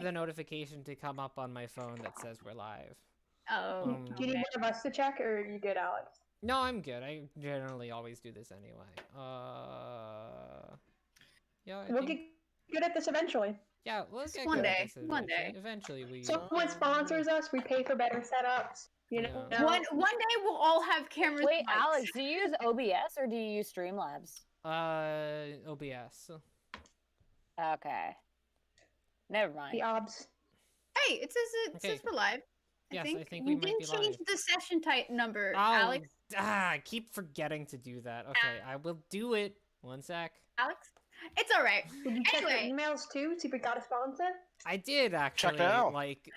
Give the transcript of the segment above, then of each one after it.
the notification to come up on my phone that says we're live. Oh. Do you need one of us to check, or are you good, Alex? No, I'm good. I generally always do this anyway. Yeah, We'll get good at this eventually. Yeah, we'll get one good day. at this eventually. One day. Eventually, we. Someone sponsors us, we pay for better setups. You know. Yeah. One day we'll all have cameras. Wait, and mics. Alex, do you use OBS or do you use Streamlabs? OBS. Okay. Never mind. The obs. Hey, it says we're live. Yes, I think you we might didn't be change live. the session type number, Oh, Alex. I keep forgetting to do that. Okay, I will do it. One sec. Alex, it's all right. Did you check Anyway. your emails too? See if we got a sponsor. I did actually, like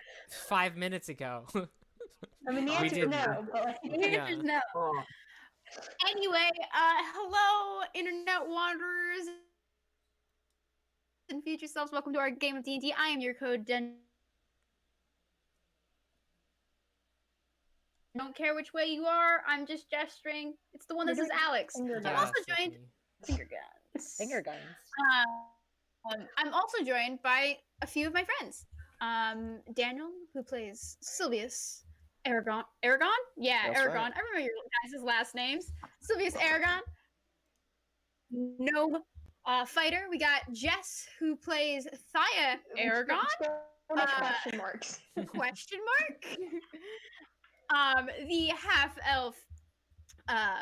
5 minutes ago. I mean, the answer is no, but like, The answer is no. Anyway, hello, internet wanderers and future selves. Welcome to our game of D&D. I am your code Den. Don't care which way you are. I'm just gesturing. It's the one that says Alex. I'm also joined. Finger guns. Finger guns. I'm also joined by a few of my friends. Daniel, who plays Sylvius Aragon. Aragon? Yeah, That's Aragon. right. I remember your guys' last names. Sylvius Aragon. No fighter. We got Jess, who plays Thaya Aragon. Question marks. Question mark. The half elf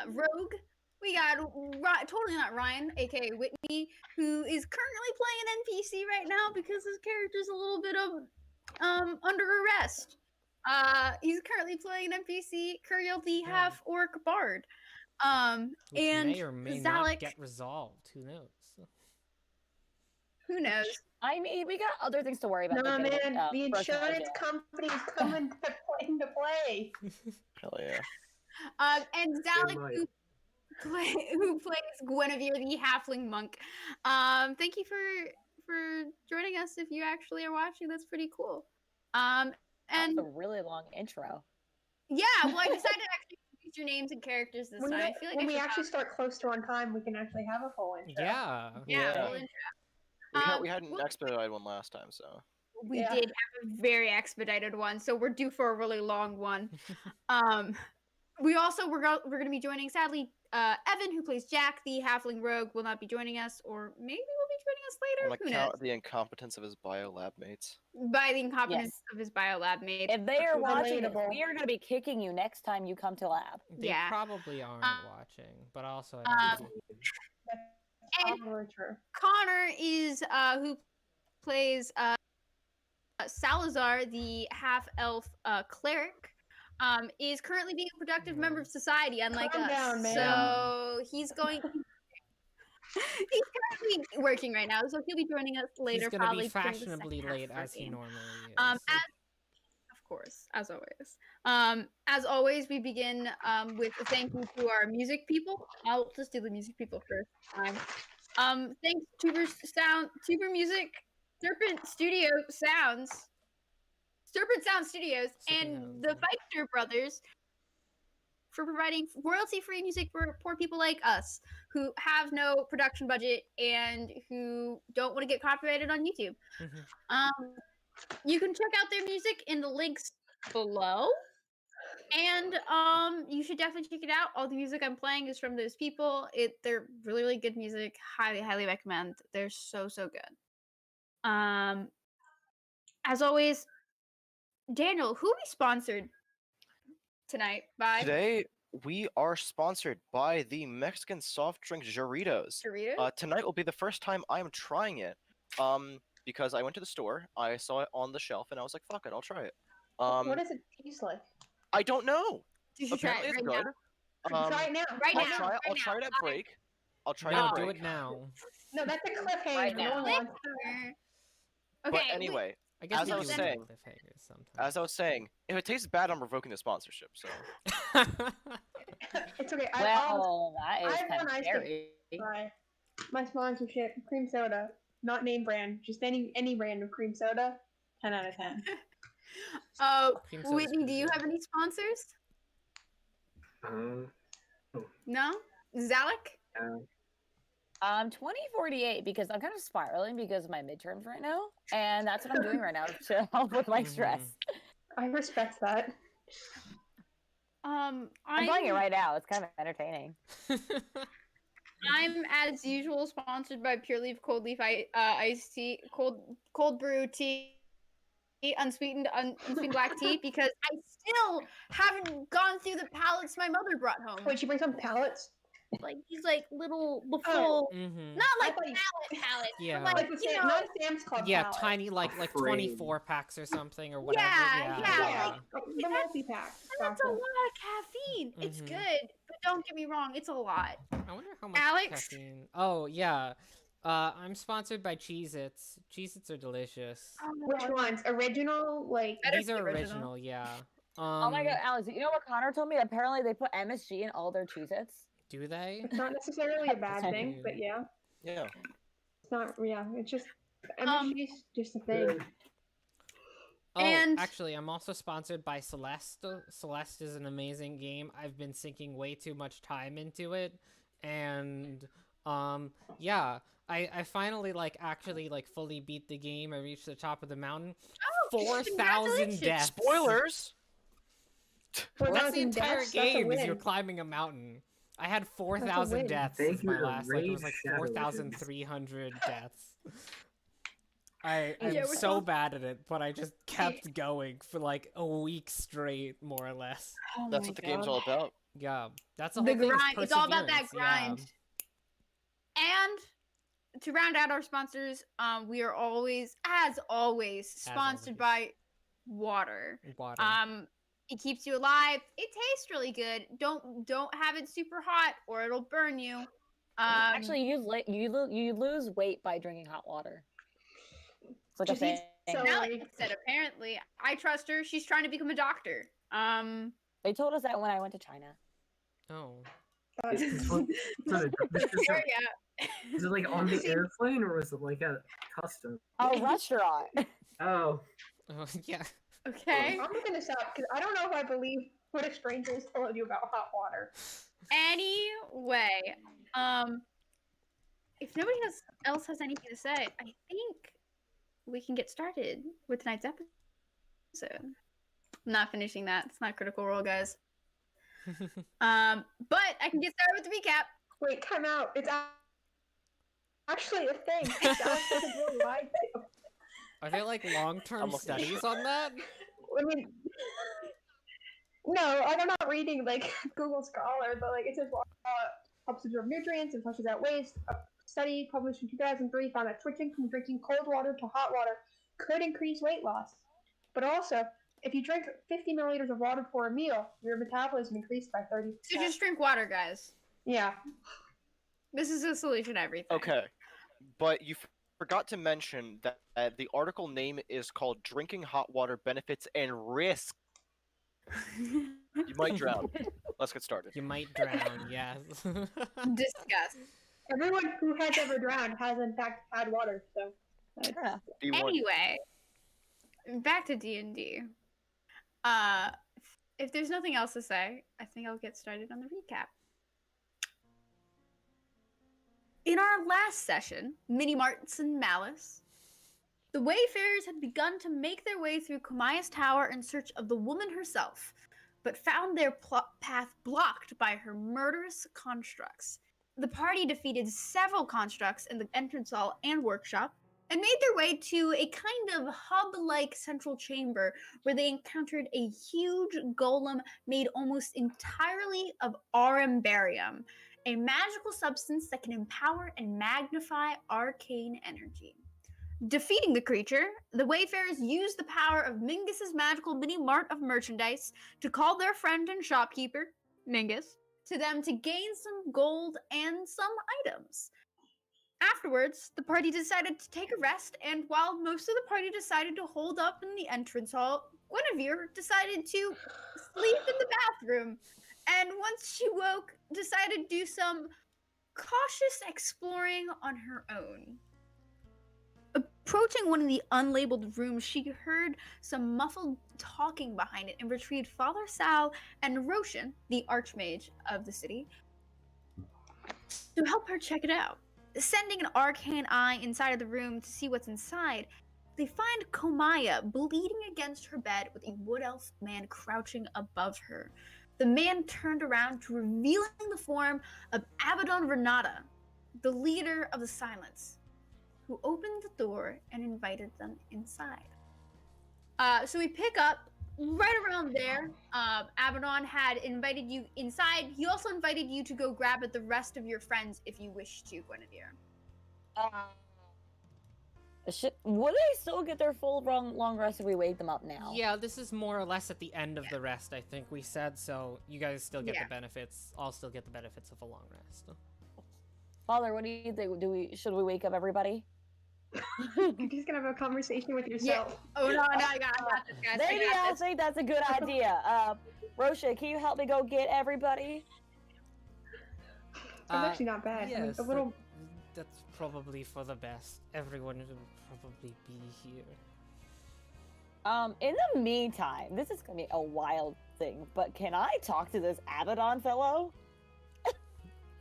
rogue. We got totally not Ryan, aka Whitney, who is currently playing an NPC right now because his character's a little bit of under arrest. He's currently playing an NPC, Kuriel the half orc bard. Which and may or may Zalek, not get resolved. Who knows? who knows? I mean, we got other things to worry about. No, like man, the personal insurance jail. company is coming into play. Hell yeah. And Zalek, who plays Guinevere the halfling monk. Thank you for joining us. If you actually are watching, that's pretty cool. And That was a really long intro. yeah, well, I decided to actually use your names and characters this time. I feel like when we I should actually start close to on time, we can actually have a full intro. Yeah. yeah, Yeah. full intro. We had an expedited one last time, so. We Yeah. did have a very expedited one, so we're due for a really long one. We're going to be joining, sadly, Evan, who plays Jack, the halfling rogue, will not be joining us, or maybe will be joining us later. On Who account knows? of the incompetence of his biolab mates. By the incompetence of his biolab mate. If they are watching this, Relatable. we are going to be kicking you next time you come to lab. They Yeah. probably aren't watching, but also I don't know. And Probably true. Connor is who plays Salazar, the half elf cleric. Is currently being a productive member of society, unlike Calm us. down, man. So he's going. He's currently working right now, so he'll be joining us later. He's gonna probably be during the fashionably second half late of our as he game. normally is. Of course, as always, we begin with a thank you to our music people. I'll just do the music people first time. Thanks Tuber Music, Serpent Sound Studios, and the Feister Brothers for providing royalty-free music for poor people like us who have no production budget and who don't want to get copyrighted on YouTube. You can check out their music in the links below. And you should definitely check it out. All the music I'm playing is from those people. They're really, really good music. Highly recommend. They're so good. As always, Daniel, who we sponsored tonight by? Today, we are sponsored by the Mexican soft drink Doritos. Doritos? Tonight will be the first time I am trying it. Because I went to the store, I saw it on the shelf, and I was like, fuck it, I'll try it. What does it taste like? I don't know. You should try Apparently it it's right good. now. Try it now. Right I'll now. try it. I'll right try it now. at break. I'll try it No, at do break. it now. No, that's a cliffhanger. Right No now. one wants Okay. But anyway, I guess As we I do was do saying- cliffhangers sometimes. as I was saying, if it tastes bad, I'm revoking the sponsorship. So It's okay. Well, that is I have kind one of ice scary. my sponsorship, cream soda, not name brand, just any brand of cream soda. 10 out of 10. Cream soda's Whitney, pretty do you good. have any sponsors? No? Zalek? 2048 because I'm kind of spiraling because of my midterms right now, and that's what I'm doing right now to help with my stress. I respect that. I'm playing it right now. It's kind of entertaining. I'm as usual sponsored by Pure Leaf Cold Leaf iced tea, cold brew tea, unsweetened black tea because I still haven't gone through the pallets my mother brought home. Wait, she brings some pallets? Like these like little the Oh. full Mm-hmm. not like I thought pallets, Yeah. but like, Like you know, not Sam's Club Yeah, pallet. tiny like Frame. 24 packs or something or whatever. Yeah, like the multi-pack. and that's a lot of caffeine. It's Mhm. good, but don't get me wrong, it's a lot. I wonder how much Alex? caffeine. Oh yeah. I'm sponsored by Cheez-Its. Cheez-Its are delicious. Which ones? Original, like Better These be are original. original, yeah. Oh my god, Alex, you know what Connor told me? Apparently they put MSG in all their Cheez-Its. Do they? it's not necessarily a bad thing, but yeah. Yeah. It's not it's just MSG's just a thing. Oh, And- actually, I'm also sponsored by Celeste. Celeste is an amazing game. I've been sinking way too much time into it, and yeah, I finally actually fully beat the game. I reached the top of the mountain. Oh, 4,000 congratulations. deaths. Spoilers. That's the entire That's a game. Is win. you're climbing a mountain. I had win. 4,000 deaths Thank as you my to last. It was Raid Shadow 4,300 deaths. I'm Yeah, we're so so- bad at it, but I just kept going for a week straight, more or less. Oh That's my what the game's God. all about. Yeah, that's the The whole thing. is grind. It's all about that perseverance, grind. And to round out our sponsors, we are always, as always, sponsored by water. Yeah. Water. It keeps you alive. It tastes really good. Don't have it super hot or it'll burn you. Actually, you lose weight by drinking hot water. It's like a Just eat thing. celery. Alex said apparently. I trust her. She's trying to become a doctor. They told us that when I went to China. Oh. There, yeah. Is it like on the airplane or was it like a custom? A restaurant. Oh, Oh, yeah. Okay. I'm looking this up because I don't know if I believe what a stranger is telling you about hot water. Anyway, if nobody else has anything to say, I think we can get started with tonight's episode. I'm not finishing that. It's not Critical Role, guys. But I can get started with the recap. Wait, time out. It's actually a thing. Alex doesn't really lie to. Are there long-term I'm looking. studies on that? I mean, no, I'm not reading Google Scholar, but it says water helps absorb nutrients and flushes out waste. A study published in 2003 found that switching from drinking cold water to hot water could increase weight loss. But also, if you drink 50 milliliters of water before a meal, your metabolism increased by 30%. So just drink water, guys. Yeah. This is a solution to everything. Okay, but you forgot to mention that the article name is called "Drinking Hot Water Benefits and Risks." You might drown. Let's get started. You might drown, yes. Discuss. Everyone who has ever drowned has, in fact, had water, so. Yeah. D1. Anyway, back to D&D. If there's nothing else to say, I think I'll get started on the recap. In our last session, Mini Marts and Malice, the Wayfarers had begun to make their way through Kamaya's tower in search of the woman herself, but found their path blocked by her murderous constructs. The party defeated several constructs in the entrance hall and workshop, and made their way to a kind of hub-like central chamber where they encountered a huge golem made almost entirely of aurimbarium, a magical substance that can empower and magnify arcane energy. Defeating the creature, the Wayfarers used the power of Mingus's magical mini mart of merchandise to call their friend and shopkeeper, Mingus, to them to gain some gold and some items. Afterwards, the party decided to take a rest, and while most of the party decided to hold up in the entrance hall, Guinevere decided to sleep in the bathroom, and once she woke, decided to do some cautious exploring on her own. Approaching one of the unlabeled rooms, she heard some muffled talking behind it and retrieved Father Sal and Roshan, the archmage of the city, to help her check it out. sending an arcane eye inside of the room to see what's inside, they find Komaya bleeding against her bed with a wood elf man crouching above her. The man turned around to revealing the form of Abaddon Renata, the leader of the Silence, who opened the door and invited them inside. So we pick up right around there. Abaddon had invited you inside. He also invited you to go grab at the rest of your friends if you wish to, Guinevere. Would they still get their full long rest if we wake them up now? Yeah, this is more or less at the end of the rest, I think we said, so you guys still get the benefits. I'll still get the benefits of a long rest. Father, what do you think? Should we wake up everybody? You're just gonna have a conversation with yourself. Yeah. Oh no, I got this, guys. Maybe I think that's a good idea. Rosha, can you help me go get everybody? It's actually not bad. Yes, A little. that's probably for the best. Everyone will probably be here. In the meantime, this is gonna be a wild thing, but can I talk to this Abaddon fellow?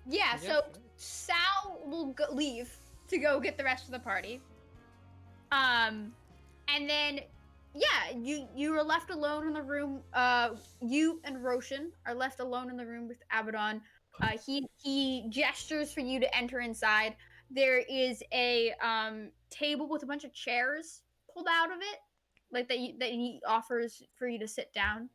Yeah, so Sal will leave to go get the rest of the party. And then, yeah, you are left alone in the room. You and Roshan are left alone in the room with Abaddon. He gestures for you to enter inside. There is a table with a bunch of chairs pulled out of it, like that he offers for you to sit down.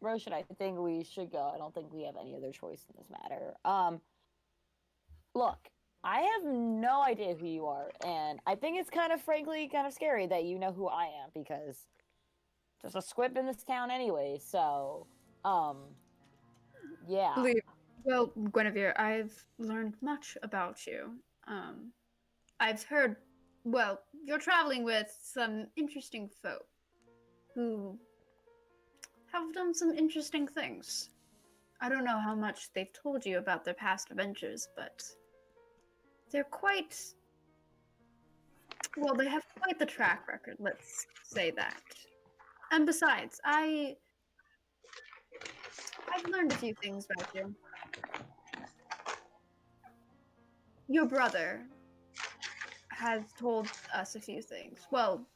Roshan, I think we should go. I don't think we have any other choice in this matter. Look, I have no idea who you are, and I think it's frankly kind of scary that you know who I am, because there's a squib in this town anyway, so, yeah. Well, Guinevere, I've learned much about you. I've heard, well, you're traveling with some interesting folk who have done some interesting things. I don't know how much they've told you about their past adventures, but they're they have quite the track record, let's say that. And besides, I've learned a few things about you. Your brother has told us a few things. Well,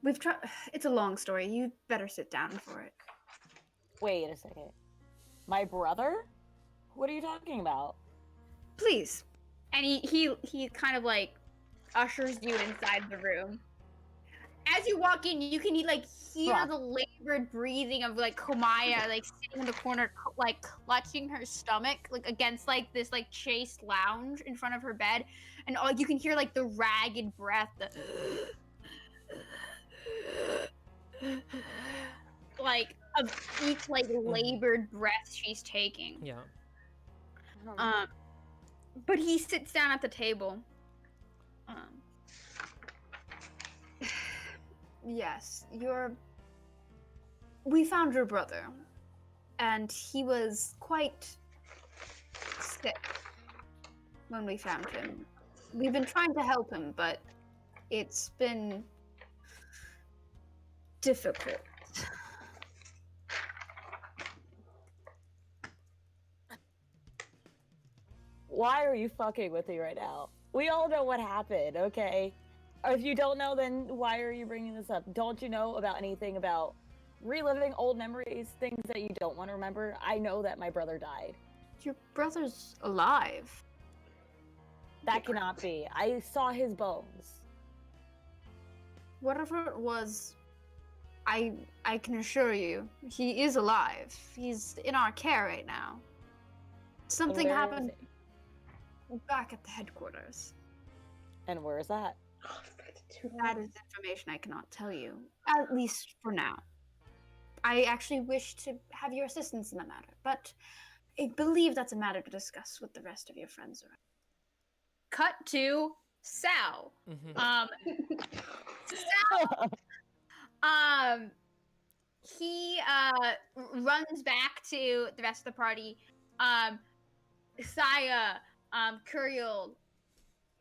we've tried. It's a long story. You better sit down for it. Wait a second. My brother? What are you talking about? Please. And he kind of like ushers you inside the room. As you walk in, you can hear the labored breathing of Komaya sitting in the corner, clutching her stomach against this chaste lounge in front of her bed, and all you can hear the ragged breath, of each labored breath she's taking. Yeah. But he sits down at the table. Yes, we found your brother, and he was quite sick when we found him. We've been trying to help him, but it's been difficult. Why are you fucking with me right now? We all know what happened, okay? Or if you don't know, then why are you bringing this up? Don't you know about anything about reliving old memories, things that you don't want to remember? I know that my brother died. Your brother's alive. That cannot be. I saw his bones. Whatever it was, I can assure you, he is alive. He's in our care right now. Something happened back at the headquarters. And where is that? That is information I cannot tell you, at least for now. I actually wish to have your assistance in the matter, but I believe that's a matter to discuss with the rest of your friends around. Cut to Sal. Sal, he runs back to the rest of the party. Saya, Curiel,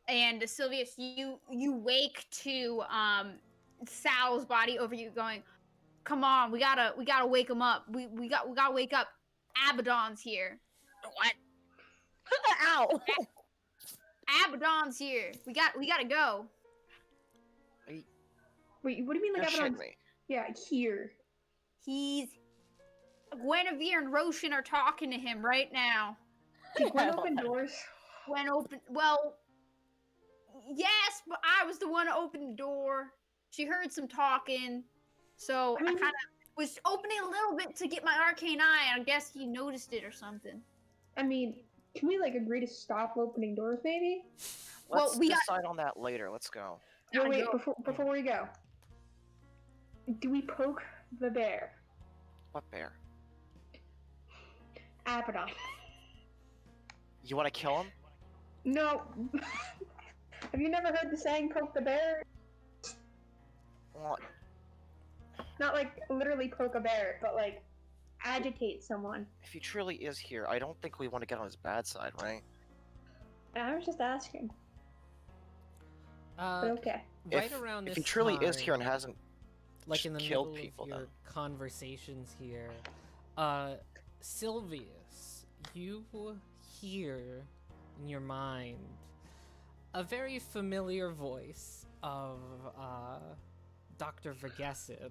and Sylvius, you wake to Sal's body over you, going, "Come on, we gotta wake him up. We gotta wake up. Abaddon's here." What? Ow! Abaddon's here. We gotta go. Wait, what do you mean, like, You're Abaddon's? shitting me. Yeah, here. He's Guinevere and Roshan are talking to him right now. Did Gwen open doors? Gwen open. Well, yes, but I was the one to open the door. She heard some talking, so I kind of was opening a little bit to get my arcane eye. I guess he noticed it or something. I mean, can we, like, agree to stop opening doors, maybe? Well, Let's we got- decide on that later. Let's go. No, I wait, know. before we go. Do we poke the bear? What bear? Abaddon. You want to kill him? No. Have you never heard the saying, poke the bear? Well, Not like literally poke a bear, but like agitate someone. if he truly is here, I don't think we want to get on his bad side, right? I was just asking. But okay. Right around this If he truly is time, here and hasn't like in the killed middle people, of your then. conversations here, Sylvius, you hear in your mind a very familiar voice of Dr. Vergessen.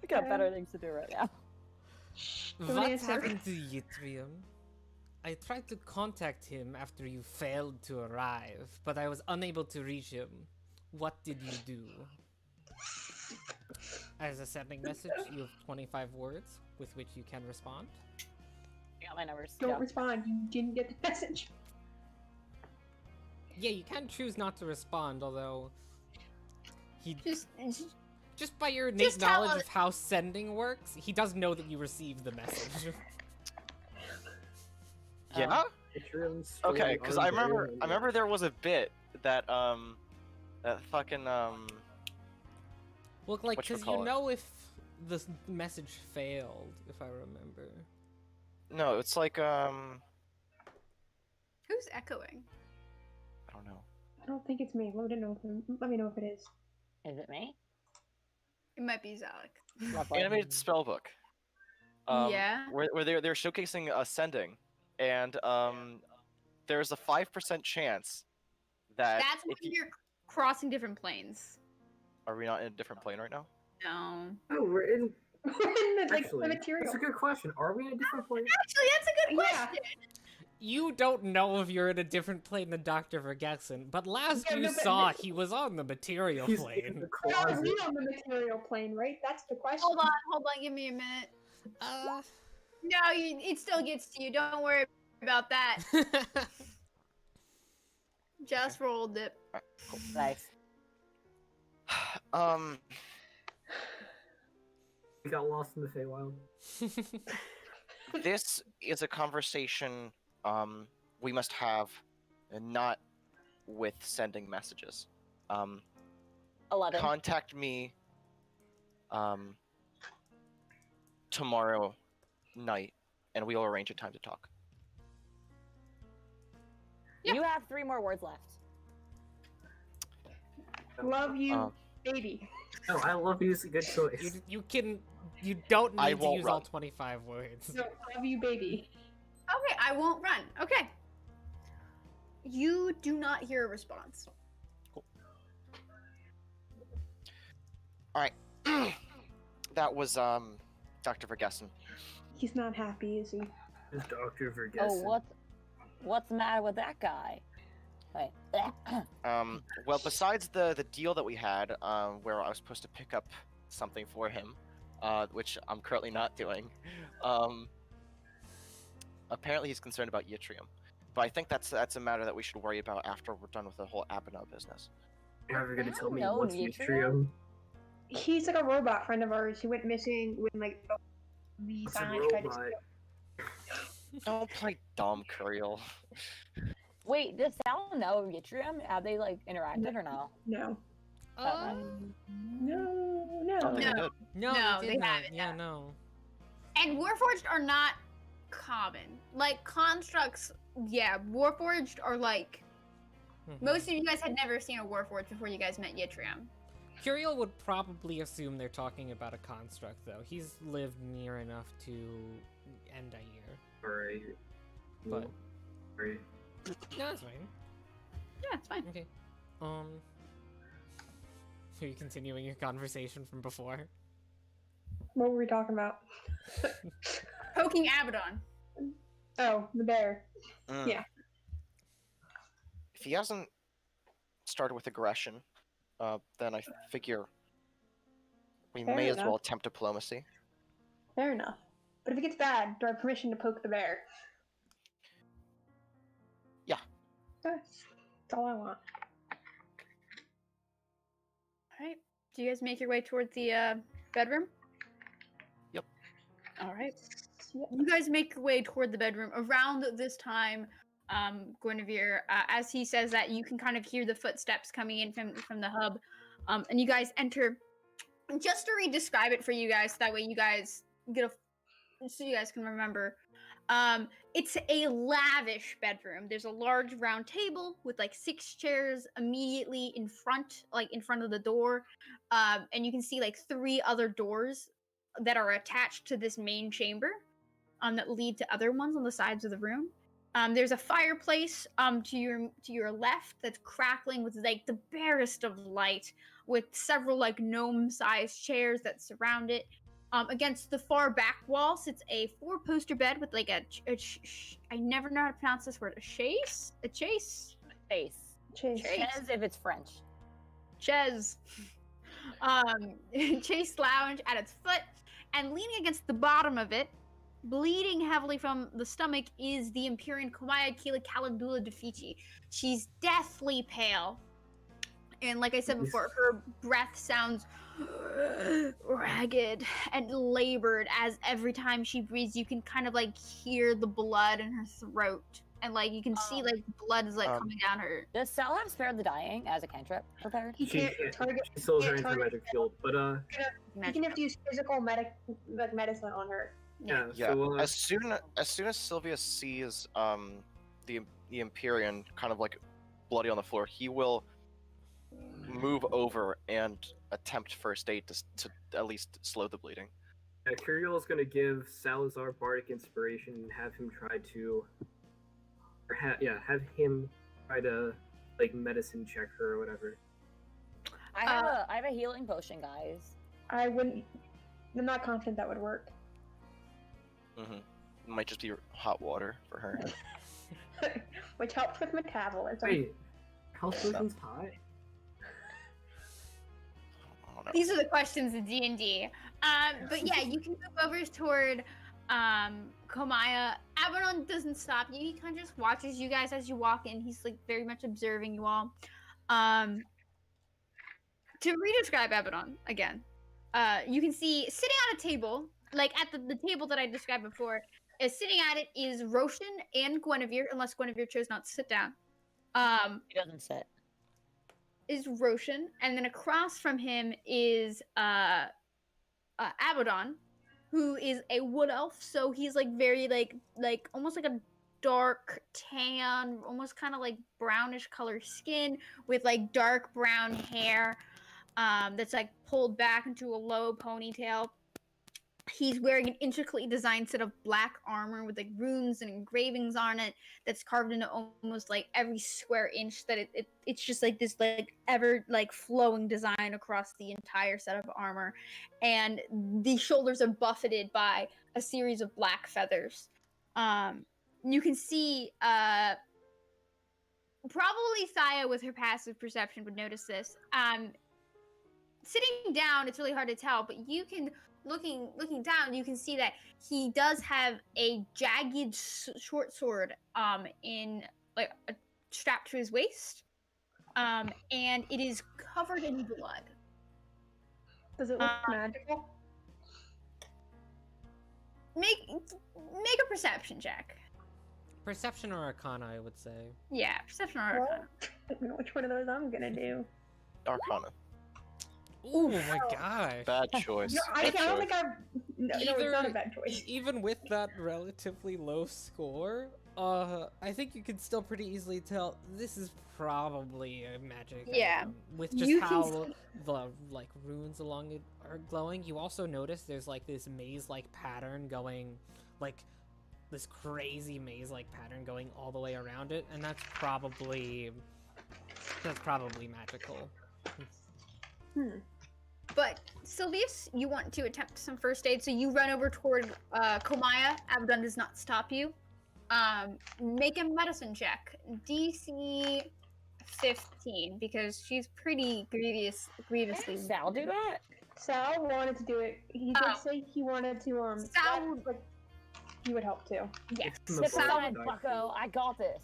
We got better things to do right now. Don't What answer. happened to Yttrium? I tried to contact him after you failed to arrive, but I was unable to reach him. What did you do? As a sending message, you have 25 words with which you can respond. Got my numbers. Don't Yeah. respond. You didn't get the message. Yeah, you can choose not to respond, although he just by your innate Just tell knowledge us. of how sending works, he does know that you received the message. Yeah. Atrium's Okay, slowly because I remember unburying there was a bit that that fucking Well, like, because you Whatchamacallit? know if the message failed, if I remember. no, it's like Who's echoing? I don't know. I don't think it's me. Let me know if it is. Is it me? It might be Zalek. Lovely. Animated spellbook. Yeah. Where they're showcasing ascending, and there's a 5% chance that That's when if you, you're crossing different planes. are we not in a different plane right now? No. Oh, we're in. We're in the, like, Actually, the material. that's a good question. Are we in a different place? Actually, that's a good Yeah. question. You don't know if you're in a different plane than Dr. Vergessen, but last Yeah, you no, but- saw, he was on the material He's in plane. the How are closet. we on the material plane, right? That's the question. Hold on, give me a minute. Uh... No, it still gets to you. Don't worry about that. Just rolled it. Nice. We got lost in the Feywild. This is a conversation we must have, and not with sending messages. 11. Contact me tomorrow night, and we'll arrange a time to talk. You have 3 more words left. Love you, Um, baby. No, I love you. It's a good choice. you don't I need to won't use all run. 25 words. No, love you, baby. Okay, I won't run. Okay. You do not hear a response. Alright. That was Dr. Vergessen. He's not happy, is he? Is Dr. Vergessen. Oh, what's the matter with that guy? Wait. Well, besides the deal that we had, where I was supposed to pick up something for him, which I'm currently not doing, apparently he's concerned about Yttrium. But I think that's a matter that we should worry about after we're done with the whole Abaddon business. You're never gonna tell me No, what's Yttrium? Yttrium. He's like a robot friend of ours who went missing when like the What's a silence tried to robot? Don't play dumb, Curiel. Wait, does Sal know Yttrium? Have they like interacted or no? No. Um, No, I don't no. think I No. did. no, No, they they did not. haven't, Yeah, no. no. And Warforged are not common. Like constructs, yeah, Warforged are like Mhm. most of you guys had never seen a Warforged before you guys met Yttrium. Curiel would probably assume they're talking about a construct, though. He's lived near enough to end a year. Alright. But- Alright. No, that's fine. Yeah, it's fine. Okay. Are you continuing your conversation from before? What were we talking about? Poking Abaddon. Oh, the bear. Yeah. If he hasn't started with aggression, then I figure we Fair may as enough. well attempt diplomacy. Fair enough. But if it gets bad, do I have permission to poke the bear? Yeah. That's all I want. Alright. Do you guys make your way toward the bedroom? Yep. Alright. Yep. You guys make your way toward the bedroom. Around this time, Guinevere, as he says that, you can kind of hear the footsteps coming in from the hub. And you guys enter. Just to re-describe it for you guys, that way you guys so you guys can remember. It's a lavish bedroom. There's a large round table with like 6 chairs immediately in front of the door. And you can see like 3 other doors that are attached to this main chamber, that lead to other ones on the sides of the room. There's a fireplace to your left that's crackling with like the barest of light, with several like gnome-sized chairs that surround it. Against the far back wall sits a 4-poster bed with like I never know how to pronounce this word. A chaise. Chase. Chase. As if it's French. Chaise. Chase lounge at its foot, and leaning against the bottom of it, bleeding heavily from the stomach, is the Empyrean Komaya Kila Calendula Defici. She's deathly pale. And like I said before, her breath sounds ragged and labored, as every time she breathes, you can kind of like hear the blood in her throat. And like you can see like blood is like coming down her. Does Sal have Spare the Dying as a cantrip prepared? He can't target. She still has her can't target- anti-magic field, but You can have to use physical medicine on her. yeah. Yeah. So As soon as Sylvia sees the Empyrean kind of like bloody on the floor, he will move over and attempt first aid to at least slow the bleeding. yeah, Curiel is gonna give Salazar bardic inspiration and have him try to, or have him try to like medicine check her or whatever. I have a healing potion, guys. I wouldn't. I'm not confident that would work. Mm-hmm. It might just be hot water for her. Which helps with metabolism. Wait, health potion's hot? I don't know. These are the questions of D&D. But yeah, you can move over toward Komaya. Abaddon doesn't stop you. He kind of just watches you guys as you walk in. He's like very much observing you all. To re-describe Abaddon again, you can see sitting at a table, like at the table that I described before, sitting at it is Roshan and Guinevere, unless Guinevere chose not to sit down. He doesn't sit. Is Roshan, and then across from him is Abaddon, who is a wood elf. So he's like very like almost like a dark tan, almost kind of like brownish color skin with like dark brown hair that's like pulled back into a low ponytail. He's wearing an intricately designed set of black armor with like runes and engravings on it that's carved into almost like every square inch that it's just like this like ever like flowing design across the entire set of armor, and the shoulders are buffeted by a series of black feathers. You can see probably Thaya with her passive perception would notice this. Sitting down, it's really hard to tell, but you can looking down, you can see that he does have a jagged short sword in like strapped to his waist, and it is covered in blood. Does it look magical? Make a perception check. Perception or Arcana, I would say. Yeah, perception or arcana. I don't know which one of those I'm gonna do. Arcana. Oh my gosh. Bad choice. No, I Bad don't choice. think I've. No, it's not a bad choice. Even with that relatively low score, I think you can still pretty easily tell this is probably a magic Yeah. item. With just You can how the like runes along it are glowing. You also notice there's like this maze-like pattern going like this crazy maze-like pattern going all the way around it, and that's probably magical. But Sylvius, you want to attempt some first aid, so you run over toward Komaya. Abaddon does not stop you. Make a medicine check. DC 15, because she's pretty grievously. Did Sal do that? Sal wanted to do it. He did say he wanted to. Sal would, like, he would help too. yes. It's in the Sip bar. aside, bucko. I got this.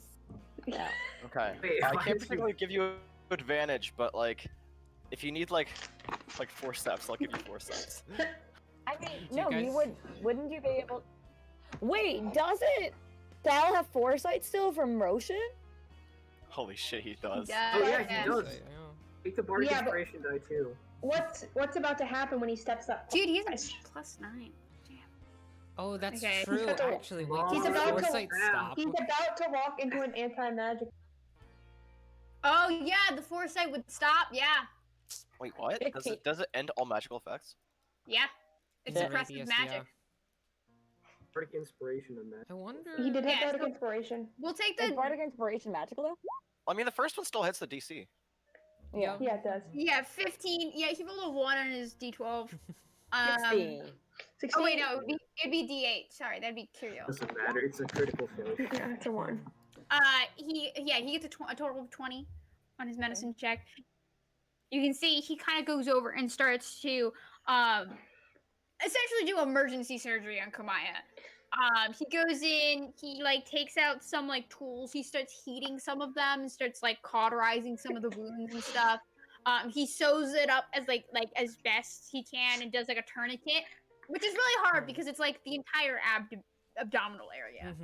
Yeah. Okay. Wait, I why can't did you- particularly give you advantage, but like, if you need like 4 steps, I'll give you 4 steps. I mean, Do you no, guys- you wouldn't you be able? Wait, doesn't Sal have foresight still from Roshan? Holy shit, he does. Oh, yeah, he yes. does. So, Take the bardic Yeah, but- inspiration die too. What's about to happen when he steps up? Dude, he's +9. Oh, that's Okay. true. He's Actually, wait, He's does about to- foresight stop? He's about to walk into an anti-magic. Oh yeah, the foresight would stop. Yeah, Wait, what? Does it end all magical effects? yeah. It's The suppressive radius, magic. yeah. Bardic inspiration on that. I wonder. He did have Yeah, bardic so- inspiration. We'll take Is the bardic inspiration magical though? I mean, the first one still hits the DC. Yeah. Yeah, it does. 15. Yeah, he rolled a 1 on his D12. 16. 16. Oh wait, no, it'd be D8. Sorry, that'd be Curio. Doesn't matter. It's a critical fail. Yeah, it's a 1. He gets a total of 20 on his medicine check. You can see he kind of goes over and starts to essentially do emergency surgery on Kamaya. He goes in, he like takes out some like tools, he starts heating some of them and starts like cauterizing some of the wounds and stuff. He sews it up as like as best he can and does like a tourniquet, which is really hard because it's like the entire abdominal area.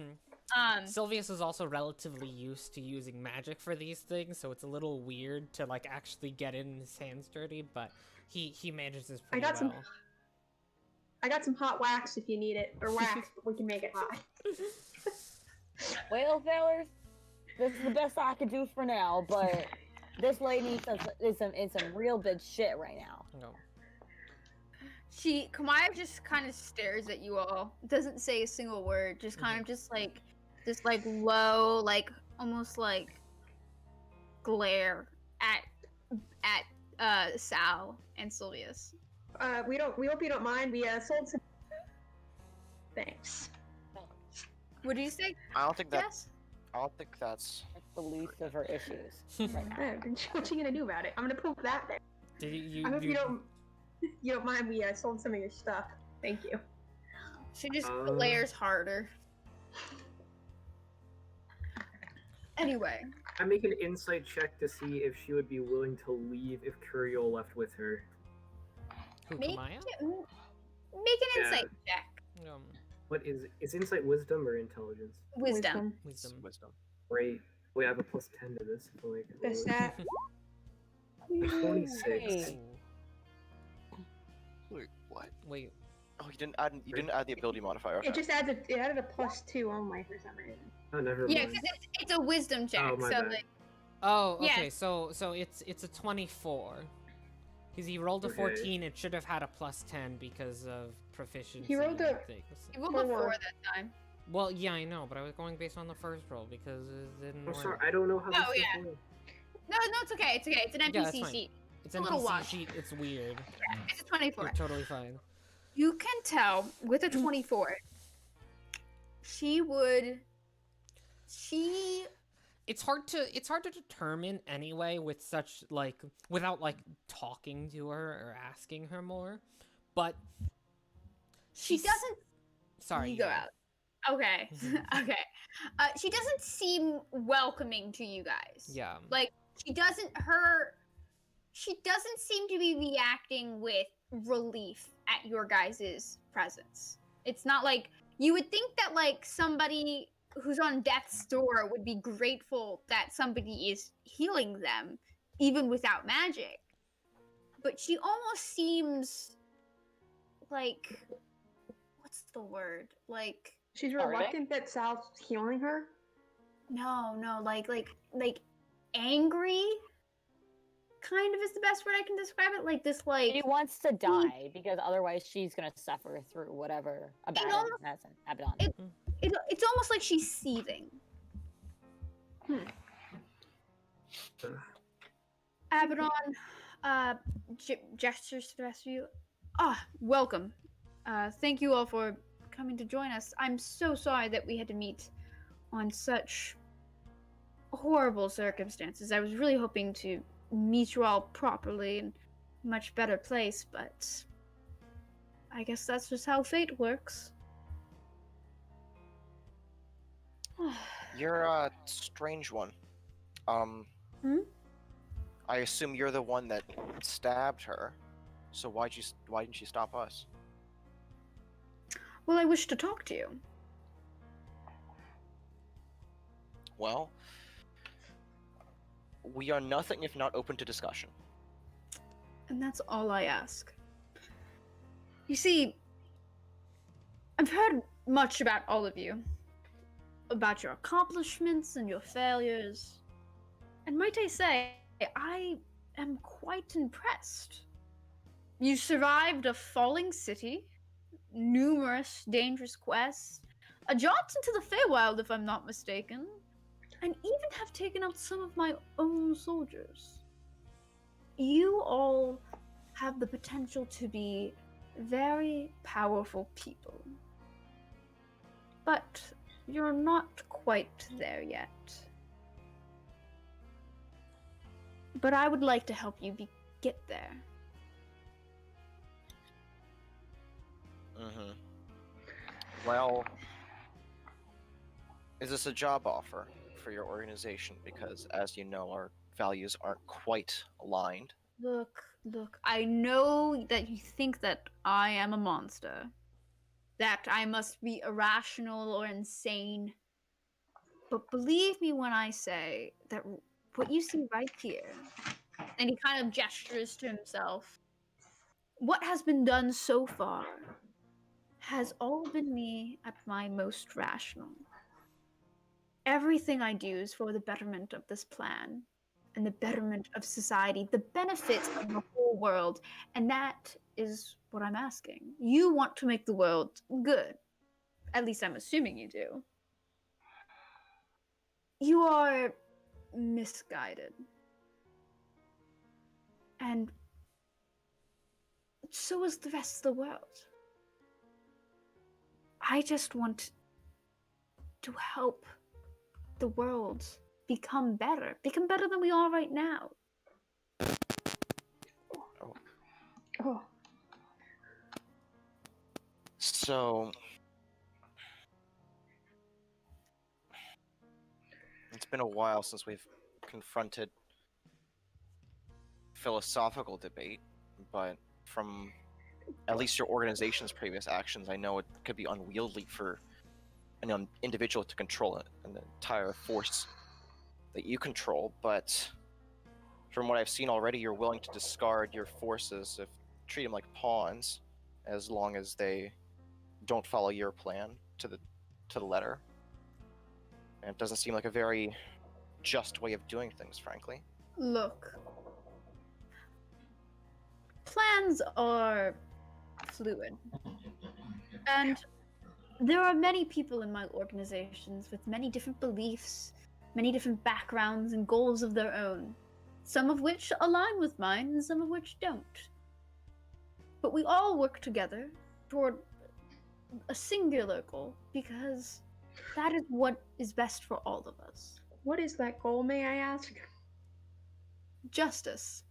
Sylvius is also relatively used to using magic for these things, so it's a little weird to like actually get in his hands dirty, but he manages pretty got some- well. I got some hot wax if you need it, or wax, but we can make it hot. Well, fellas, this is the best I can do for now, but this lady is some real big shit right now. No. Kamaya just kind of stares at you all, doesn't say a single word, just kind of just like low, like almost like glare at Sal and Sylvius. We hope you don't mind. We sold some. Thanks. What do you say? I don't think that. Yes. I don't think that's. That's the least of her issues right now. What you gonna do about it? I'm gonna poke that there. Did I hope you don't mind. We sold some of your stuff. Thank you. She just glares harder. Anyway, I make an insight check to see if she would be willing to leave if Curiel left with her. Who, make Kamaya? an insight check. What is insight wisdom or intelligence? Wisdom. Wisdom. Great. We have a +10 to this. So like, Is that? 26. Hey. Wait, what? Wait. Oh, you didn't add the ability modifier. Okay. It just adds it added a +2 only for some reason. Oh, never Yeah, mind. because it's a wisdom check. Oh, my so bad. like, Oh, Yeah. okay. So it's a 24. Because he rolled a Okay. 14, it should have had a +10 because of proficiency. He rolled a- things. you rolled a 4 4. that time. Well, yeah, I know, but I was going based on the first roll because it didn't I'm work. sorry, I don't know how this Oh, is yeah. going. No, it's okay. It's okay. It's an Yeah, that's NPC fine. sheet. It's a an little NPC wash. sheet. It's weird. It's a 24. You're totally fine. You can tell with a 24, she It's hard to determine anyway with such like without like talking to her or asking her more, but she doesn't. Sorry, You go yeah. out. Okay. Okay. She doesn't seem welcoming to you guys. Yeah. Like she doesn't seem to be reacting with relief at your guys' presence. It's not like you would think that like somebody who's on death's door would be grateful that somebody is healing them even without magic. But she almost seems like what's the word? Like She's Alright. reluctant that Sal's healing her. no, like angry, kind of is the best word I can describe it. Like this, like She wants to die because otherwise she's gonna suffer through whatever Abaddon almost- has Abaddon. it's almost like she's seething. Abaddon gestures to the rest of you. Welcome. Thank you all for coming to join us. I'm so sorry that we had to meet on such horrible circumstances. I was really hoping to meet you all properly in a much better place, but I guess that's just how fate works. You're a strange one. I assume you're the one that stabbed her. So why didn't you stop us? Well, I wish to talk to you. Well, we are nothing if not open to discussion. And that's all I ask. You see, I've heard much about all of you. About your accomplishments and your failures. And might I say, I am quite impressed. You survived a falling city, numerous dangerous quests, a jaunt into the Feywild if I'm not mistaken, and even have taken out some of my own soldiers. You all have the potential to be very powerful people. But you're not quite there yet. But I would like to help you get there. Well, is this a job offer for your organization? Because, as you know, our values aren't quite aligned. Look, I know that you think that I am a monster. That I must be irrational or insane. But believe me when I say that what you see right here, and he kind of gestures to himself, what has been done so far has all been me at my most rational. Everything I do is for the betterment of this plan and the betterment of society, the benefit of the whole world, and that is what I'm asking. You want to make the world good. At least I'm assuming you do. You are misguided. And so is the rest of the world. I just want to help the world become better than we are right now. Oh. So, it's been a while since we've confronted philosophical debate, but from at least your organization's previous actions, I know it could be unwieldy for an individual to control it, an entire force that you control, but from what I've seen already, you're willing to discard your forces, if treat them like pawns, as long as they don't follow your plan to the letter. And it doesn't seem like a very just way of doing things, frankly. Look, plans are fluid. And there are many people in my organizations with many different beliefs, many different backgrounds and goals of their own, some of which align with mine and some of which don't. But we all work together toward a singular goal because that is what is best for all of us. What is that goal, may I ask? Justice.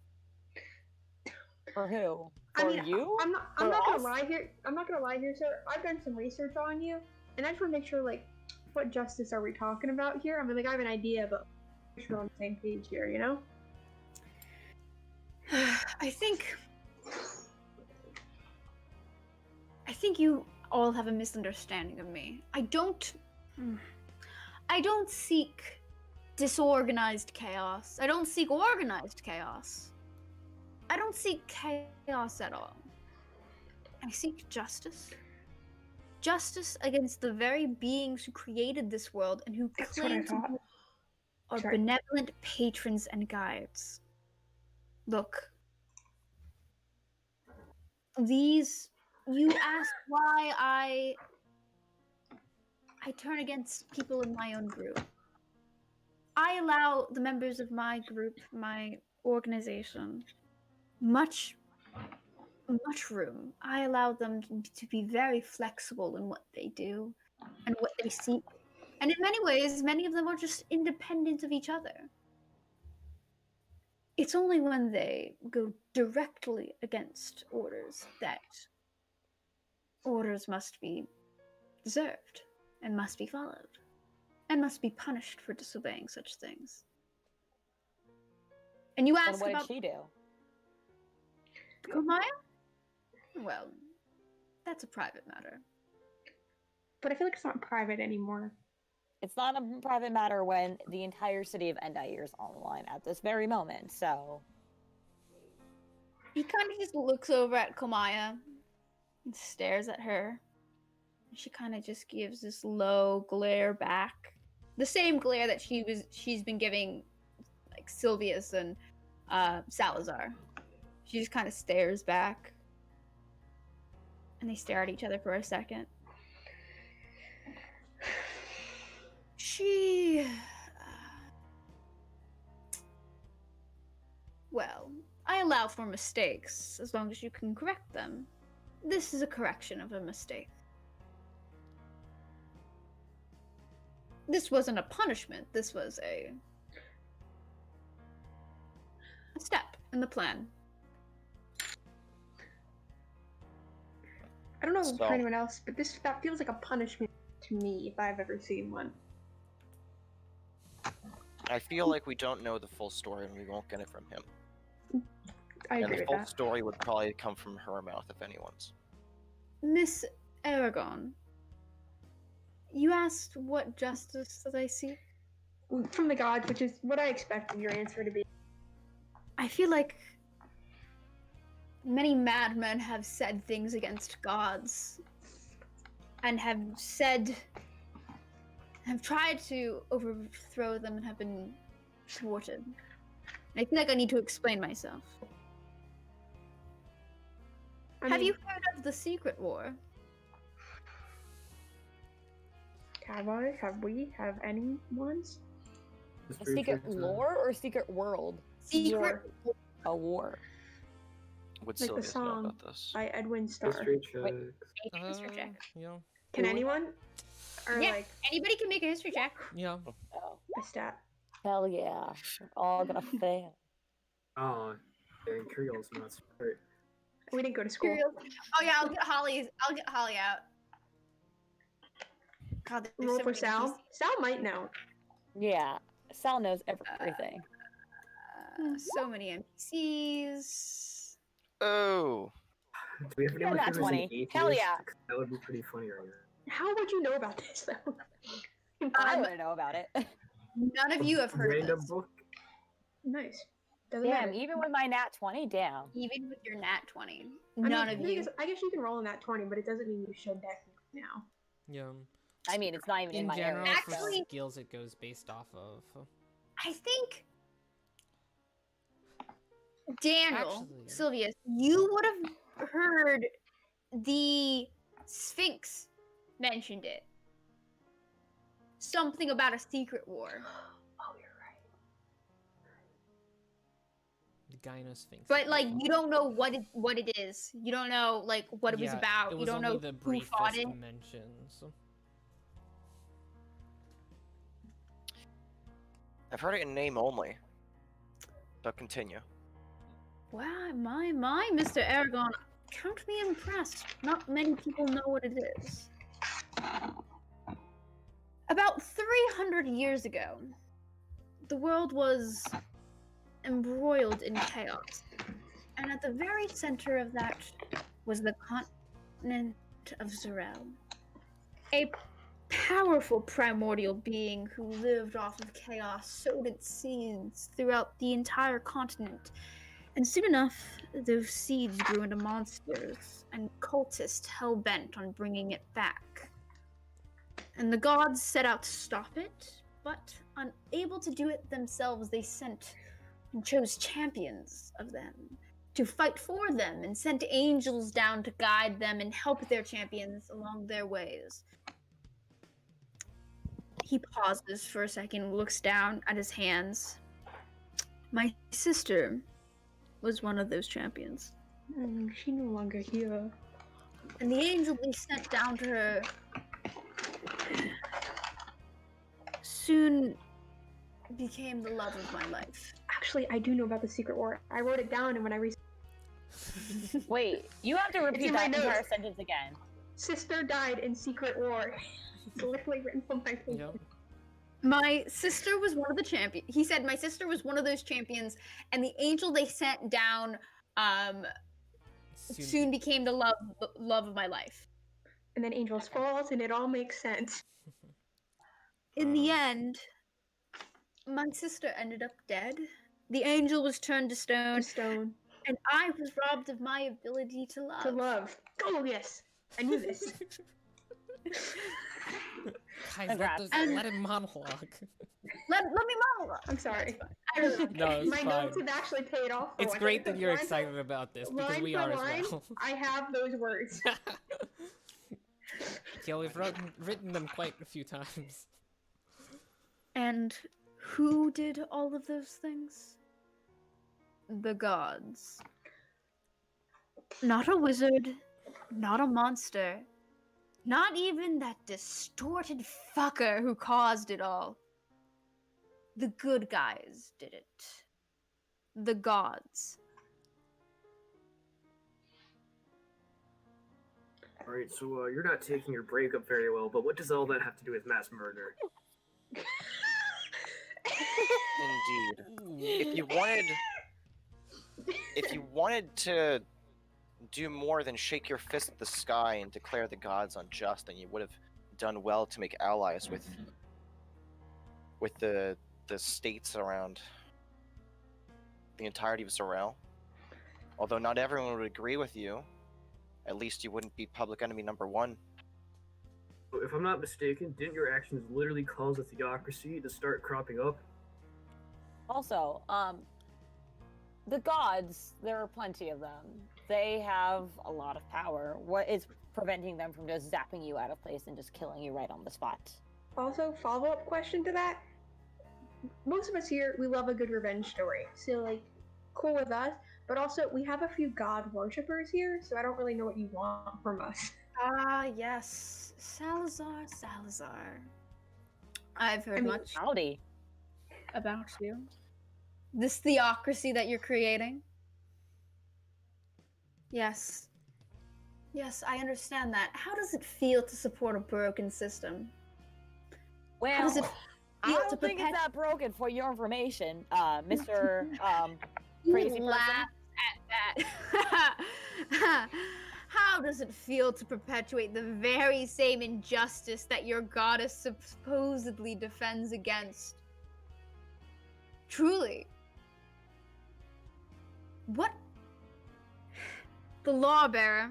For who? I For mean, you? I'm not For gonna us? lie here. I'm not gonna lie here, sir. I've done some research on you, and I just want to make sure, like, what justice are we talking about here? I mean, like, I have an idea, but we're on the same page here, you know? I think you all have a misunderstanding of me. I don't seek disorganized chaos. I don't seek organized chaos. I don't seek chaos at all. I seek justice. Justice against the very beings who created this world and who That's what I claim to thought. be our Sorry. benevolent patrons and guides. Look, you asked why I turn against people in my own group. I allow the members of my group, my organization, much room. I allow them to be very flexible in what they do and what they seek. And in many ways, many of them are just independent of each other. It's only when they go directly against orders that orders must be observed and must be followed and must be punished for disobeying such things. And you asked And what about did she do? Komaya? Well, that's a private matter. But I feel like it's not private anymore. It's not a private matter when the entire city of Endair is on the line at this very moment, so... He kind of just looks over at Komaya and stares at her. She kind of just gives this low glare back. The same glare that she's been giving like Sylvius and Salazar. She just kind of stares back. And they stare at each other for a second. She... Well, I allow for mistakes as long as you can correct them. This is a correction of a mistake. This wasn't a punishment. This was a step in the plan. I don't know So- for anyone else, but that feels like a punishment to me if I've ever seen one. I feel like we don't know the full story and we won't get it from him. I And agree the with full that. story would probably come from her mouth, if anyone's. Miss Aragon, you asked what justice that I seek? From the gods, which is what I expected your answer to be. I feel like many madmen have said things against gods and have tried to overthrow them and have been thwarted. I feel like I need to explain myself. Have you heard of the Secret War? Have I? Have we? Have any ones? A secret lore or a secret world? Secret War. A war. Would Like the Sylvius know song about this? by Edwin Starr. History check. Wait. Make a history check. Yeah. Can anyone? Or Yeah. like Anybody can make a history check. Yeah. Oh, a stat? hell yeah. We're all gonna fail. Oh, dang, Kuriel's not smart. We didn't go to school. Oh yeah, I'll get Holly out. God, there's Roll so for many Sal. pieces. Sal might know. Yeah, Sal knows everything. So many NPCs. Oh! Do we have Yeah, anyone nat who's an 20. atheist? Hell yeah. That would be pretty funny right now. How would you know about this though? I wouldn't know about it. None of you have heard of Random this. book? Nice. Doesn't Damn, matter. even with my nat 20, damn. Even with your nat 20, I mean, none of the thing you. is, I guess you can roll in that 20, but it doesn't mean you should technically now. Yeah. I mean, it's not even in In my general, area. for so- Actually- skills, it goes based off of. I think Daniel, Actually- Sylvius, you would have heard the Sphinx mentioned it. Something about a secret war. Oh, you're right. The Gyno Sphinx. But like you don't know what it is. You don't know like what it was Yeah, about. It You was don't only know the who fought briefest it. mentions. I've heard it in name only. So continue. Wow, my, Mr. Aragon, count me impressed. Not many people know what it is. About 300 years ago, the world was embroiled in chaos. And at the very center of that was the continent of Zarel. A powerful primordial being who lived off of chaos sowed its seeds throughout the entire continent. And soon enough, those seeds grew into monsters and cultists hell-bent on bringing it back. And the gods set out to stop it, but unable to do it themselves, they sent and chose champions of them to fight for them and sent angels down to guide them and help their champions along their ways. He pauses for a second, looks down at his hands. My sister was one of those champions. She no longer here. And the angel they sent down to her soon became the love of my life. Actually, I do know about the Secret War. I wrote it down, and when I Wait, you have to repeat in my that entire notes. sentence again. sister died in Secret War. It's literally written on my face. Yep. My sister was one of the champions. He said my sister was one of those champions, and the angel they sent down soon became the love of my life. And then Angels falls, and it all makes sense. In the end, my sister ended up dead. The angel was turned to stone, Stone and I was robbed of my ability to love. to love. Oh yes, I knew this. Guys, Congrats. let him monologue. Let me monologue. I'm sorry. I really don't No, care. it's My fine. notes have actually paid off. For It's once. great that you're Line for- excited about this because line we for are line, as well. I have those words. Yeah, we've written them quite a few times. And who did all of those things? The gods. Not a wizard, not a monster, not even that distorted fucker who caused it all. The good guys did it. The gods. Alright, so you're not taking your breakup very well, but what does all that have to do with mass murder? Indeed. If you wanted to do more than shake your fist at the sky and declare the gods unjust, then you would have done well to make allies with the states around the entirety of Zorel. Although not everyone would agree with you, at least you wouldn't be public enemy number one. If I'm not mistaken, didn't your actions literally cause a theocracy to start cropping up? Also, the gods, there are plenty of them. They have a lot of power. What is preventing them from just zapping you out of place and just killing you right on the spot? Also, follow-up question to that. Most of us here, we love a good revenge story. So, like, cool with us. But also, we have a few god worshippers here, so I don't really know what you want from us. Ah, yes. Salazar. I've heard much Howdy. about you. This theocracy that you're creating. Yes. Yes, I understand that. How does it feel to support a broken system? How does Well, it I feel don't to think it's that broken for your information, Mr. You crazy person. laugh at that. How does it feel to perpetuate the very same injustice that your goddess supposedly defends against? Truly. What? The lawbearer.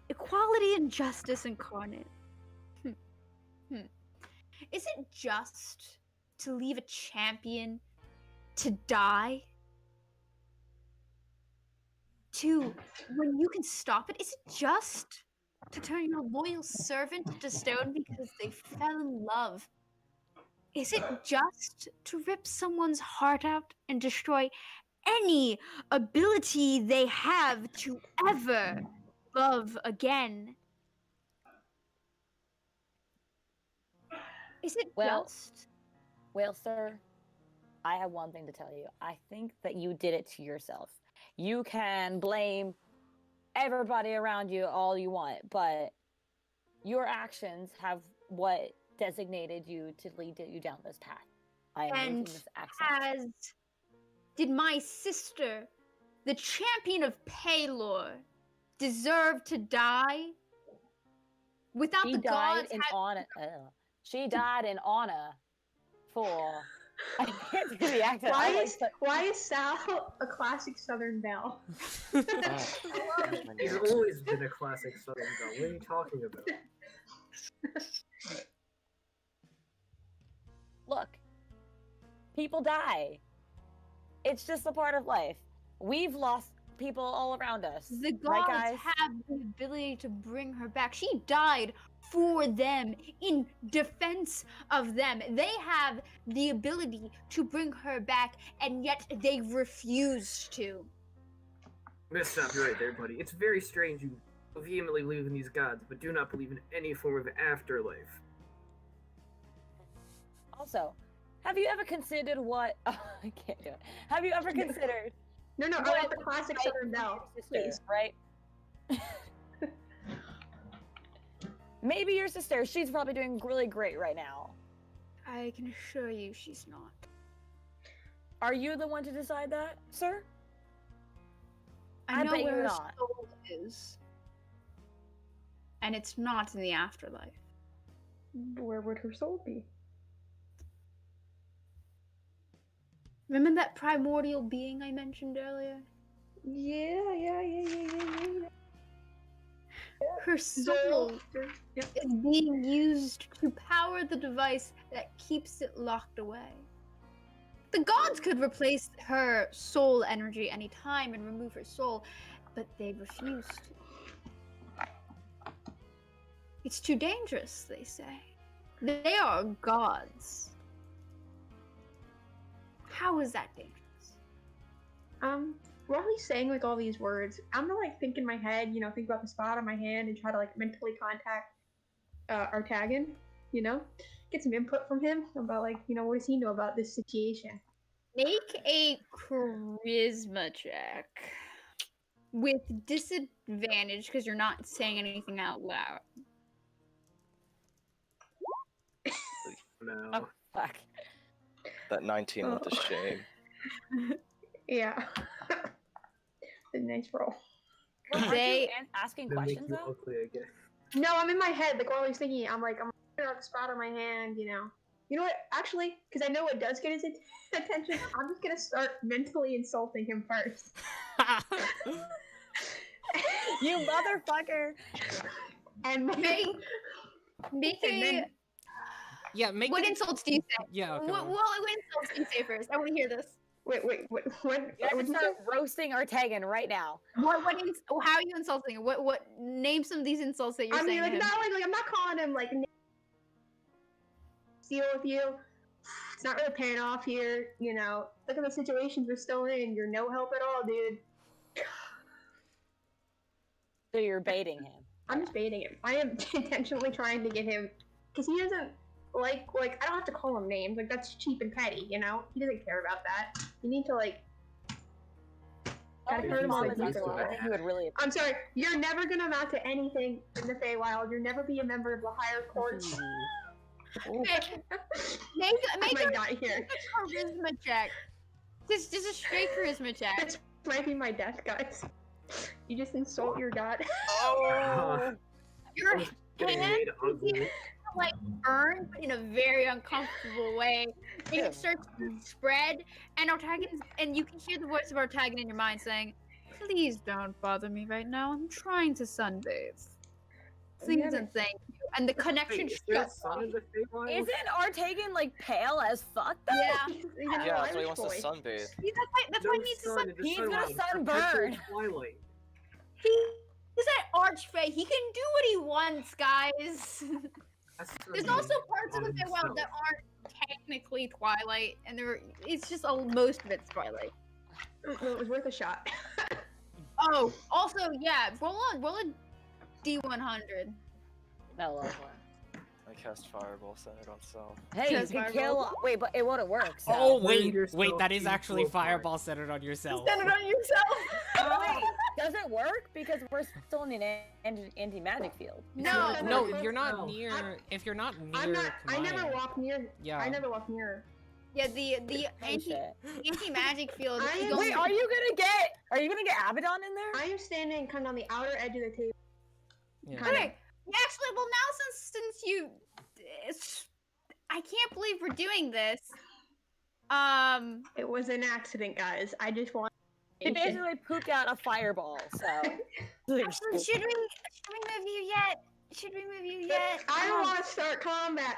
Equality and justice incarnate. Is it just to leave a champion to die? When you can stop it? Is it just to turn your loyal servant to stone because they fell in love? Is it just to rip someone's heart out and destroy any ability they have to ever love again? Is it Well- just? Well, sir, I have one thing to tell you. I think that you did it to yourself. You can blame everybody around you all you want, but your actions have what designated you to lead you down this path. I am And making this accent. Did my sister, the champion of Paylor, deserve to die? Without She the died gods in had- honor. She died in honor for. I can't do the accent. Why is Sal a classic Southern belle? He's always been a classic Southern belle. What are you talking about? Look, people die. It's just a part of life. We've lost people all around us. The right, gods guys? have the ability to bring her back. She died for them, in defense of them. They have the ability to bring her back, and yet they refuse to. I'm gonna stop you right there, buddy. It's very strange you vehemently believe in these gods, but do not believe in any form of afterlife. Also, have you ever considered what? Oh, I can't do it. Have you ever considered? No, I what want the it's classic like Southern to be Belle, your sister, please. right? Maybe your sister. She's probably doing really great right now. I can assure you she's not. Are you the one to decide that, sir? I I know bet where you're her not. soul is. And it's not in the afterlife. Where would her soul be? Remember that primordial being I mentioned earlier? Yeah. Her soul Yep. is being used to power the device that keeps it locked away. The gods could replace her soul energy anytime and remove her soul, but they refuse to. It's too dangerous, they say. They are gods. How is that dangerous? While he's saying like all these words, I'm gonna like think in my head, think about the spot on my hand and try to like mentally contact Artagan, get some input from him about like, what does he know about this situation? Make a charisma check with disadvantage because you're not saying anything out loud. No. Oh, fuck. That 19 with the shame. Yeah. A nice roll. Well, aren't They- you asking They make questions you though? ugly again. No, I'm in my head, like while he's thinking, I'm looking at the spot on my hand, You know what? Actually, because I know what does get his attention, I'm just gonna start mentally insulting him first. You motherfucker! And Make and a. then Yeah, make What it- insults do you say? Yeah, okay. What insults do you say first? I want to hear this. wait, what? You have to What'd you start say? roasting Artagan right now. How are you insulting him? What name some of these insults that you're I mean, saying like to him? not like I'm not calling him like deal with you. It's not really paying off here. Look at the situations we're still in. You're no help at all, dude. So you're baiting him. I'm just baiting him. I am intentionally trying to get him because he doesn't like I don't have to call him names. Like that's cheap and petty, He doesn't care about that. You need to gotta Oh, hurt him he's on like the used deep to level. I think you would really. I'm sorry. You're never gonna amount to anything in the Feywild. You'll never be a member of the higher courts. Make I a might die here. charisma check. Just a straight charisma check. This might be my death, guys. You just insult your god. Oh. Your Getting hand made ugly. burn, but in a very uncomfortable way. And it starts to spread, and you can hear the voice of Artagan in your mind saying, "Please don't bother me right now. I'm trying to sunbathe. Please and thank you." And the connection Wait, is there a shuts son off. in the Feywild? Isn't Artagan pale as fuck though? Yeah, Yeah, that's why he wants to sunbathe. See, that's why he needs to sun sun. in the He's gonna Feywild, sunburn. perpetual Twilight. He's an archfey. He can do what he wants, guys. That's There's sunny also parts of on the Feywild himself. that aren't technically Twilight, and it's just most of it's Twilight. Well, it was worth a shot. Oh, also, yeah, roll a D100. No, love one. I cast Fireball centered on self. Hey, you Just can fireball. kill. Wait, but it wouldn't work. So. Oh Turn wait, yourself that is into actually a fire. fireball centered on yourself. Send it on yourself. Wait, does it work? Because we're still in an anti-magic field. No. No, No. you're not No. near. If you're not near, I'm not. I never Kamaya- walk near. Yeah. I never walk near. Yeah, the Oh, shit. anti magic field. I is am- only- Wait, are you gonna get Abaddon in there? I am standing kind of on the outer edge of the table. Yeah. Kind of. Okay. Actually, well, now since you, I can't believe we're doing this. It was an accident, guys. I just want. He basically pooped out a fireball. So. Actually, should we move you yet? Should we move you yet? I don't want to start combat.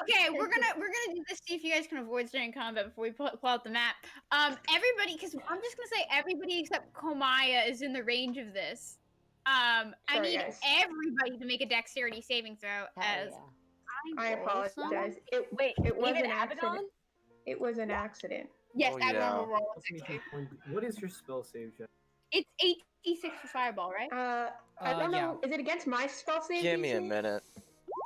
Okay, we're gonna do this. See if you guys can avoid starting combat before we pull out the map. Everybody, because I'm just gonna say everybody except Komaya is in the range of this. I Sorry, need guys. everybody to make a dexterity saving throw. Hell As yeah. I roll some. apologize. Wait, It was even an accident. Abaddon? It was an accident. Yes, Oh, Abaddon yeah. will roll. Let's make a point. What is your spell save, Jeff? It's 8d6 for fireball, right? I don't yeah. know. Is it against my spell save? Give me a DC? minute.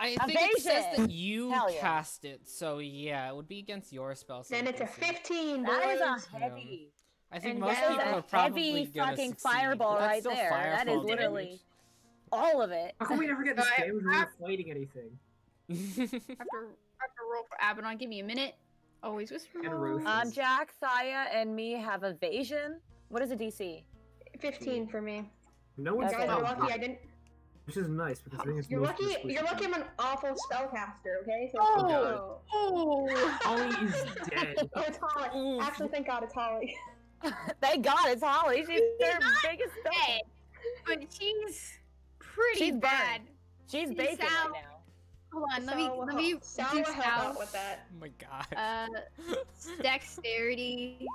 I think it says Evasion! that you Hell yeah. cast it, so yeah, it would be against your spell save. Then it's a DC. 15, boys. That is a heavy. I think And most that is people a are probably heavy gonna fucking succeed, fireball but that's right still there. That is firefall literally damage. all of it. How come we never get this Alright, damage when we're fighting anything? After roll for Abaddon, give me a minute. Always whisper. And roll. Rufus. Jack, Thaya, and me have evasion. What is a DC? 15 for me. No one's Okay. Guys, you're found lucky yet, I didn't. which is nice because I think it's You're most lucky. useful. You're lucky. I'm an awful spellcaster. Okay. So Oh. Oh. Holly is dead. Oh, it's Holly. Oof. Actually, thank God it's Holly. Thank God it's Holly. She's their biggest spell. Dead, but she's pretty She's burned. bad. She's She's baking Sal. right now. Hold on, let me Sal do will help Sal. out with that. Oh my god. Dexterity.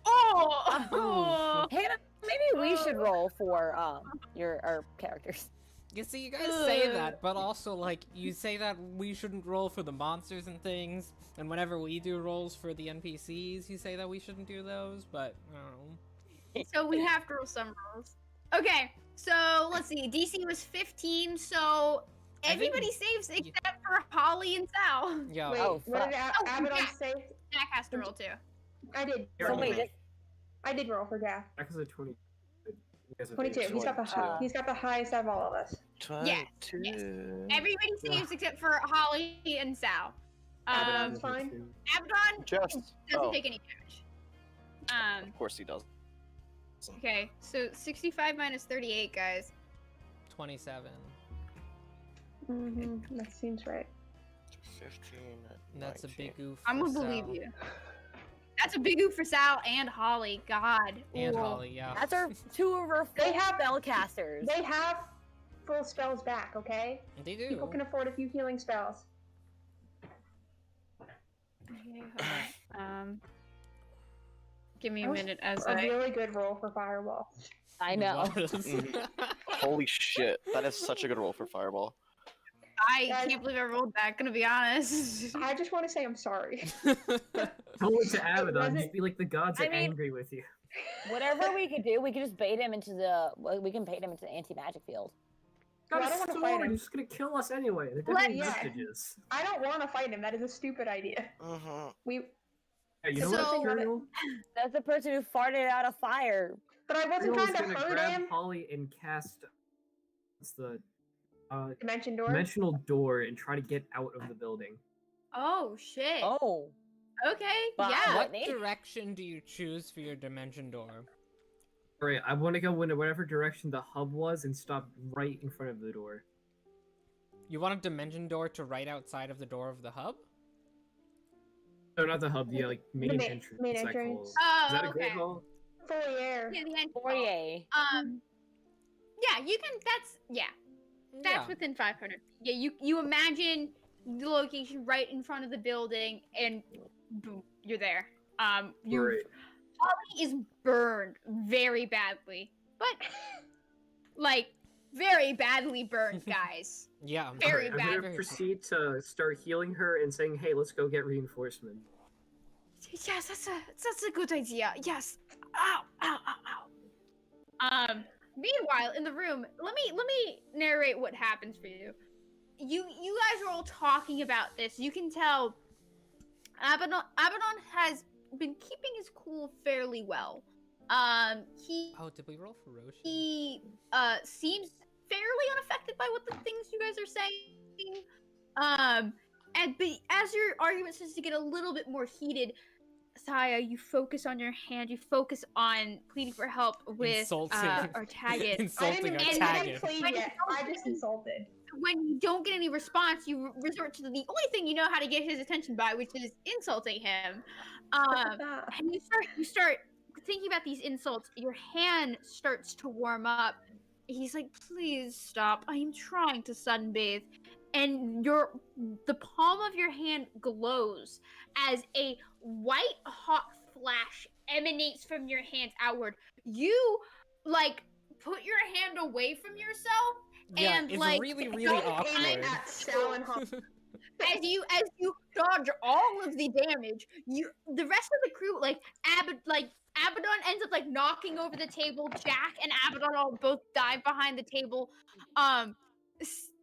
Oh. Hannah, maybe we should roll for our characters. You see, you guys say that, but also, like, you say that we shouldn't roll for the monsters and things, and whenever we do rolls for the NPCs, you say that we shouldn't do those, but, I don't know. So we have to roll some rolls. Okay, so let's see. DC was 15, so I think- everybody saves except for Holly and Sal. Yeah. Wait, Oh, what fuck. did Oh, Abaddon yeah. say? Jack has to roll too. I did. You're So right. wait, this, I did roll for Gaff. That is a 20. You guys are 22. big. He's got the 22. he's got the highest out of all of us. 22. yes. Everybody saves except for Holly and Sal. Abaddon's fine. Abaddon Just. doesn't Oh, take any damage. of course he does. Okay, so 65 minus 38, guys. 27. That seems right. 15. That's a 19. big oof. I'm for gonna believe Sal. you. That's a big oof for Sal and Holly. God. And Ooh. Holly, yeah. that's our two of our They full have- spellcasters. They have full spells back. Okay. They do. People can afford a few healing spells. Okay, hold on. Give me a That was minute as A I. really good roll for Fireball. I know. Holy shit. That is such a good roll for Fireball. I Guys- can't believe I rolled that. Gonna be honest. I just want to say I'm sorry. Tell it to Abaddon. wasn't- Just be like the gods I are mean- angry with you. Whatever we could do, we could just bait him into the. We can bait him into the anti-magic field. Well, I God, don't wanna sword, fight him. he's just gonna kill us anyway. They're Let- definitely yeah. vestiges. I don't want to fight him. That is a stupid idea. Mm-hmm. We, Yeah, you know So- what, Imperial? That's the person who farted out a fire. but I wasn't Imperial's trying to gonna hurt grab him. Holly and cast what's the Dimension door. dimensional door and try to get out of the building. Oh shit. Oh. Okay. But Yeah. What Whitney? direction do you choose for your dimension door? Alright, I want to go in whatever direction the hub was and stop right in front of the door. You want a dimension door to right outside of the door of the hub? No, not the hub, the like main main- entrance. main that entrance. calls. Oh, Is that a okay. great hall? Foyer. Yeah, the end. Foyer. Yeah, you can. That's Yeah. within 500. Yeah, you imagine the location right in front of the building, and boom, you're there. You Great. Holly is burned very badly, but like very badly burned, guys. Yeah. Very Alright, I'm bad. gonna Very proceed to start healing her and saying, "Hey, let's go get reinforcement." Yes, that's a good idea. Yes. Ow, ow, ow, ow. Meanwhile, in the room, let me narrate what happens for you. You guys are all talking about this. You can tell Abaddon has been keeping his cool fairly well. He Oh, did we roll ferocious? he seems fairly unaffected by what the things you guys are saying. But as your argument starts to get a little bit more heated, Saya, you focus on your hand. You focus on pleading for help with Insulting. our target. Insulting our I didn't target. plead yet. I just insulted. When you don't get any response, you resort to the only thing you know how to get his attention by, which is insulting him. And you start thinking about these insults. Your hand starts to warm up. He's like, "Please stop. I am trying to sunbathe." and the palm of your hand glows as a white hot flash emanates from your hands outward. You like put your hand away from yourself, Yeah, and it's like really, really don't awkward. aim at Sal and Holly. as you dodge all of the damage, the rest of the crew Abaddon ends up like knocking over the table. Jack and Abaddon all both dive behind the table.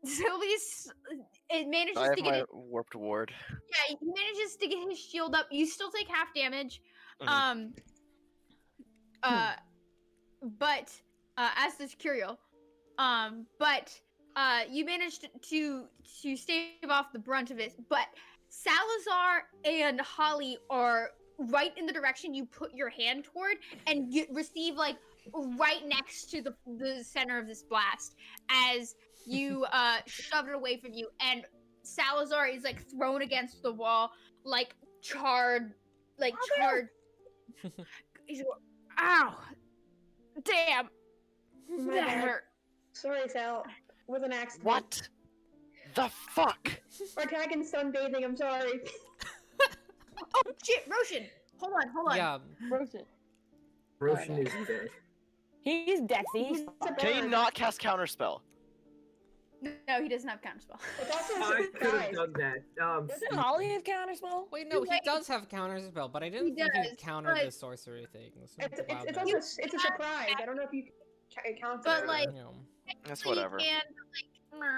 Sylvius it manages I have to get my it. warped ward. Yeah, he manages to get his shield up. You still take half damage. Mhm. But as does Curiel. But you managed to stave off the brunt of it. But Salazar and Holly are right in the direction you put your hand toward, and you receive like right next to the center of this blast as you shove it away from you, and Salazar is like thrown against the wall, like charred. He's going, ow, damn, My that bad. hurt. Sorry, Sal. Was an accident. What the fuck? Our dragon's sunbathing. I'm sorry. Oh shit, Roshan! Hold on. Yeah, Roshan. Roshan is dead. He's Dexy. He's a Can you bird. not cast counterspell? No, he doesn't have counterspell. It's also a I could have surprise. done that. Doesn't Holly have counterspell? wait, no, he does have counterspell, but I didn't think does, he'd counter but- the sorcery things. It's also it's a surprise. I don't know if you count But, it. like, That's whatever. And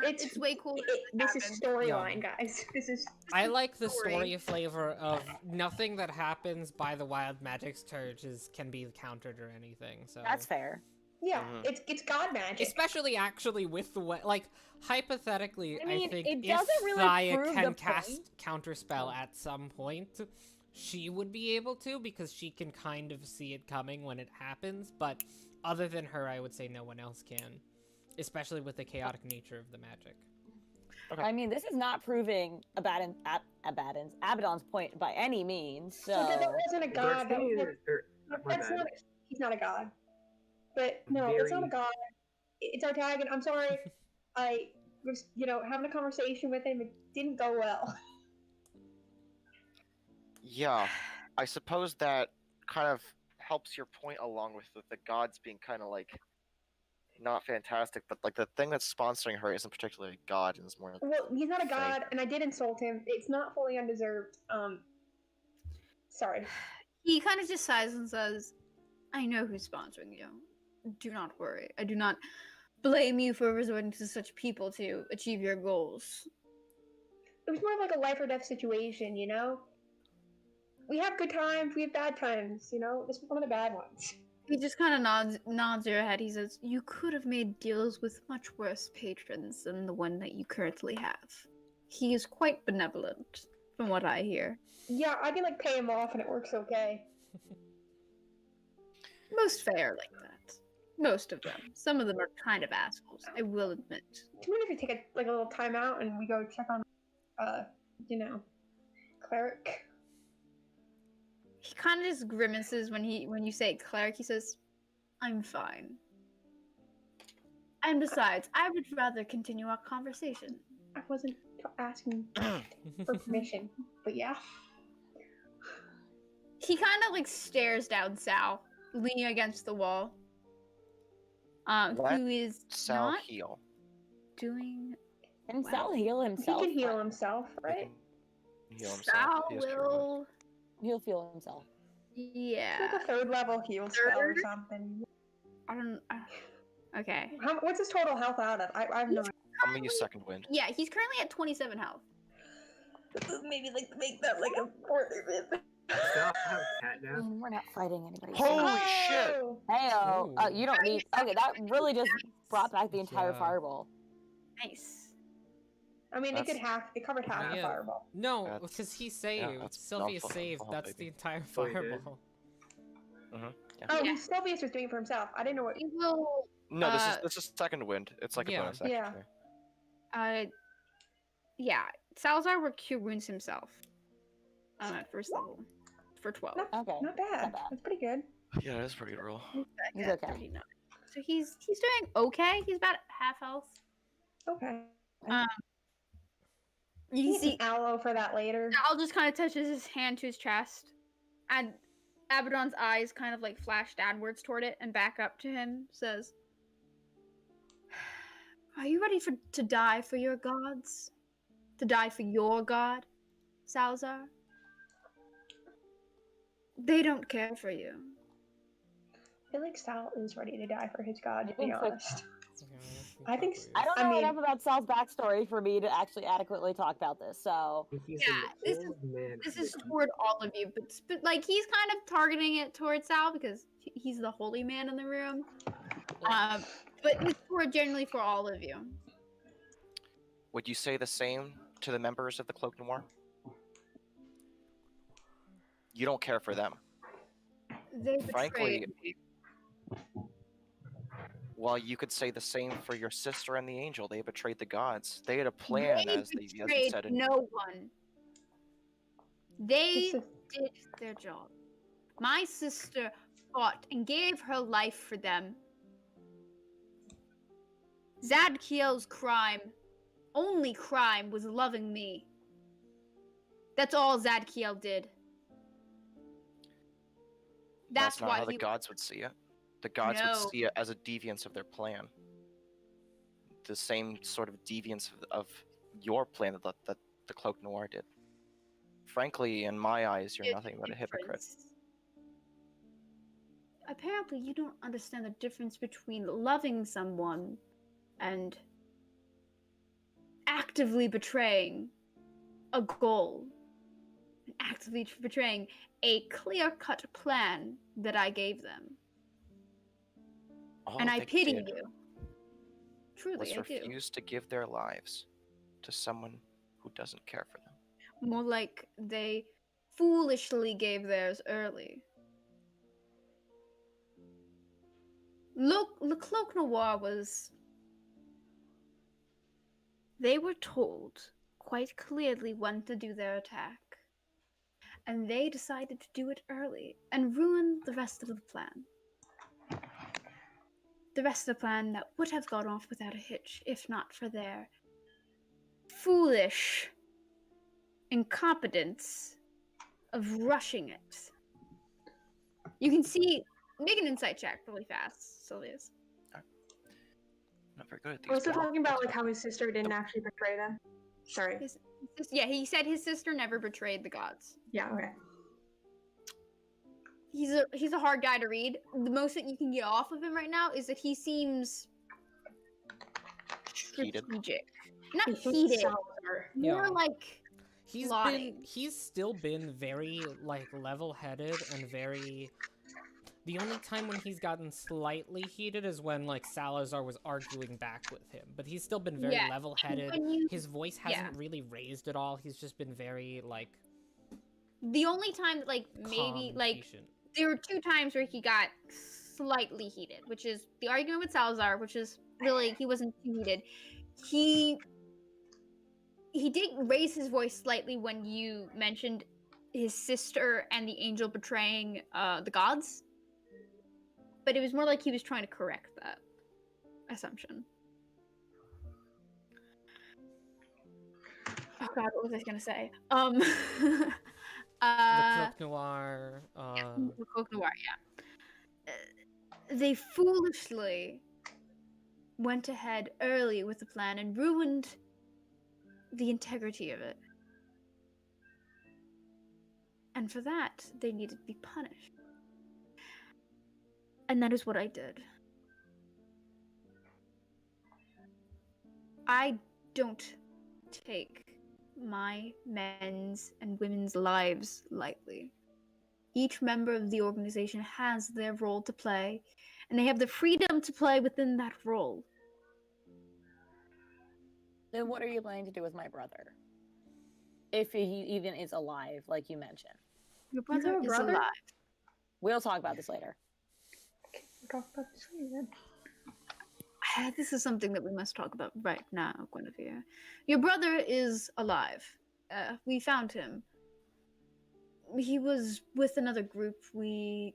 it's way cooler. This is storyline, guys. This is. I like the Story. story flavor of nothing that happens by the wild magic churches can be countered or anything. So That's fair. Yeah, Mhm. it's god magic. especially actually with the way, like hypothetically, I mean, think it if doesn't really Thaya prove can the cast point. counterspell at some point, she would be able to because she can kind of see it coming when it happens. But other than her, I would say no one else can, especially with the chaotic nature of the magic. Okay. I mean, this is not proving Abaddon's point by any means. So But that wasn't a god. That was, My that's bad. not. He's not a god. But no, it's not a Very- god. It's our tag, and I'm sorry. I was, having a conversation with him. It didn't go well. Yeah, I suppose that kind of helps your point along with the gods being kind of like not fantastic, but like the thing that's sponsoring her isn't particularly a god and is more. Well, he's not a Fake. god, and I did insult him. It's not fully undeserved. Sorry. He kind of just sighs and says, I know who's sponsoring you. Do not worry. I do not blame you for resorting to such people to achieve your goals. It was more like a life or death situation, We have good times, we have bad times, This was one of the bad ones. He just kind of nods your head. He says, you could have made deals with much worse patrons than the one that you currently have. He is quite benevolent, from what I hear. Yeah, I can pay him off and it works okay. Most fair like that. Most of them. Some of them are kind of assholes, I will admit. Do you mind if we take a little time out and we go check on, cleric? He kind of just grimaces when you say cleric. He says, I'm fine. And besides, I would rather continue our conversation. I wasn't asking for permission, but yeah. He kind of stares down Sal, leaning against the wall. Let Who is Sal not heal. doing can Well, Sal heal He himself? can heal himself, He right? can heal himself. Sal He has cure wounds. will. He'll heal himself. Yeah. It's like a third level heal spell or Third? something. I don't. Okay. What's his total health out of? I have no idea. I'm gonna use second wind. Yeah, he's currently at 27 health. Maybe make that a fourth bit. Sal have a cat I now. mean, we're not fighting anybody. Holy shit! Heyo! Ooh. You don't need. Okay, that really just brought back the entire Yeah. fireball. Nice. I mean, That's- it covered half the Yeah. fireball. No, That's- because he saved. that's Sylvia awful. saved. Oh, That's the baby. entire Oh, he did? fireball. Oh, Yeah. Sylvius was doing it for himself. I didn't know what. We will. No, Uh, this is second wind. It's like yeah. a bonus action. Yeah. Yeah. Salazar will cure wounds himself. At first level. For 12. Okay. Not bad. Not bad. That's pretty good. Yeah, that's a pretty good roll. He's At okay. 39. So he's doing okay. He's about half health. Okay. You Eat see, an aloe for that later. Al just kind of touches his hand to his chest, and Abaddon's eyes kind of like flash downwards toward it and back up to him, says, "Are you ready to die for your gods? To die for your god, Salazar? They don't care for you." I feel like Sal is ready to die for his god, to be think so. honest. Yeah, I think I don't I know mean- enough about Sal's backstory for me to actually adequately talk about this, so He's Yeah, an this is- old man. This is toward all of you, but like he's kind of targeting it towards Sal because he's the holy man in the room. But it's generally for all of you. Would you say the same to the members of the Cloak Noir? You don't care for them. They Frankly, betrayed me. well, you could say the same for your sister and the angel. They betrayed the gods. They had a plan, They as you betrayed said. no one. They This is- did their job. My sister fought and gave her life for them. Zadkiel's only crime, was loving me. That's all Zadkiel did. That's not why how the he gods would see it. The gods No. would see it as a deviance of their plan. The same sort of deviance of your plan that the Cloak Noir did. Frankly, in my eyes, you're nothing but a hypocrite. difference. Apparently, you don't understand the difference between loving someone and actively betraying a goal, and actively betraying a clear-cut plan that I gave them. All And I they pity did you. Truly, was I do. refuse to give their lives to someone who doesn't care for them. More like they foolishly gave theirs early. Look, Le Cloak Noir was. They were told quite clearly when to do their attack. And they decided to do it early and ruin the rest of the plan. The rest of the plan that would have gone off without a hitch if not for their foolish incompetence of rushing it. You can see. Make an insight check really fast, Sylvia's. Not very good at these. We're also but- talking about like how his sister didn't actually betray them. Sorry. Yeah, he said his sister never betrayed the gods. Yeah. Okay. He's a hard guy to read. The most that you can get off of him right now is that he seems Heated. strategic. Not He hates heated. Salazar. More Yeah. like plotting. He's still been very like level-headed and very. The only time when he's gotten slightly heated is when like Salazar was arguing back with him, but he's still been very Yeah, level-headed. when you- His voice hasn't really raised at all. He's just been very like The only time that like calm maybe and like patient. there were two times where he got slightly heated, which is the argument with Salazar, which is really he wasn't too heated. He did raise his voice slightly when you mentioned his sister and the angel betraying the gods, but it was more like he was trying to correct that assumption. Oh God, what was I gonna say? The Uh, Cloak Noir. the Cloak Noir, yeah. They foolishly went ahead early with the plan and ruined the integrity of it. And for that, they needed to be punished. And that is what I did. I don't take my men's and women's lives lightly. Each member of the organization has their role to play, and they have the freedom to play within that role. then what are you planning to do with my brother? If he even is alive, like you mentioned. Your have brother a is brother? alive. We'll talk about this later. Go fuck this way, then. This is something that we must talk about right now, Guinevere. Your brother is alive. We found him. He was with another group. We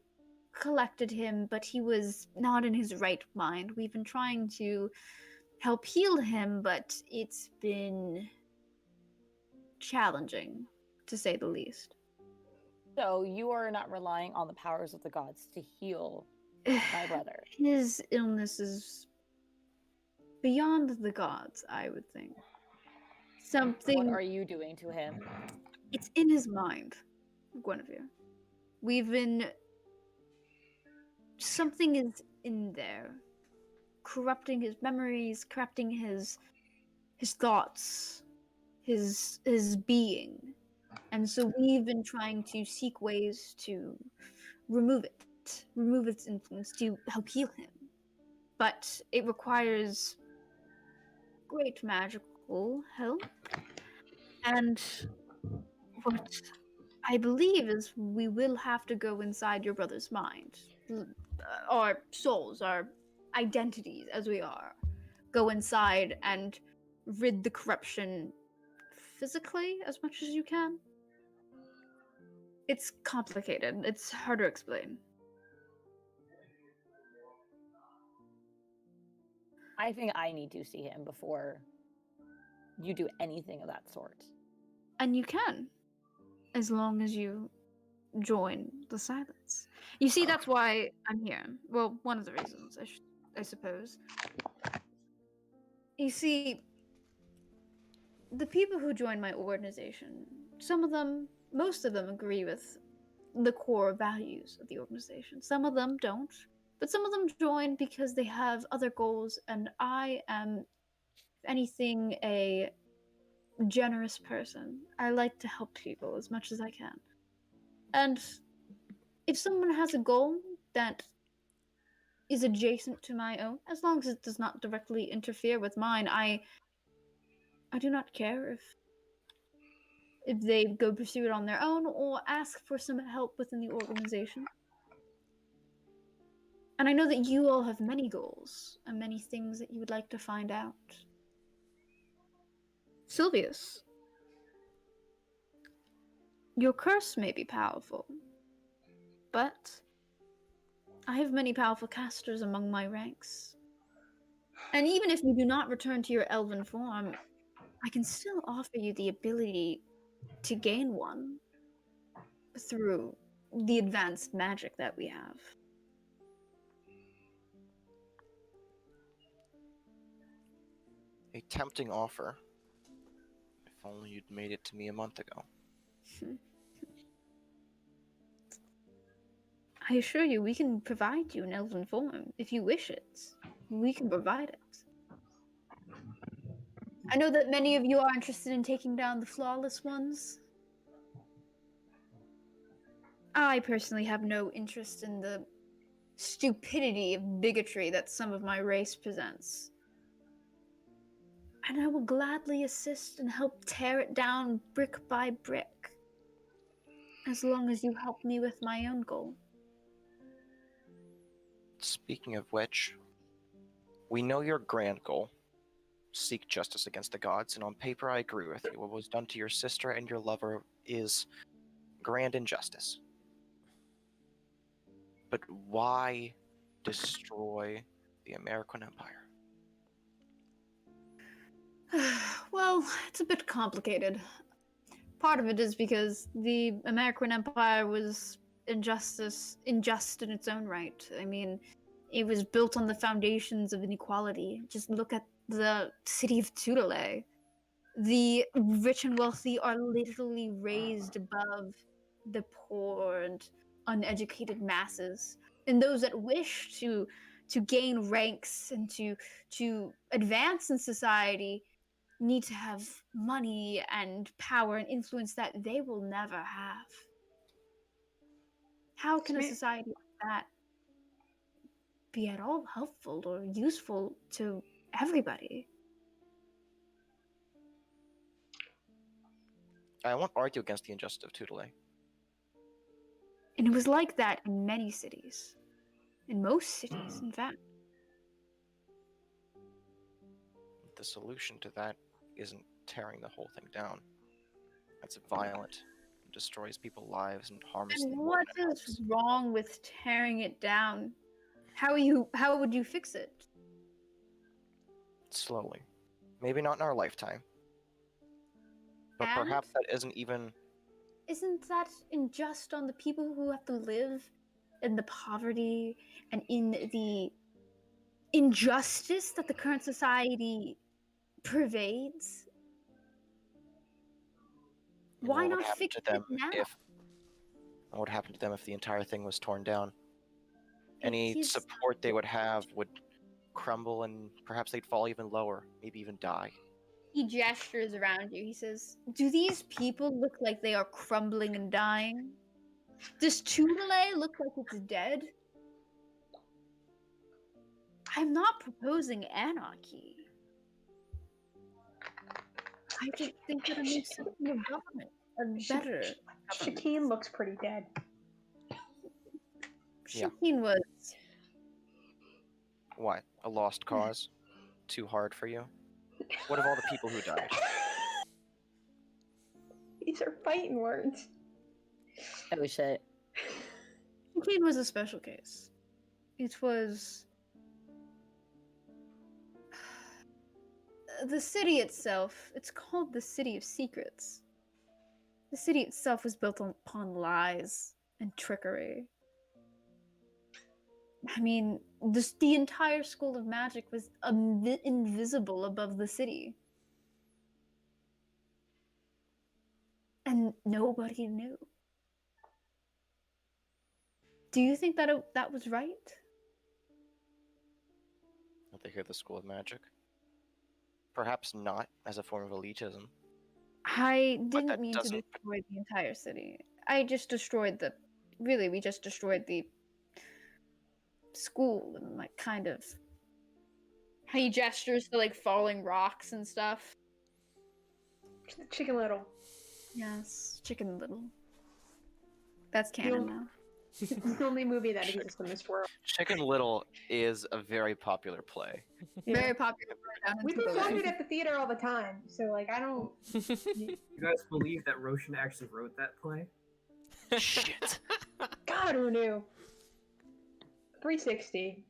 collected him, but he was not in his right mind. We've been trying to help heal him, but it's been challenging, to say the least. So you are not relying on the powers of the gods to heal my brother. His illness is beyond the gods, I would think. Something. What are you doing to him? It's in his mind, Guinevere. We've been. Something is in there, corrupting his memories, corrupting his thoughts, his being. And so we've been trying to seek ways to remove its influence to help heal him. But it requires great magical help. And what I believe is we will have to go inside your brother's mind. Our souls, our identities as we are, go inside and rid the corruption physically as much as you can. It's complicated. It's hard to explain. I think I need to see him before you do anything of that sort. And you can, as long as you join the silence. You see, that's why I'm here. Well, one of the reasons, I suppose. You see, the people who join my organization, most of them agree with the core values of the organization. Some of them don't, but some of them join because they have other goals, and I am, if anything, a generous person. I like to help people as much as I can. And if someone has a goal that is adjacent to my own, as long as it does not directly interfere with mine, I do not care if they go pursue it on their own or ask for some help within the organization. And I know that you all have many goals and many things that you would like to find out. Sylvius, your curse may be powerful, but I have many powerful casters among my ranks. And even if you do not return to your elven form, I can still offer you the ability to gain one through the advanced magic that we have. A tempting offer. If only you'd made it to me a month ago. I assure you, we can provide you an elven form if you wish it. We can provide it. I know that many of you are interested in taking down the flawless ones. I personally have no interest in the stupidity of bigotry that some of my race presents. And I will gladly assist and help tear it down brick by brick, as long as you help me with my own goal. Speaking of which, we know your grand goal. Seek justice against the gods, and on paper I agree with you. What was done to your sister and your lover is grand injustice. But why destroy the American Empire? Well, it's a bit complicated. Part of it is because the American Empire was unjust in its own right. I mean, it was built on the foundations of inequality. Just look at the city of Tudele. The rich and wealthy are literally raised above the poor and uneducated masses. And those that wish to gain ranks and to advance in society need to have money and power and influence that they will never have. How can a society like that be at all helpful or useful to everybody? I won't argue against the injustice of Tudele. And it was like that in many cities. In most cities, in fact. The solution to that isn't tearing the whole thing down. That's violent. It destroys people's lives and harms And them. what is wrong with tearing it down? How would you fix it? Slowly. Maybe not in our lifetime. But And perhaps that isn't even. isn't that unjust on the people who have to live in the poverty and in the injustice that the current society pervades? And Why what would not happen fix to them it now? if? What would happen to them if the entire thing was torn down? Any It's- support they would have would crumble, and perhaps they'd fall even lower, maybe even die. He gestures around you. He says, "Do these people look like they are crumbling and dying? Does Tudele look like it's dead? I'm not proposing anarchy. I just think that a new system of government are better." Shakeen looks pretty dead. Yeah. Shakeen was. What? A lost cause? Too hard for you? What of all the people who died? These are fighting words. Oh shit. Shakeen was a special case. It was. The city itself, it's called the City of Secrets. The city itself was built upon lies and trickery. I mean, the entire school of magic was invisible above the city. And nobody knew. Do you think that that was right? Don't they hear the School of Magic? Perhaps not as a form of elitism. I But that didn't mean to doesn't- destroy the entire city. I just destroyed the. Really, we just destroyed the school and, like, kind of. He gestures to, like, falling rocks and stuff. Chicken Little. Yes, Chicken Little. That's canon now. It's the only movie that exists in this world. Chicken Little is a very popular play. Yeah. Very popular. Down in We Tupelo. performed it at the theater all the time, so like I don't. You guys believe that Roshan actually wrote that play? Shit. God, who knew? 360.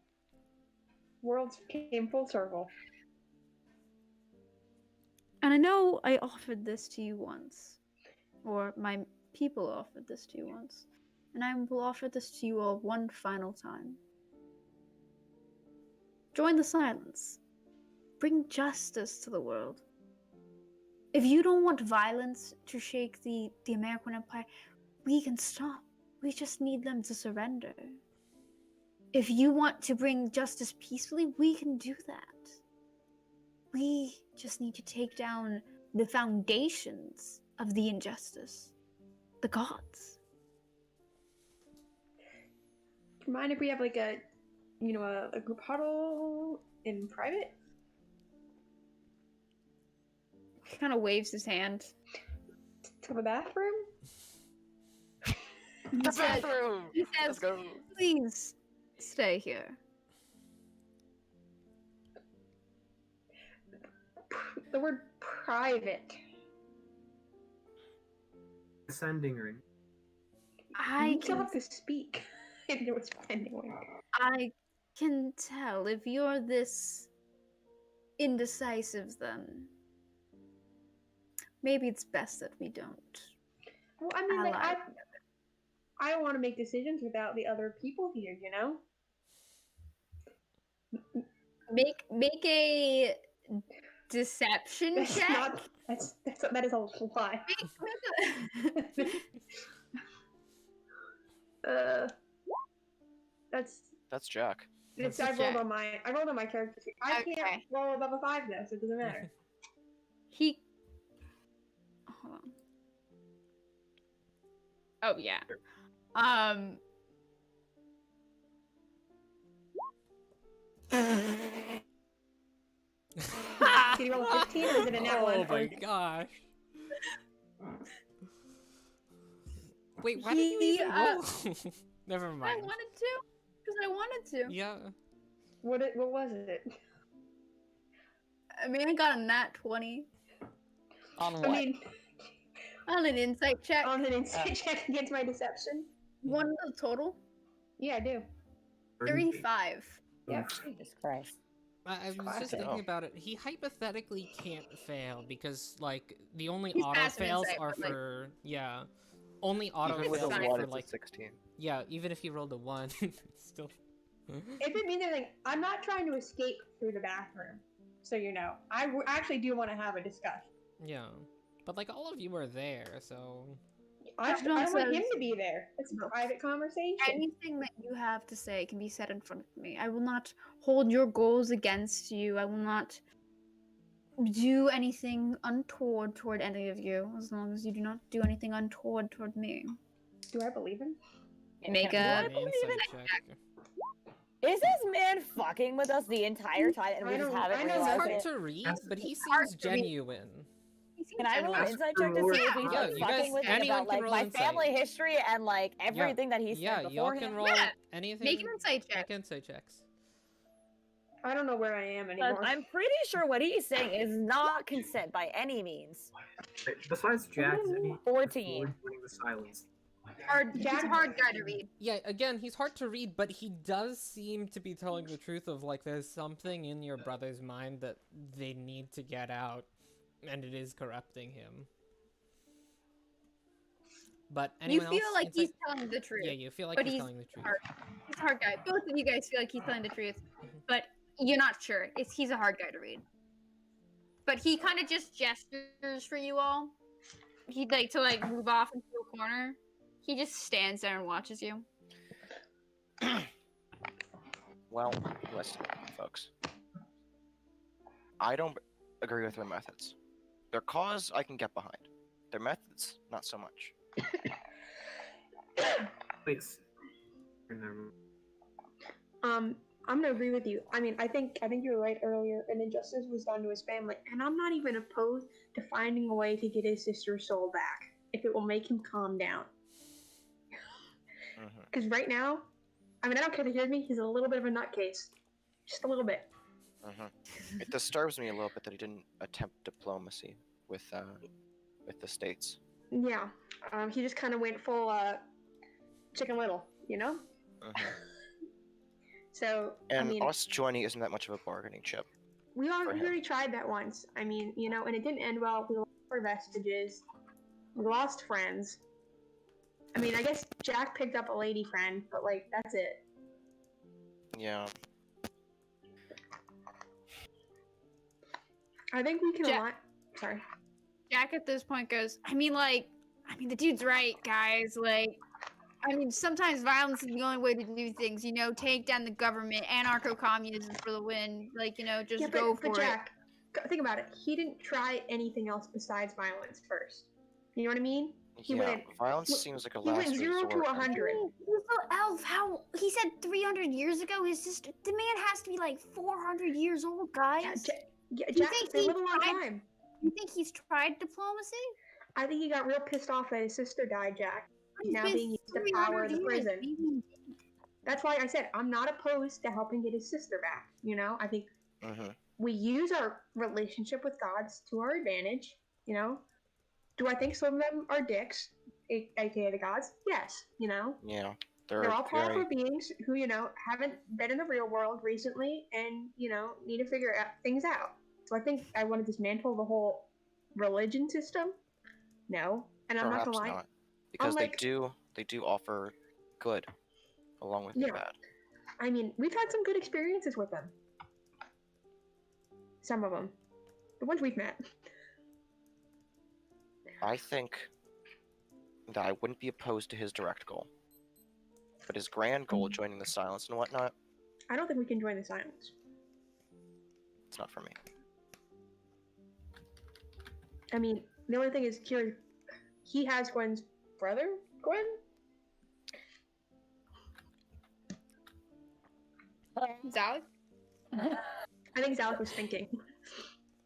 Worlds came full circle. And I know I offered this to you once, or my people offered this to you once, and I will offer this to you all one final time. Join the silence. Bring justice to the world. If you don't want violence to shake the American Empire, we can stop. We just need them to surrender. If you want to bring justice peacefully, we can do that. We just need to take down the foundations of the injustice. The gods. Do you mind if we have like a group huddle in private? He kind of waves his hand. To the bathroom? The said- bathroom! He Let's says, go. "Please stay here." The word private. Ascending ring. I You still can, have to speak. I know it's anyway. I can tell if you're this indecisive, then maybe it's best that we don't. Well, I mean, like Ally. I don't want to make decisions without the other people here. You know. Make a deception That's check. not. That is a lie. That's Jack. It's That's a I rolled on my character sheet. I Okay. can't roll above a 5 though, so it doesn't matter. He. Hold on. Oh yeah. Did you roll a 15 or is it a nat one? Oh my gosh. Wait, why did you He, even roll? Never I mind. wanted to, because I wanted to. Yeah. What was it? I mean, I got a nat 20 On I what? mean, on an insight check. on an insight check against my deception. One of the total. Yeah, I do. 35. Yep. Jesus Christ. I was Glad just to thinking know. about it. He hypothetically can't fail because, like, the only He's auto passive fails insight, are but, like- for only auto Even with a fails fine. are 1, for it's a like 16. even if he rolled a 1, it's still. If it means anything, I'm not trying to escape through the bathroom. So you know, actually do want to have a discussion. Yeah, but like all of you are there, so I Everyone don't want him says- to be there. It's a No. private conversation. Anything that you have to say can be said in front of me. I will not hold your goals against you. I will not do anything untoward toward any of you, as long as you do not do anything untoward toward me. Do I believe him? Make Do a- I an believe insight it? check. Is this man fucking with us the entire time and we I just don't- haven't I know It's that's realized hard it? to read, That's but he hard seems to read. genuine. Can I roll an Ask insight for check to more see if he's Yeah, like you fucking guys- with me anyone about can like roll my insight. family history and like everything that he Yeah, said y'all beforehand? can roll Yeah, anything. Make an insight check. Make insight checks. I don't know where I am 'Cause anymore. I'm pretty sure what he's saying is not consent by any means. Besides Jack, is any 14. joining the silence? He's a hard guy to read. Yeah, again, he's hard to read, but he does seem to be telling the truth of like there's something in your brother's mind that they need to get out, and it is corrupting him. But You anyone feel else? like he's Insight? telling the truth. Yeah, you feel like but he's he's telling the truth. hard. He's a hard guy. Both of you guys feel like he's telling the truth, but you're not sure. He's a hard guy to read. But he kind of just gestures for you all. He'd like to like move off into a corner. He just stands there and watches you. Well, listen, folks. I don't agree with their methods. Their cause, I can get behind. Their methods, not so much. Please. I'm gonna agree with you. I mean, I think you were right earlier. An injustice was done to his family, and I'm not even opposed to finding a way to get his sister's soul back if it will make him calm down. Mhm. Because right now, I mean, I don't care if he hears me. He's a little bit of a nutcase, just a little bit. It disturbs me a little bit that he didn't attempt diplomacy with the states. Yeah, he just kind of went full Chicken Little, you know. Mhm. So And I mean, us joining isn't that much of a bargaining chip. we for him. already tried that once. I mean, you know, and it didn't end well. We lost our vestiges. We lost friends. I mean, I guess Jack picked up a lady friend, but like that's it. Yeah. I think we can Jack- align. Sorry. Jack at this point goes, I mean, the dude's right, guys. Like, I mean, sometimes violence is the only way to do things. You know, take down the government, anarcho-communism for the win. Like, you know, just Yeah, go but for it. Jack, think about it. He didn't try anything else besides violence first. You know what I mean? He Yeah, went- violence he- seems like a He last went 0 to resort. 100. Elf, how he said 300 years ago. His sister, the man has to be like 400 years old, guys. Jack, think they he live a long tried- time. You think he's tried diplomacy? I think he got real pissed off that his sister died, Jack. He's Now been being used the 300 power of the years. prison. Maybe- That's why I said I'm not opposed to helping get his sister back. You know, I think Mhm. we use our relationship with gods to our advantage. You know, do I think some of them are dicks, aka the gods? Yes. You know, Yeah. they're all very. powerful beings who haven't been in the real world recently and need to figure things out. So I think I want to dismantle the whole religion system. No, and I'm not Perhaps gonna lie. not, because like- they do offer good, along with the Yeah. bad. I mean, we've had some good experiences with them. Some of them, the ones we've met. I think that I wouldn't be opposed to his direct goal, but his grand goal, joining the silence and whatnot, I don't think we can join the silence. it's not for me. I mean, the only thing is, Kira, he has Gwen's brother, Gwen? Zalek? I think Zalek was thinking.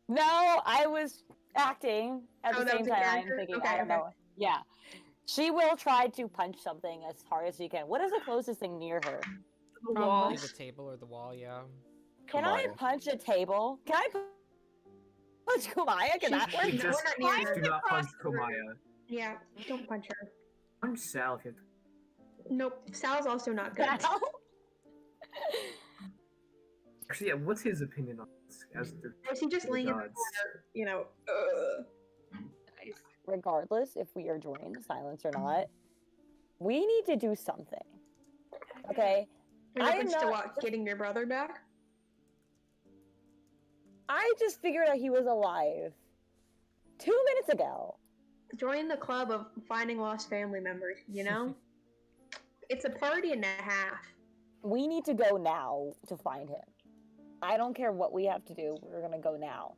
No, I was acting at Oh, the that same was a time. I'm character? thinking, Okay, I don't okay. know. Yeah. She will try to punch something as hard as she can. What is the closest thing near her? The Probably walls. the table or the wall. Yeah. Can Come I on. punch a table? Can I punch Kumaya? Can that She- work? No, Just, we're not near just her. do not punch Across the room. Komaya. Yeah, don't punch her. Punch Sal if you have to. Nope, Sal's also not good. Now? Actually, yeah, what's his opinion on this? As the Or is he just the laying in the gods? corner, you know? Regardless if we are joining the silence or not, we need to do something. Okay? In I am reference to not- what? Getting your brother back? I just figured out he was alive 2 minutes ago. Join the club of finding lost family members, you know? It's a party and a half. We need to go now to find him. I don't care what we have to do. We're gonna go now.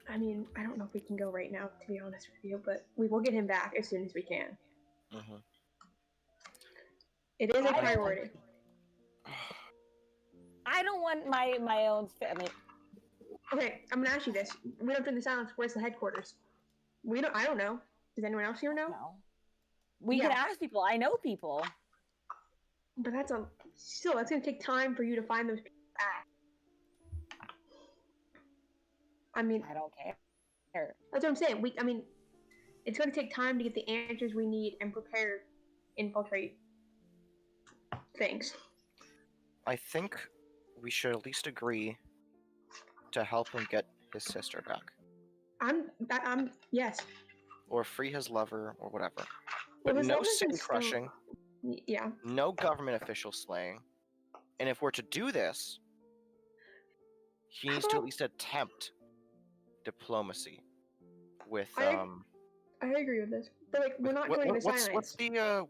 I mean, I don't know if we can go right now, to be honest with you, but we will get him back as soon as we can. Mhm. It is a I don't- priority. I don't want my own family. Okay, I'm gonna ask you this. We don't join the silence. Where's the headquarters? I don't know. Does anyone else here know? No. We can Yeah. ask people. I know people. But that's gonna take time for you to find those people back. I mean, I don't care. that's what I'm saying. It's gonna take time to get the answers we need and prepare, infiltrate things. I think we should at least agree to help him get his sister back, Yes. or free his lover, or whatever. Well, But his no lover's in city still- crushing, Yeah. no government official slaying, and if we're to do this, he needs to at least attempt diplomacy with I agree with this. But like, we're not joining the silence.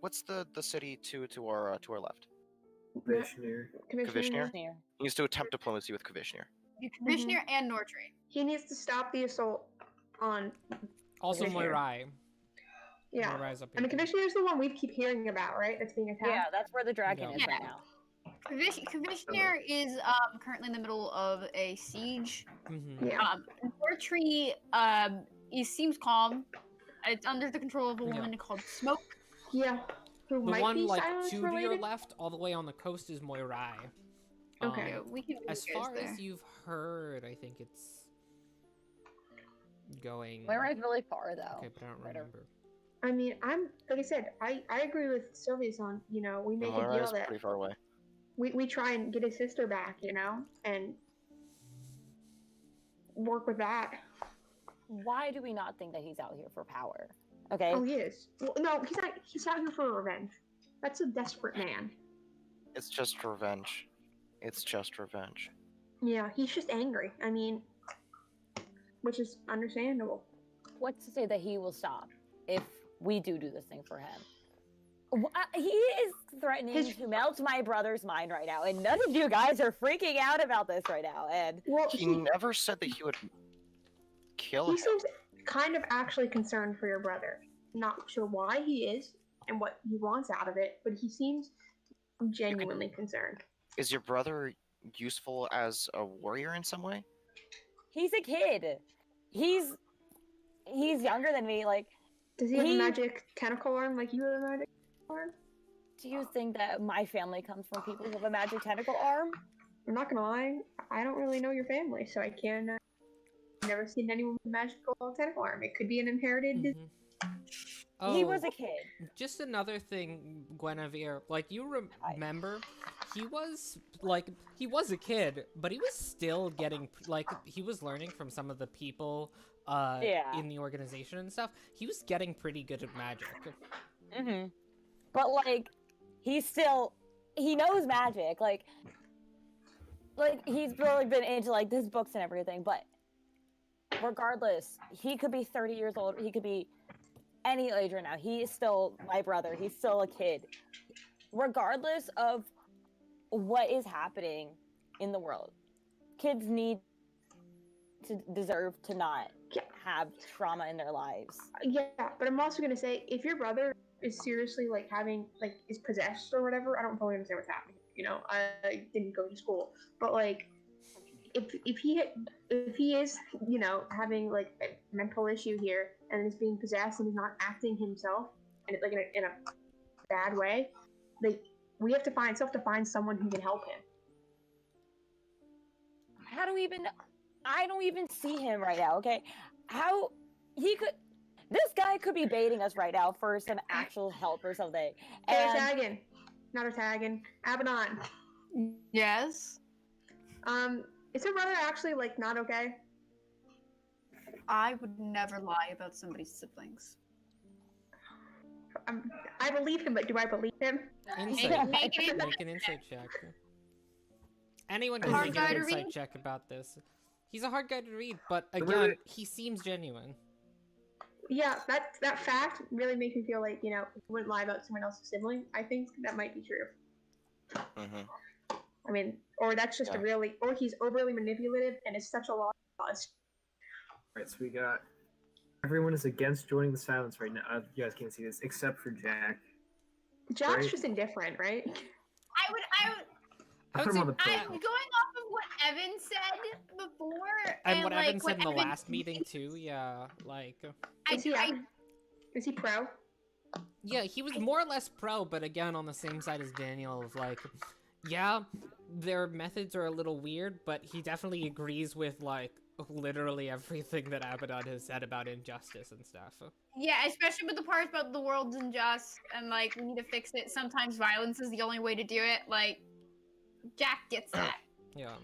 what's the city to our left? Commissioner. Commissioner? Here. He needs to attempt diplomacy with Commissioner. The Commissioner and Nortrade. He needs to stop the assault on. Also, Commissioner. Moirai. Yeah. Moirai's up And the here. commissioner is the one we keep hearing about, right? That's being attacked. Yeah, that's where the dragon Yeah. is right Yeah. now. Commissioner is currently in the middle of a siege. Mm-hmm. Yeah. Nortrade he seems calm. It's under the control of a woman called Smoke. Yeah. Who The might one be like silence to your related? left, all the way on the coast, is Moirai. Okay. Yeah, we can do As you guys far there. as you've heard, I think it's going. Moirai's really far though. Okay, but I don't Right. remember. I mean, like I said, I agree with Sylvia's on, we make a Moira deal is that pretty far away. we try and get his sister back, and work with that. Why do we not think that he's out here for power? Okay. Oh, he is. Well, no, he's not. He's out here for revenge. That's a desperate man. It's just revenge. It's just revenge. Yeah, he's just angry. I mean, which is understandable. What's to say that he will stop if we do this thing for him? He is threatening His- to melt my brother's mind right now, and none of you guys are freaking out about this right now. And Well, He never said that he would kill he him. seems kind of actually concerned for your brother. Not sure why he is and what he wants out of it, but he seems genuinely concerned. Is your brother useful as a warrior in some way? he's a kid. He's younger than me. Like, Does he have a He- magic tentacle arm like you have a magic arm? do you think that my family comes from people who have a magic tentacle arm? I'm not gonna lie, I don't really know your family, so I can. Never seen anyone with a magical tentacle arm. It could be an inherited. Mhm. Oh, He was a kid. just another thing, Guinevere. Like, you remember, he was a kid, but he was still getting he was learning from some of the people Yeah. in the organization and stuff. He was getting pretty good at magic. Mm-hmm. But like, he knows magic. Like he's really been into like his books and everything. But regardless, he could be 30 years old. He could be any age right now. He is still my brother. He's still a kid. Regardless of what is happening in the world, kids deserve to not Yeah. have trauma in their lives. Yeah, but I'm also gonna say if your brother is seriously is possessed or whatever, I don't fully understand what's happening. I didn't go to school, but like, if he is having like a mental issue here and is being possessed and is not acting himself and it's like in a bad way, like we have to find someone who can help him. How do we even? I don't even see him right now. Okay, how he could? This guy could be baiting us right now for some actual help or something. Hey, And Taggin, not a Taggin, Abaddon. Yes. Is her brother actually like not okay? I would never lie about somebody's siblings. I believe him, but do I believe him? Insight. Make it Make an insight check. Anyone can Hard make guy an to insight read? check about this. He's a hard guy to read, but Wait, again, wait. he seems genuine. Yeah, that fact really makes me feel like, you wouldn't lie about someone else's sibling. I think that might be true. Mm-hmm. I mean, or that's just Yeah. or he's overly manipulative and is such a lost cause. Alright, so we got everyone is against joining the silence right now. You guys can't see this except for Jack. Jack's Right. just indifferent, right? I would I I put would him on the say- I'm profile. going off of what Evan said before, And what like, Evan said in the Evan- last meeting too, yeah, like... Is he pro? Yeah, he was more or less pro, but again, on the same side as Daniel of like, yeah, their methods are a little weird, but he definitely agrees with like literally everything that Abaddon has said about injustice and stuff. Yeah, especially with the parts about the world's unjust and like we need to fix it. Sometimes violence is the only way to do it. Like Jack gets that. Yeah.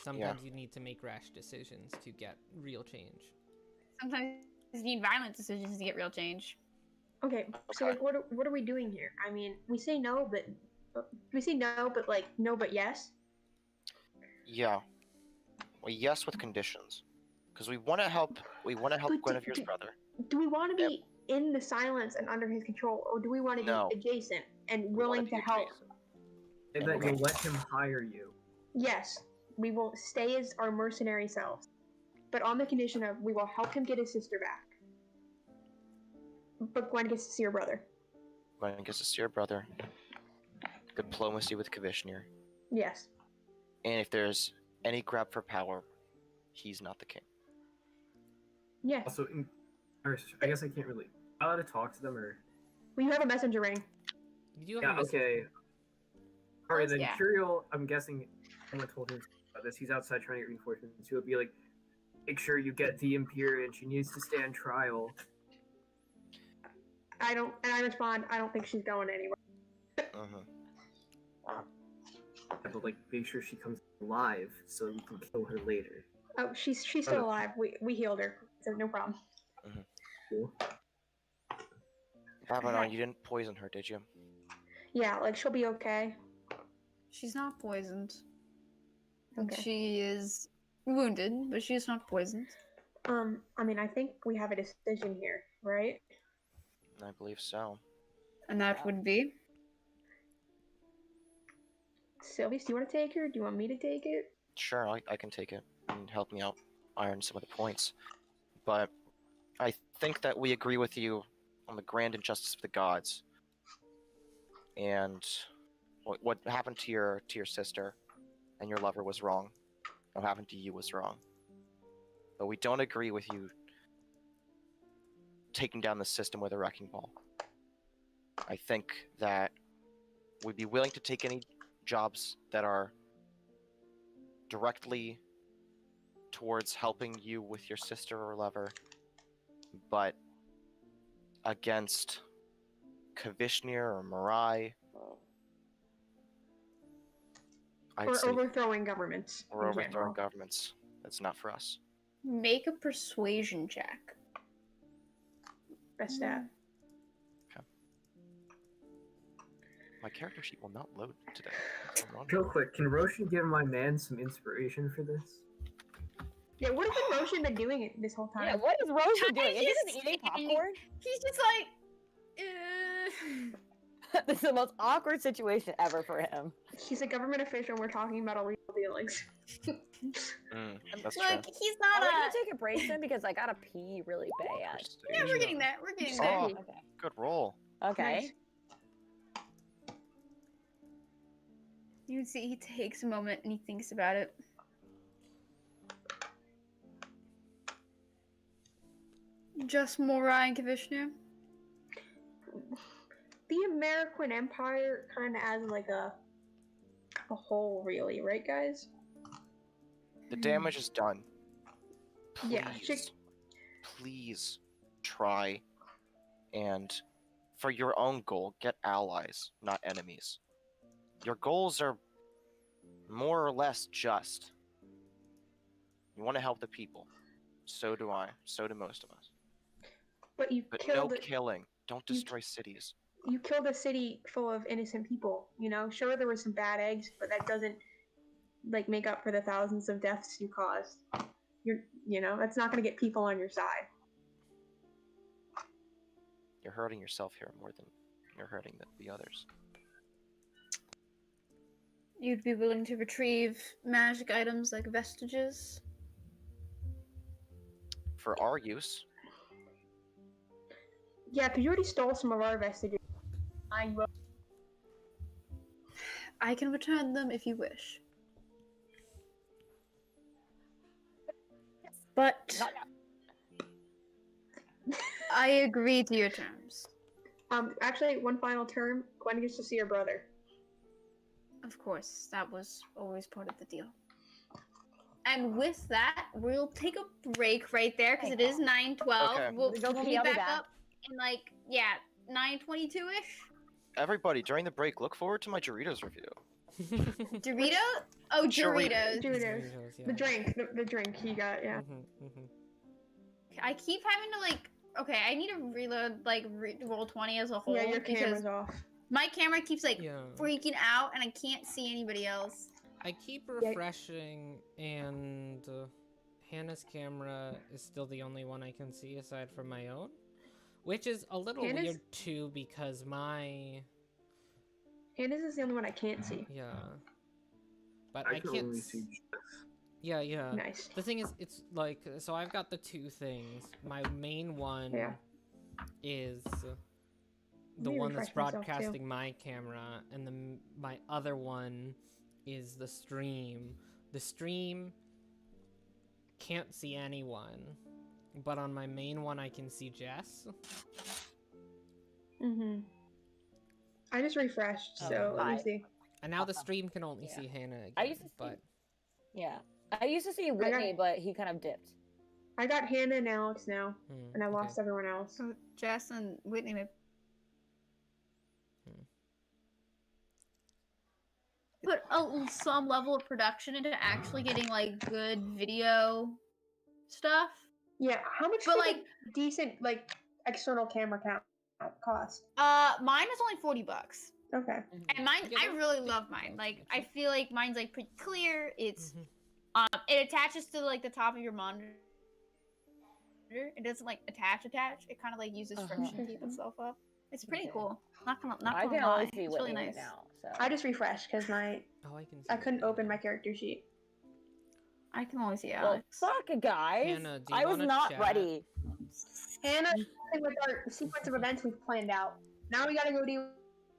Sometimes you need to make rash decisions to get real change. Sometimes you need violent decisions to get real change. Okay, so Okay. like, what are we doing here? I mean, we say no, but like no, but yes. Yeah. Well, yes, with conditions, because we want to help. We want to help But Guinevere's brother. Do we want to be in the silence and under his control, or do we want to No. be adjacent and We wanna willing be to help? adjacent. And that you'll let him hire you. Yes, we will stay as our mercenary selves, but on the condition of we will help him get his sister back. But Gwen gets to see her brother. Gwen gets to see her brother. Diplomacy with Kavishner. Yes. And if there's any grab for power, he's not the king. Yes. Also, I guess I can't really. I allowed to talk to them or. We have a messenger ring. You do have Yeah. a message- Okay. All right then. Yeah. Curiel, I'm guessing someone told him about this. He's outside trying to get reinforcements. He would be like, make sure you get the Empyrean. She needs to stand trial. And I respond, I don't think she's going anywhere. Mm-hmm. But like, make sure she comes alive so we can kill her later. Oh, she's still alive. We healed her, so no problem. Cool. Abaddon, you didn't poison her, did you? Yeah, like she'll be okay. She's not poisoned. Okay. She is wounded, but she is not poisoned. I mean, I think we have a decision here, right? I believe so. And that would be Sylvius, do you want to take her? Do you want me to take it? Sure, I can take it and help me out iron some of the points. But I think that we agree with you on the grand injustice of the gods. And what happened to your sister and your lover was wrong. What happened to you was wrong. But we don't agree with you taking down the system with a wrecking ball. I think that we'd be willing to take any jobs that are directly towards helping you with your sister or lover, but against Kavishner or Mirai, Or overthrowing governments. or in overthrowing general. governments. That's not for us. make a persuasion check. Best stat. My character sheet will not load today. Real quick, can Roshan give my man some inspiration for this? Yeah, what has been Roshan been doing it this whole time? Yeah, what is Roshan doing? Is he just just eating saying- popcorn? He's just like, This is the most awkward situation ever for him. He's a government official and we're talking about illegal dealings. That's Look, true. he's not Are we a. gonna take a break soon because I gotta pee really bad. Yeah, we're getting there. We're getting Oh. there. Okay. Good roll. Okay. Nice. You can see he takes a moment and he thinks about it. Just Morai and Kavishnu? The American Empire kind of as like a whole, really, right, guys? The damage is done. Please, Yeah, please try and, for your own goal, get allies, not enemies. Your goals are more or less just. You want to help the people. So do I. So do most of us. But you But killed no it. killing. Don't destroy cities. You killed a city full of innocent people. You know, sure there were some bad eggs, but that doesn't like make up for the thousands of deaths you caused. That's not going to get people on your side. You're hurting yourself here more than you're hurting the others. You'd be willing to retrieve magic items like vestiges? For our use, Yeah, because you already stole some of our vestiges. I will. I can return them if you wish. But I agree to your terms. Actually, one final term. Gwen gets to see her brother. Of course, that was always part of the deal. And with that, we'll take a break right there because it is 9:12. Okay. We'll Pee, be I'll be back back. up in 9:22-ish. everybody, during the break, look forward to my Doritos review. Doritos? Oh, Doritos. Doritos. The drink. The drink he got, yeah. I keep having to okay, I need to reload roll 20 as a whole. Yeah, your because camera's off. my camera keeps Yeah. freaking out and I can't see anybody else. I keep refreshing, and Hannah's camera is still the only one I can see aside from my own, which is a little Hannah's- weird too because my Hannah's is the only one I can't see. but I I can can't. only see. Yeah. Nice. The thing is, it's so I've got the two things. My main one Yeah. is Let the me one that's refresh myself, too. broadcasting my camera, and my other one is the stream. The stream can't see anyone, but on my main one I can see Jess. I just refreshed, so let me see. And now the stream can only Yeah. see Hannah again. I used to see- but Yeah. I used to see Whitney, but he kind of dipped. I got Hannah and Alex now, and I okay. lost everyone else. So Jess and Whitney may put some level of production into actually getting good video stuff. Yeah, how much But, does a decent external camera count cost? Mine is only $40. Okay. And mine, Yeah, I that's- really love that's mine. pretty I cheap. feel like mine's pretty clear. It's Mhm. it attaches to the top of your monitor. It doesn't attach. It kind of uses friction to keep itself up. It's pretty Okay. cool. Not gonna I can lie. only see It's Whitney really right nice. now. So I just refreshed because Oh, I can see. I couldn't it. open my character sheet. I can only see well, Alex. fuck it, guys. Hannah, do you I was wanna not chat? ready. Hannah, with our sequence of events we've planned out. Now we gotta go deal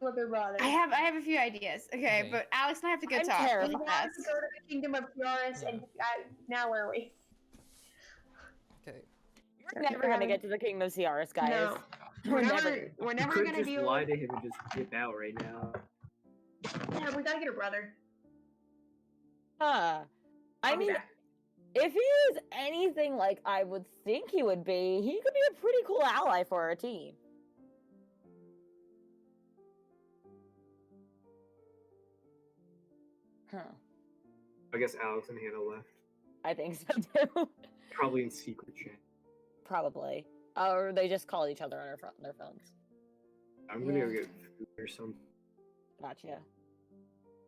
with their brother. I have a few ideas. Okay, Okay. but Alex and I have to go I'm talk. We terrified. have to go to the Kingdom of Tiaras, and now where are we? Okay. We're never gonna get to the Kingdom of Ciaris, guys. No. We're We're You never could gonna just deal lie with... to him and just dip out right now. Yeah, we gotta get a brother. I I'll be mean, back. if he is anything like I would think he would be, he could be a pretty cool ally for our team. Huh. I guess Alex and Hannah left. I think so too. Probably in secret chat. Probably. Or they just call each other on their phones. I'm gonna Yeah. go get food or something. Gotcha.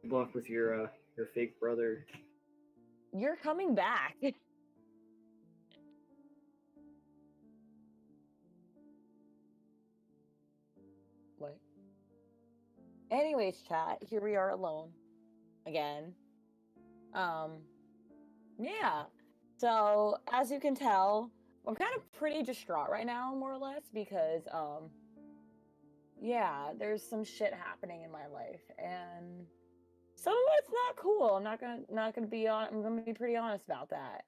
Good luck with your fake brother. You're coming back. What? Anyways, chat, here we are alone again. Yeah. So, as you can tell, I'm kind of pretty distraught right now, more or less, because yeah, there's some shit happening in my life, and some of it's not cool. I'm not gonna be I'm gonna be pretty honest about that.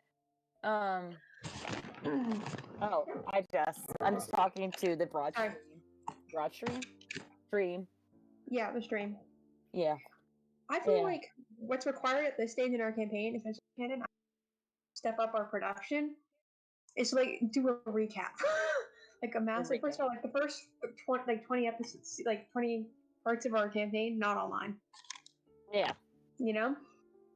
Oh, I'm just talking to the broad Sorry. stream. Yeah, the stream. Yeah. I feel Yeah. like what's required at this stage in our campaign, especially Canon, step up our production, is to do a recap. A massive. First of all, the first 20 episodes, 20 parts of our campaign, not online. Yeah. You know,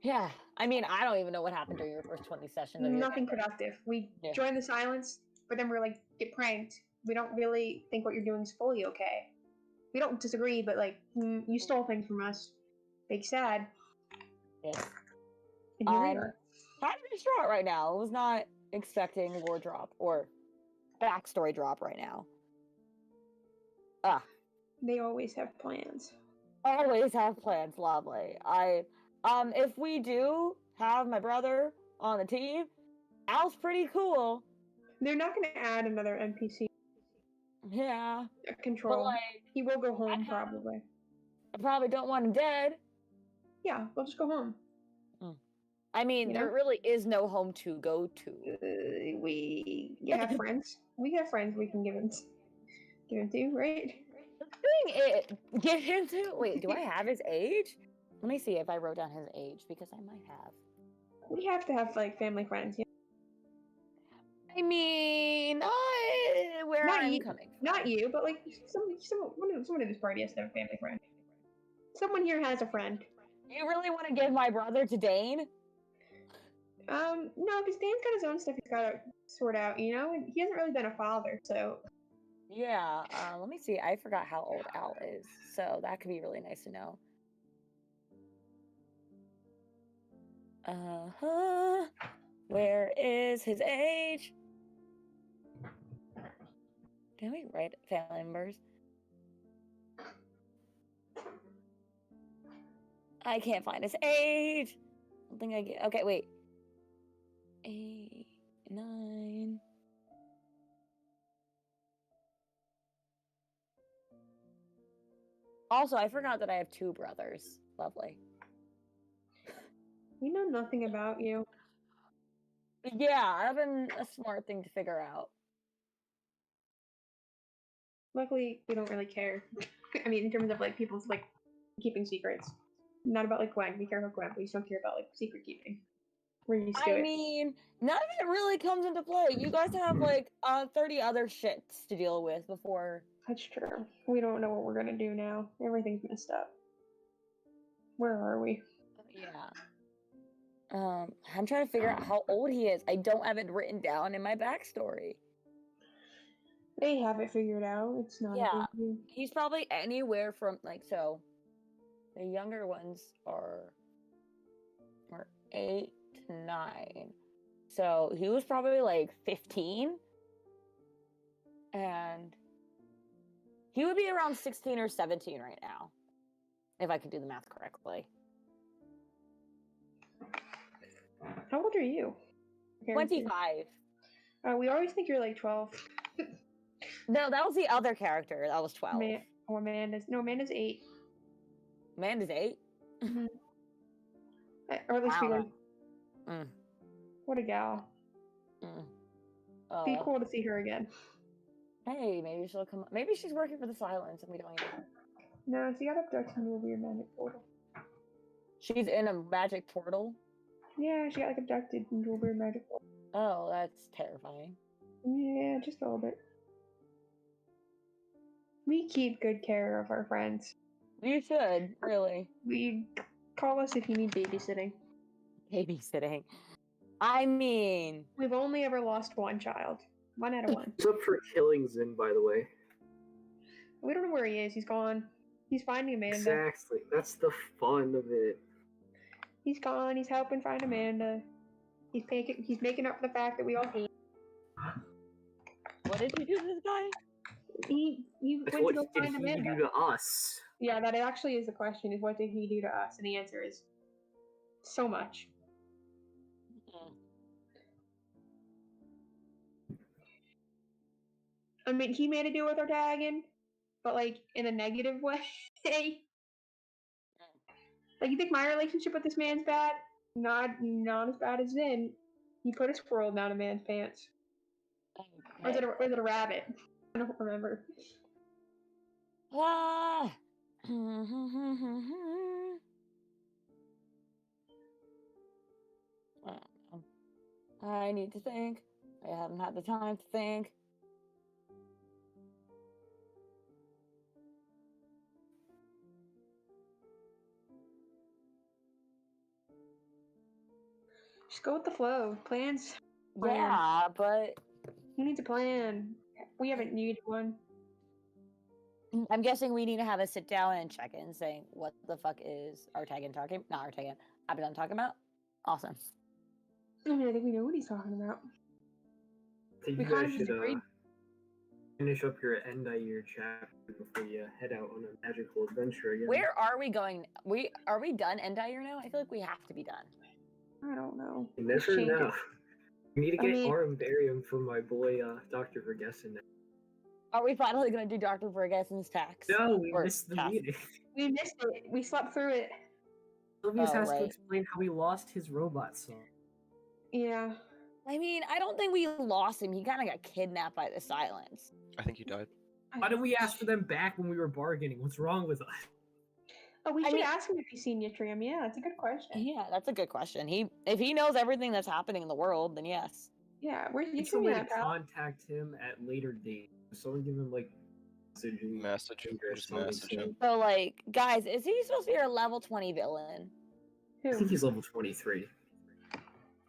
Yeah, I mean, I don't even know what happened during your first 20 sessions of your Nothing campaign. productive. We Yeah. join the silence, but then we're like, get pranked. We don't really think what you're doing is fully okay. We don't disagree, but like, you stole things from us. Big sad. Yes. And here we I'm are. kind of distraught right now. I was not expecting lore drop or backstory drop right now. They always have plans. Always have plans, lovely. If we do have my brother on the team, Al's pretty cool. They're not going to add another NPC Yeah, control. but like, he will go home probably. I probably don't want him dead. Yeah, we'll just go home. I mean, You there know? really is no home to go to. We have friends. We have friends we can give him to, right? Get him to. Wait, do I have his age? Let me see if I wrote down his age because I might have. We have to have like family friends. You I mean, where Not I'm you, coming from. not you, but like someone in this party has to have a family friend. Someone here has a friend. You really want to give my brother to Dane? No, because Dane's got his own stuff he's got to sort out, you know, and he hasn't really been a father, so. Yeah. Let me see. I forgot how old Al is, so that could be really nice to know. Where is his age? Can we write family members? I can't find his age. I don't think I get. Okay, wait. 8, 9. Also, I forgot that I have 2 brothers. Lovely. We know nothing about you. Yeah, that'd been a smart thing to figure out. Luckily, we don't really care. I mean, in terms of like people's like keeping secrets. Not about like Gwen. We care about Gwen, but we just don't care about like secret keeping. We're used to I it. mean, none of it really comes into play. You guys have like 30 other shits to deal with before. That's true. We don't know what we're gonna do now. Everything's messed up. Where are we? Yeah. I'm trying to figure out how old he is. I don't have it written down in my backstory. They have it figured out. It's not a big deal. He's probably anywhere from like so. The younger ones are 8 to 9. So he was probably like 15. And he would be around 16 or 17 right now. If I could do the math correctly. How old are you? 25. We always think you're like 12. No, that was the other character. That was 12. Amanda's 8. Amanda's 8? Mm-hmm. Or at least we were. What a gal. Be cool to see her again. Hey, maybe she'll come. Maybe she's working for the Silence and we don't even know. No, she got abducted into a weird magic portal. She's in a magic portal? Yeah, she got like abducted into a weird magic portal. Oh, that's terrifying. Yeah, just a little bit. We keep good care of our friends. You should, really. We call us if you need babysitting. Babysitting. I mean, we've only ever lost one child. 1 out of 1. What's up for killing Zin, by the way? We don't know where he is. He's gone. He's finding Amanda. Exactly. That's the fun of it. He's gone. He's helping find Amanda. He's making up for the fact that we all hate. What did you do to this guy? He That's went what to go did find he Amanda. do to us? Yeah, that actually is the question: is what did he do to us? And the answer is so much. I mean, he made a deal with our dragon, but like in a negative way. Like, you think my relationship with this man's bad? Not as bad as Zin. He put a squirrel down a man's pants. Or was it a rabbit? I don't remember. Ah. I need to think. I haven't had the time to think. Just go with the flow. Plans. Yeah, but Who needs a plan? We haven't needed one. I'm guessing we need to have a sit down and check in saying what the fuck is Artagan talking? Not Artagan. Abaddon talking about? Awesome. I mean, I think we know what he's talking about. So you We kind guys of should disagreed. finish up your end of year chapter before you head out on a magical adventure again. Where are we going? Are we done Endire now? I feel like we have to be done. I don't know. You never Change it. know. We need to I get mean- Armbarium from my boy Dr. Vergessen. Are we finally going to do Dr. Vergessen's tax? No, we Or missed the task? meeting. We missed it. We slept through it. Sylvius Oh, has to right. explain how he lost his robot soul. Yeah. I mean, I don't think we lost him. He kind of got kidnapped by the Silence. I think he died. Why did we ask for them back when we were bargaining? What's wrong with us? Oh, we I should mean- ask him if he's seen Yttrium. Yeah, that's a good question. Yeah, that's a good question. If he knows everything that's happening in the world, then yes. Yeah, where's Need some way Yttrium to at, pal? contact him at later date. Someone give him like messaging. Message. or Just something, message him. So, like, guys, is he supposed to be a level 20 villain? I think Who? he's level 23.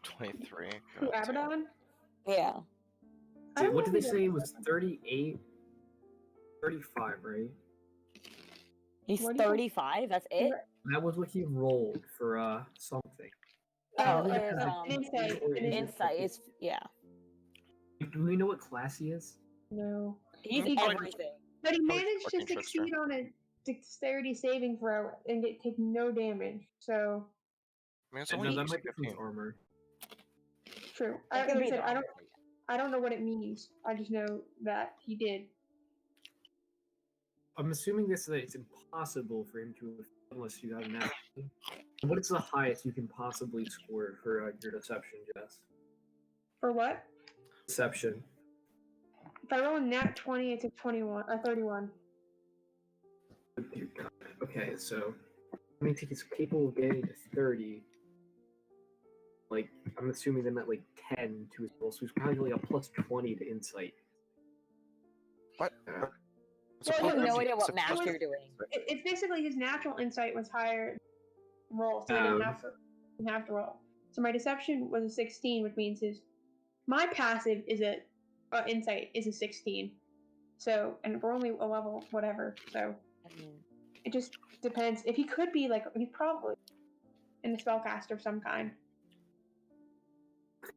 23. Who, God damn. Abaddon? Yeah. I don't What know did if they he's say? It level was 38? 35, right? He's What do you- 35? That's it? That was what he rolled for something. Oh, Yeah, his, an insight. or An is it- Insight is, yeah. Do we know what class he is? No. He's He- everything. But he Probably managed to fucking trickster. succeed on a dexterity saving throw and take no damage. So, I mean, it's No, only that DC might be from his 15. armor. true. That Like could I be said, the I don't know what it means. I just know that he did. I'm assuming that it's impossible for him to, unless you have an action. What is the highest you can possibly score for your deception, Jess? For what? Deception. If I roll a nat 20, it's a 21 or 31. Dear God. Okay, so I mean, he's capable of getting to 30. Like, I'm assuming they meant like 10 to his roll, so he's probably like a plus 20 to insight. What? Yeah. It's a Well, I have it program no was- idea what it's math a- you're doing. It's basically his natural insight was higher roll, so he didn't have to roll. So my deception was a 16, which means my passive is insight is a 16. So, and we're only a level whatever. So I mean, it just depends. If he could be like, he's probably in a spellcaster of some kind.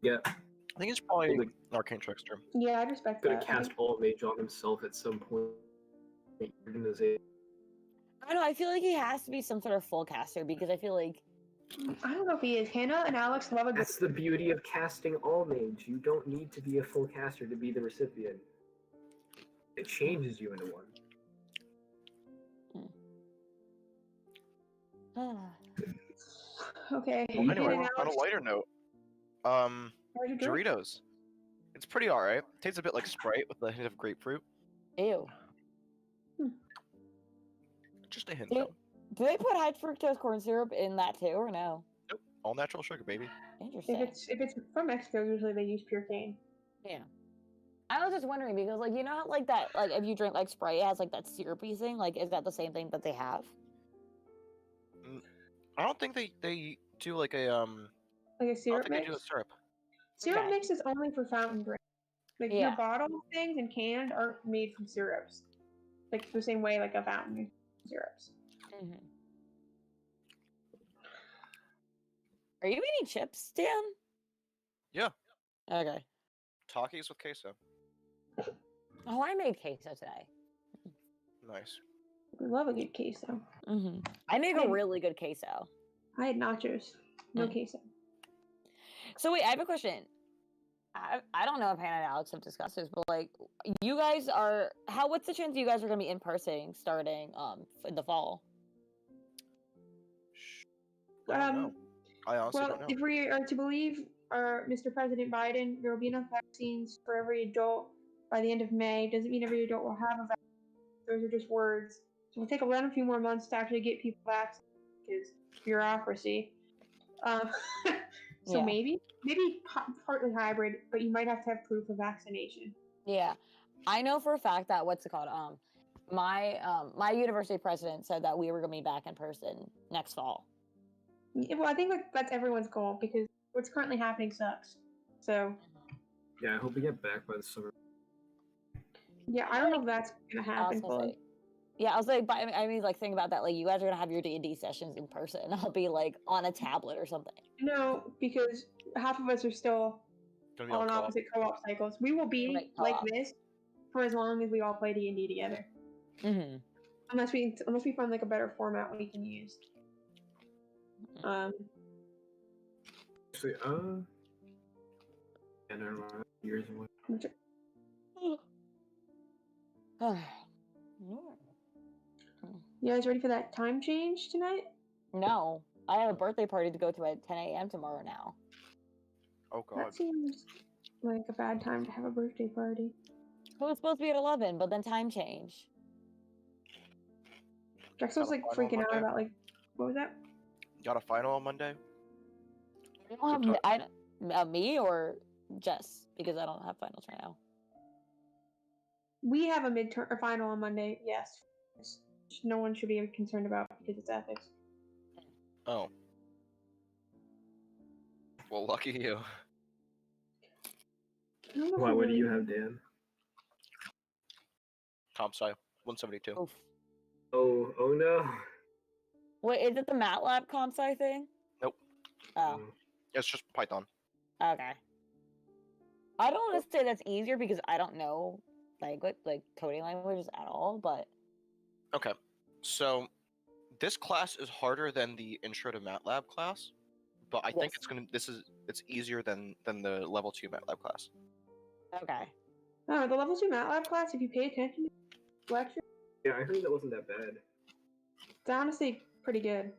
Yeah, I think it's probably Like- an arcane trickster. Yeah, I'd respect gonna that. cast All Mage on himself at some point. Organization. I don't know. I feel like he has to be some sort of full caster because I feel like I don't know if he is. Hannah and Alex love a good. That's the beauty of casting All Mage. You don't need to be a full caster to be the recipient. It changes you into one. Okay. Well, anyway, Hannah and on a Alex, lighter note, how's your drink? Doritos. It's pretty alright. Tastes a bit like Sprite with a hint of grapefruit. ew. Just a hint, Yeah. though. Do they put high fructose corn syrup in that too, or no? Nope. All natural sugar, baby. Interesting. If it's from Mexico, usually they use pure cane. Yeah. I was just wondering because, like, you know, how, like that, like if you drink like Sprite, it has like that syrupy thing. Like, is that the same thing that they have? I don't think they do like a Like a I don't syrup think they mix. do a syrup. Syrup Okay. mix is only for fountain drink. Like Yeah. your bottle things and canned are made from syrups. Like the same way like a fountain syrups. Mm-hmm. Are you eating chips, Dan? Yeah. Okay. Takis with queso. Oh, I made queso today. Nice. We love a good queso. Mm-hmm. I make a Hey. really good queso. I had nachos. No Mm. queso. So wait, I have a question. I don't know if Hannah and Alex have discussed this, but like, you guys are what's the chance you guys are gonna be in person starting in the fall? I don't know. I honestly Well, don't know. if we are to believe our Mr. President Biden, there will be enough vaccines for every adult by the end of May. Doesn't mean every adult will have a vaccine. Those are just words. So it'll take a few more months to actually get people vaccinated because bureaucracy. So Yeah. maybe partly hybrid, but you might have to have proof of vaccination. Yeah, I know for a fact that what's it called? My university president said that we were gonna be back in person next fall. Yeah, well, I think that's everyone's goal because what's currently happening sucks. So Yeah, I hope we get back by the summer. yeah, I don't know if that's gonna I was happen. gonna Fully. say, yeah, I was like, but I mean, like, think about that. Like, you guys are gonna have your D&D sessions in person. I'll be like on a tablet or something. No, because half of us are still Gonna be on on co-op. opposite co-op cycles. We will be Right, like co-op. this for as long as we all play D&D together. Mm-hmm. Unless we find like a better format we can use. Actually, yeah, never mind. Years away. You guys ready for that time change tonight? No, I have a birthday party to go to at 10 a.m. tomorrow now. Oh god. That seems like a bad time to have a birthday party. It was supposed to be at 11, but then time changed. Jax was Got a like final freaking out Monday? about like what was that? Got a final on Monday? I don't have me or Jess, because I don't have finals right now. We have a midterm or final on Monday. Yes, no one should be concerned about because it's ethics. Oh. Well, lucky you. I don't know if Why? we What do really- you have, Dan? Comp sci 172. Oof. Oh no. Wait, is it the MATLAB comp sci thing? Nope. Oh, It's just Python. okay. I don't want to say that's easier because I don't know like coding languages at all, but Okay. So this class is harder than the intro to MATLAB class, but I think Yes. it's easier than the level 2 MATLAB class. okay. Oh, the level 2 MATLAB class, if you pay attention to the lecture, Yeah, I heard that wasn't that bad. it's honestly pretty good.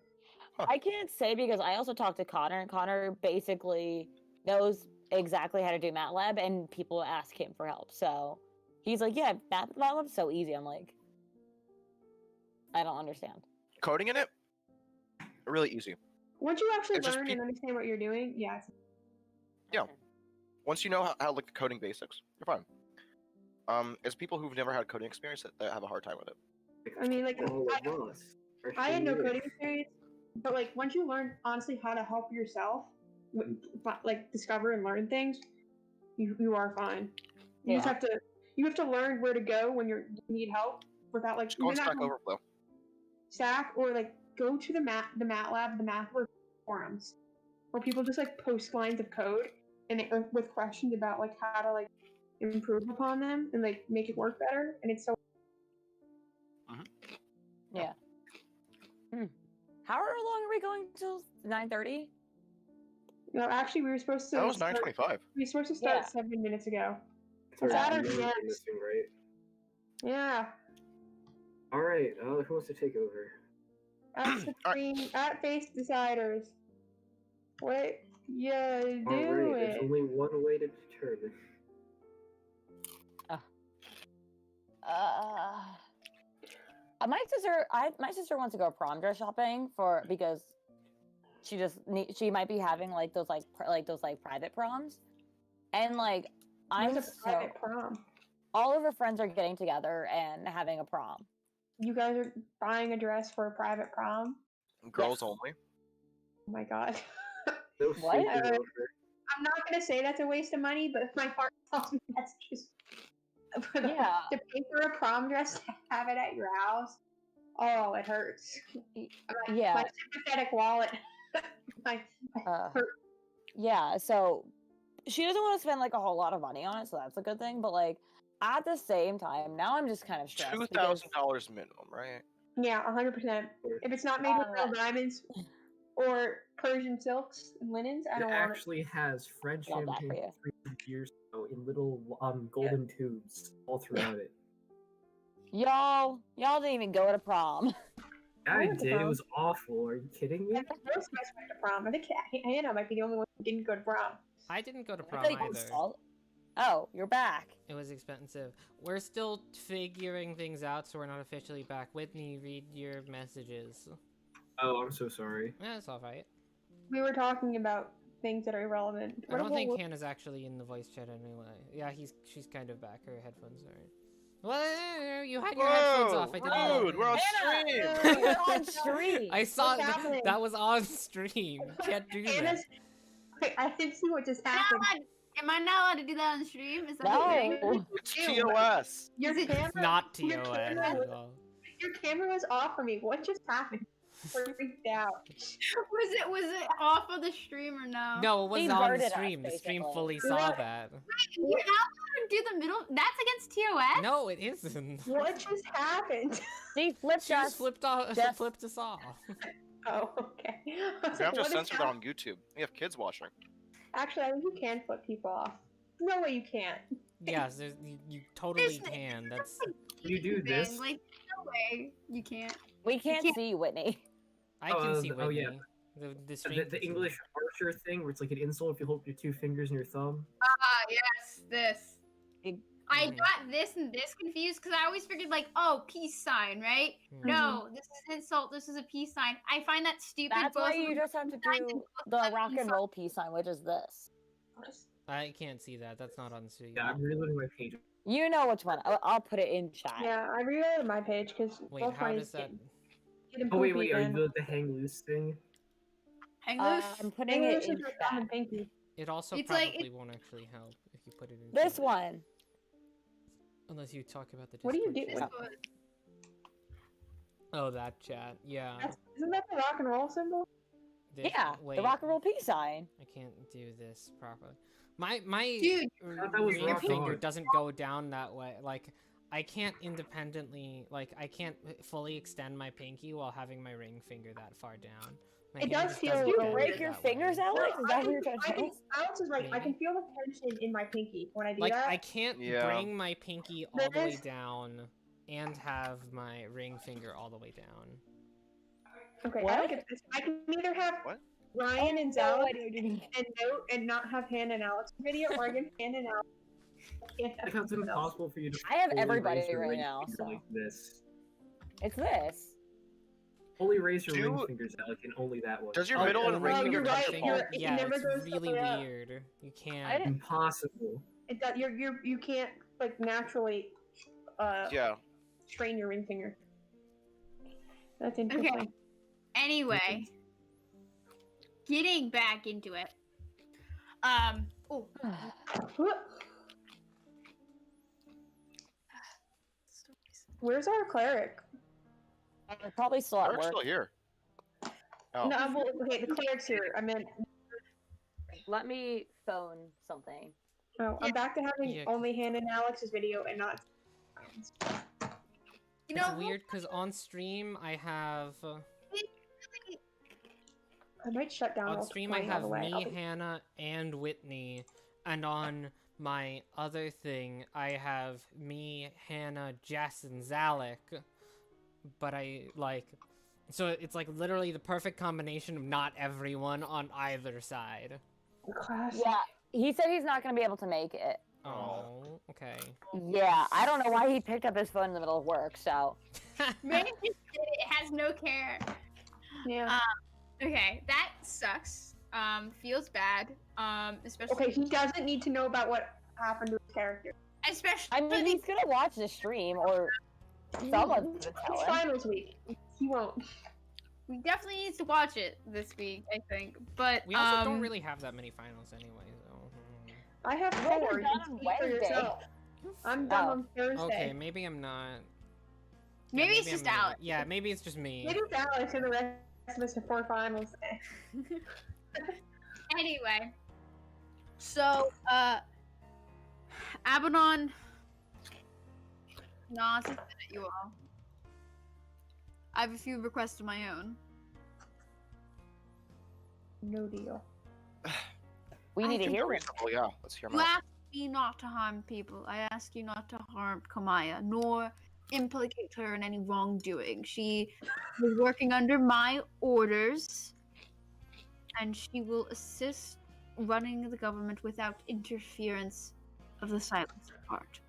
I can't say because I also talked to Connor, and Connor basically knows exactly how to do MATLAB, and people ask him for help. So he's like, "Yeah, MATLAB's so easy." I'm like, I don't understand. Coding in it, really easy. Once you actually It's just learn and understand what you're doing, yeah, it's Yeah. Once you know how like the coding basics, you're fine. It's people who've never had coding experience that have a hard time with it. I mean, like, All of us. I had no coding experience, but like once you learn honestly how to help yourself, like discover and learn things, you are fine. You just Yeah. have to learn where to go when you need help without like Just go on even Stack not Overflow. Stack or like go to the MATLAB, the MathWorks forums, where people just like post lines of code and with questions about like how to like improve upon them and like make it work better, and it's so. Yeah. How long are we going till 9:30? No, actually, we were supposed to. That was start- 9:25. We were supposed to start Yeah. 7 minutes ago. It's already Saturn beyond Jets. missing, right? Yeah, All right. Who wants to take over? at Supreme, at Face Deciders. What you do All right. There's it? only one way to determine. My sister wants to go prom dress shopping because she might be having like those private proms, and like What's a private prom? all of her friends are getting together and having a prom. You guys are buying a dress for a private prom? Girls Yes. only. Oh my god. No What? super offer. I'm not gonna say that's a waste of money, but my heart tells me that's just Yeah. to pay for a prom dress to have it at your house. Oh, it hurts. Yeah. My sympathetic wallet. my hurt. Yeah, so she doesn't want to spend like a whole lot of money on it, so that's a good thing. But like at the same time, now I'm just kind of stressed. $2,000 minimum, right? Yeah, 100%. If it's not made with real diamonds or Persian silks and linens, I It don't want it. actually has French Love that for champagne you. 3 years ago in little golden tubes all throughout it. Y'all didn't even go to prom. I went to did. It prom. was awful. Are you kidding me? Yeah, most of us went to prom. I think Hannah might be the only one who didn't go to prom. I didn't go to I prom thought you either. saw- Oh, you're back. It was expensive. We're still figuring things out, so we're not officially back. Whitney, read your messages. Oh, I'm so sorry. Yeah, it's alright. We were talking about things that are irrelevant. I don't think Hannah's actually in the voice chat anyway. Yeah, she's kind of back. Her headphones are. Well, you had your headphones off. I didn't know. Rude, we're on Hannah! stream! We're on stream. I saw What's happening? that was on stream. Can't do that. Wait, I didn't see what just Am I happened. am I not allowed to do that on stream? Is that No. It's TOS. Your Is it camera, Not your TOS camera at was- all. your camera was off for me. What just happened? Freaked out. Was it off of the stream or no? No, it was He on the inverted us, stream. The stream basically. fully You're saw not- that. You're not allowed to do the middle. That's against TOS. No, it isn't. What just happened? She flipped She just us. flipped off. Just- Flipped us off. Oh, okay. I was We like, have to what is censor that happening? on YouTube. We have kids watching. Actually, I think you can flip people off. No way you can't. Yes, you totally There's- can. That's. You do Thing, this. Like, no way. You can't. We can't can't- see Whitney. I can see oh, Whitney. yeah. The stream. The English Archer thing, where it's like an insult if you hold your 2 fingers and your thumb. Ah, yes, this. It- I Mhm. got this and this confused because I always figured like, oh, peace sign, right? Hmm. No, this is an insult. This is a peace sign. I find that stupid. That's both why of you them- just have to I can do both the have rock peace and roll peace sign, which is this. I can't see that. That's not on the stream. Yeah, I'm reloading my page. You know which one. I'll put it in chat. Yeah, I reloaded my page because Wait, both how mine does that? getting Oh wait, poopy are you again. doing the hang loose thing? Hang loose. I'm putting it English in is your chat. common pinky. It also It's like- probably won't actually help if you put it in. This chat. one. Unless you talk about the. What do you Discord do? chat. This one. Oh, that chat. Yeah. Isn't that the rock and roll symbol? This- Yeah, Wait, the rock and roll peace sign. I can't do this properly. My Dude, thought that was ring rock finger hard. doesn't go down that way. Like I can't independently. Like I can't fully extend my pinky while having my ring finger that far down. My It hand does just feel doesn't a little bend Break weird your that way. fingers, Alex? Is that what you're trying to say? Alex is right. I can feel the tension in my pinky when I do Like that. I can't Yeah. bring my pinky all the way This- down and have my ring finger all the way down. Okay, What? I don't get this. I can either have What? Ryan and no Zach idea what you mean. and note and not have Hannah and Alex video, or I can Hannah and Alex. I can't have Like how it's someone else. impossible for you to. I have fully everybody raise your right ring now, finger so. like this. It's this. Only raise your Do- ring fingers, Alec, and only that one. Does your Oh, middle oh, and ring no, finger you're touch right, the you're- ball? it Yeah, never it's goes really the way up. weird. You I can't. didn't- Impossible. It does, you can't like naturally Yeah. strain your ring finger. That's interesting. Anyway, getting back into it. Oh, Where's our cleric? I'm probably still at Eric's work. still here. Oh. No, well, okay, the cleric's here. I meant, Let me phone something. oh, I'm back to having Yeah. only Hannah and Alex's video and not. you It's know, weird because on stream I have I might shut down. on Roll stream I 20, by have the way. me, I'll be- Hannah, and Whitney, and on my other thing I have me, Hannah, Jess, and Zalek. But I like, so it's like literally the perfect combination of not everyone on either side. Class. Yeah, he said he's not going to be able to make it. Oh, okay. Yeah, I don't know why he picked up his phone in the middle of work, so. maybe it has no care. Yeah. Okay, that sucks. Feels bad. Especially. Okay, he doesn't need to know about what happened to his character. Especially. I mean, he's going to watch the stream, or someone's going to tell It's him. finals week. He won't. We definitely need to watch it this week, I think. But We also don't really have that many finals anyway, so. I have We're 4. You done can on speak for Wednesday. yourself. I'm done Oh. on Thursday. Okay, maybe I'm not. Maybe it's I'm just not. Alex. Yeah, maybe it's just me. Maybe it's Alex and the rest of us are 4 finals. Anyway, so Abaddon. Nah, it's just at you all. I have a few requests of my own. No deal. We need to hear him. Oh yeah, let's hear You him out. ask me not to harm people. I ask you not to harm Kamaya, nor implicate her in any wrongdoing. She is working under my orders, and she will assist running the government without interference of the silencer part.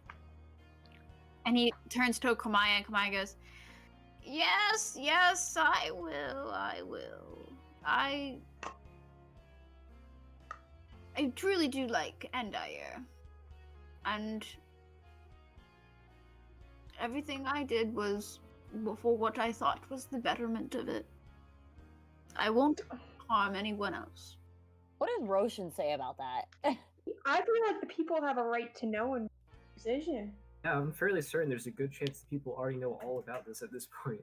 And he turns to Kamaya, and Kamaya goes, "Yes, yes, I will. I truly do like Endair. And everything I did was for what I thought was the betterment of it. I won't harm anyone else." What does Roshan say about that? I feel like the people have a right to know and decision. Yeah, I'm fairly certain there's a good chance that people already know all about this at this point.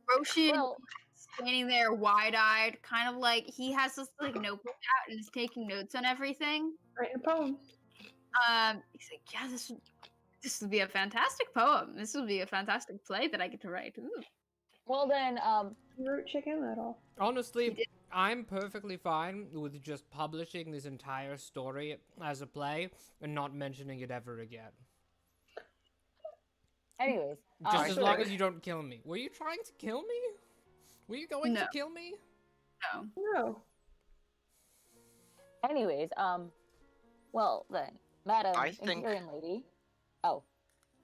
Roshan Well, standing there wide-eyed, kind of like he has this like notebook out and is taking notes on everything. Write a poem. He's like, yeah, this would be a fantastic poem. This would be a fantastic play that I get to write. Ooh. well then, You wrote Chicken Little. Honestly, I'm perfectly fine with just publishing this entire story as a play and not mentioning it ever again. anyways, Just as so- long as you don't kill me. Were you trying to kill me? Were you going to No. kill me? No. No. anyways, well then, Madam I think- Imperial Lady. Oh,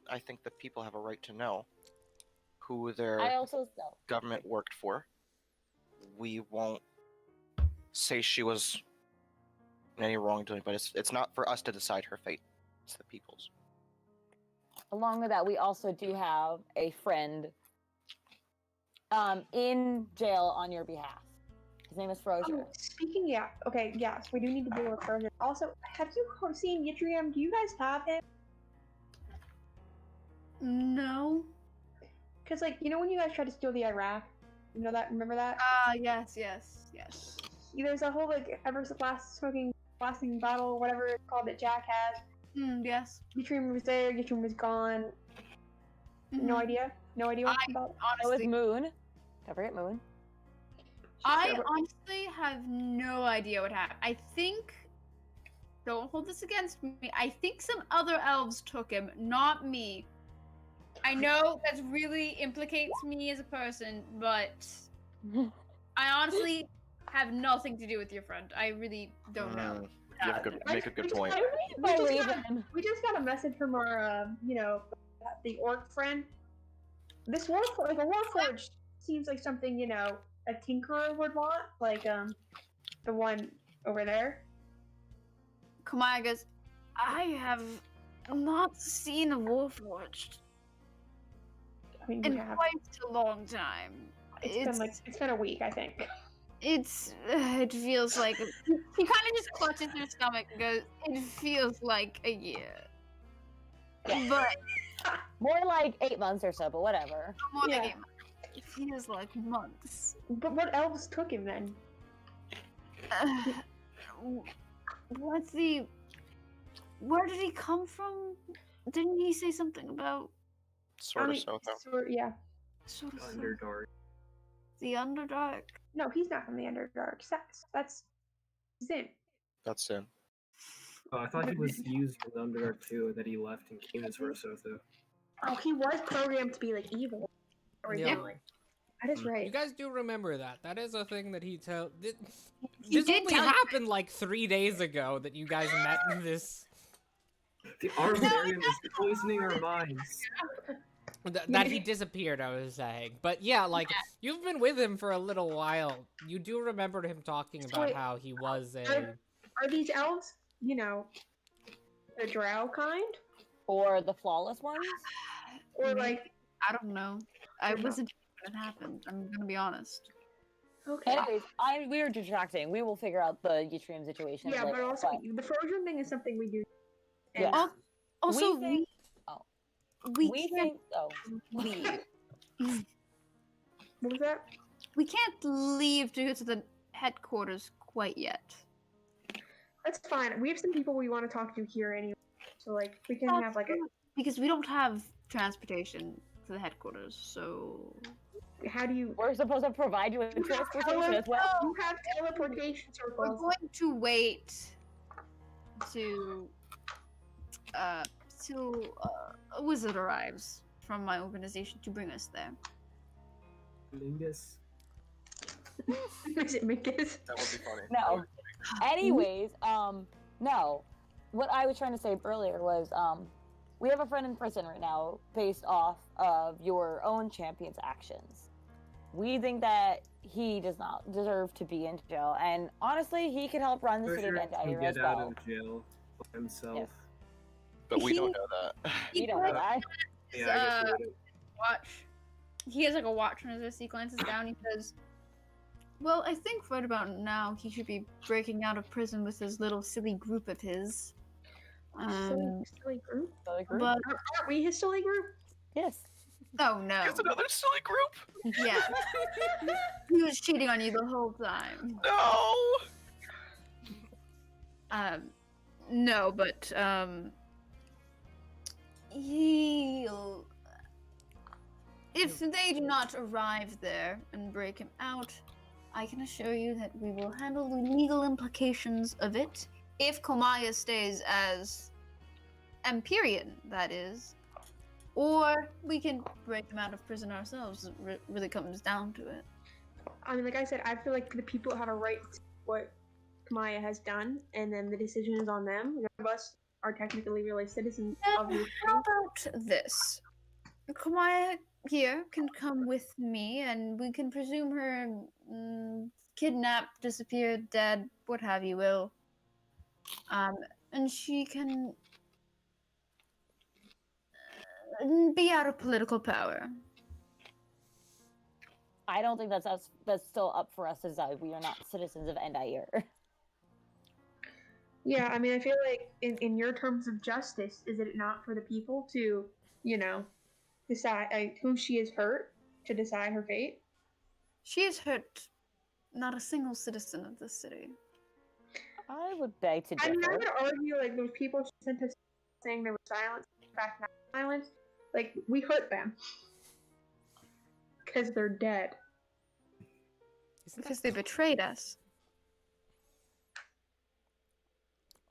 I think that people have a right to know who their I also know. government worked for. We won't say she was in any wrongdoing, but it's not for us to decide her fate. It's the people's. Along with that, we also do have a friend in jail on your behalf. His name is Frozier. Oh, speaking, yeah. Okay, yes, we do need to deal with Frozen. Also, have you seen Yttrium? Do you guys have him? No. Because, like, you know when you guys tried to steal the Iraq? You know that? Remember that? Yes. There's a whole, like, lasting battle, whatever it's called, that Jack has. Yes. Yttrium was there, Yttrium was gone. No idea? No idea what it's about? It was Honestly, Moon. Don't forget Moon. I Sure, but- honestly have no idea what happened. I think. Don't hold this against me. I think some other elves took him, not me. I know that really implicates me as a person, but I honestly have nothing to do with your friend. I really don't know. You have a good, make a good point. We just got a message from our, the orc friend. This a warforged seems like something, a tinkerer would want, like, the one over there. Kamaya goes, I have not seen a Warforged I mean, in we have. quite a long time. It's been a week, I think. It feels like he kind of just clutches her stomach and goes, it feels like a year. But More like 8 months or so, but whatever. more Yeah. like 8 months. It feels like months. But what elves took him then? Where did he come from? Didn't he say something about Sort of so, though. Yeah. sort of Underdark. the Underdark? No, he's not from the Underdark. That's Zin. That's it. Oh, I thought he was used in Underdark too, and that he left and came as Rosotho. Oh, he was programmed to be like evil. Originally. That is You right. guys do remember that. That is a thing that he told. This did only tell you. happened like 3 days ago that you guys met this. The Armarium is poisoning our minds. That he disappeared, I was saying. But yeah, like, you've been with him for a little while. You do remember him talking about wait, how he was a... Are these elves, the drow kind? Or the flawless ones. Or like, I don't know. I wasn't sure when it happened. I'm gonna be honest. okay. Anyways, we are distracting. We will figure out the Yttrium situation Yeah, later. but also the Frozen thing is something we do. And Yeah. Also, We think- we can't think so. leave. What was that? We can't leave to go to the headquarters quite yet. That's fine. We have some people we want to talk to here anyway. So like we can have like Because we don't have transportation to the headquarters, so how do you We're supposed to provide you with transportation as well. you have teleportation we're circles. going to wait to a wizard arrives from my organization to bring us there. Lingus. Is it Minkus? That would be funny. No. Anyways, no. What I was trying to say earlier was, we have a friend in prison right now based off of your own champion's actions. We think that he does not deserve to be in jail, and honestly, he could help run the city of Rosher can Andair as get out well. of jail by himself. Yes. But we don't know that. You don't know that. Yeah, I guess we wouldn't. Watch. he has like a watch on his wrist. He glances down. He says, "Well, I think right about now he should be breaking out of prison with his little silly group of his." Silly group? Silly group? But Aren't we his silly group? Yes. oh no, Here's another silly group. yeah, he was cheating on you the whole time. No. No, but he'll. If they do not arrive there and break him out, I can assure you that we will handle the legal implications of it. If Komaya stays as Empyrean, that is. Or we can break him out of prison ourselves. It really comes down to it. I mean, like I said, I feel like the people have a right to what Maya has done, and then the decision is on them. None of us are technically really citizens of Then the how about this? Komaya here can come with me, and we can presume her kidnapped, disappeared, dead, what have you will. And she can be out of political power. I don't think that's still up for us to decide. We are not citizens of Endair. Yeah, I mean, I feel like in your terms of justice, is it not for the people to, decide who she has hurt to decide her fate? She has hurt not a single citizen of this city. I would beg to differ. I mean, I would argue, like, those people she sent us saying there was silence, in fact, not silence, like, we hurt them. Because they're dead. Because they betrayed us.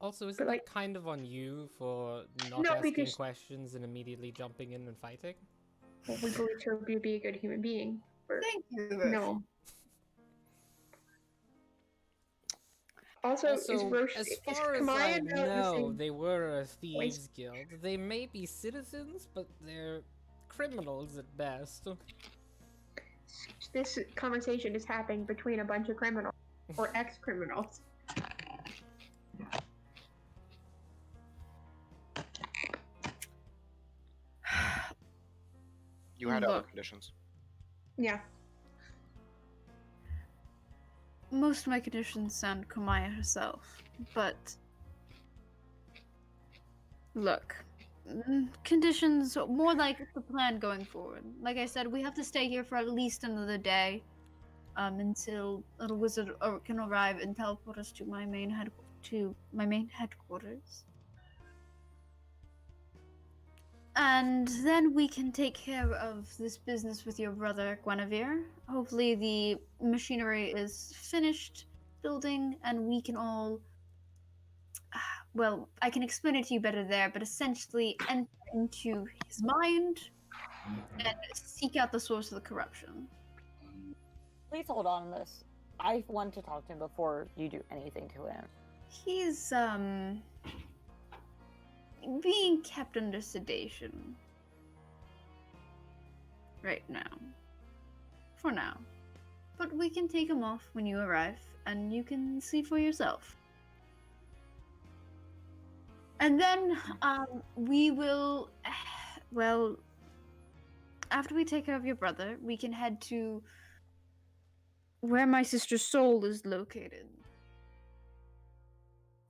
Also, isn't But, like- it kind of on you for not No, asking because- questions and immediately jumping in and fighting? Well, we believe her to be a good human being. Or, Thank you. no. Also, is Also, Roche, as is far as Kamaya I now the know, same- they were a thieves guild. They may be citizens, but they're criminals at best. This conversation is happening between a bunch of criminals or ex-criminals. You had other Look. conditions. Yeah. Most of my conditions sound Komaya herself, but look, conditions more like the plan going forward. Like I said, we have to stay here for at least another day, until little wizard can arrive and teleport us to my main headquarters. And then we can take care of this business with your brother, Guinevere. Hopefully the machinery is finished building and we can all... Well, I can explain it to you better there, but essentially enter into his mind and seek out the source of the corruption. Please hold on to this. I want to talk to him before you do anything to him. He's, being kept under sedation. Right now. For now. But we can take him off when you arrive, and you can see for yourself. And then, we will... Well, after we take care of your brother, we can head to where my sister's soul is located.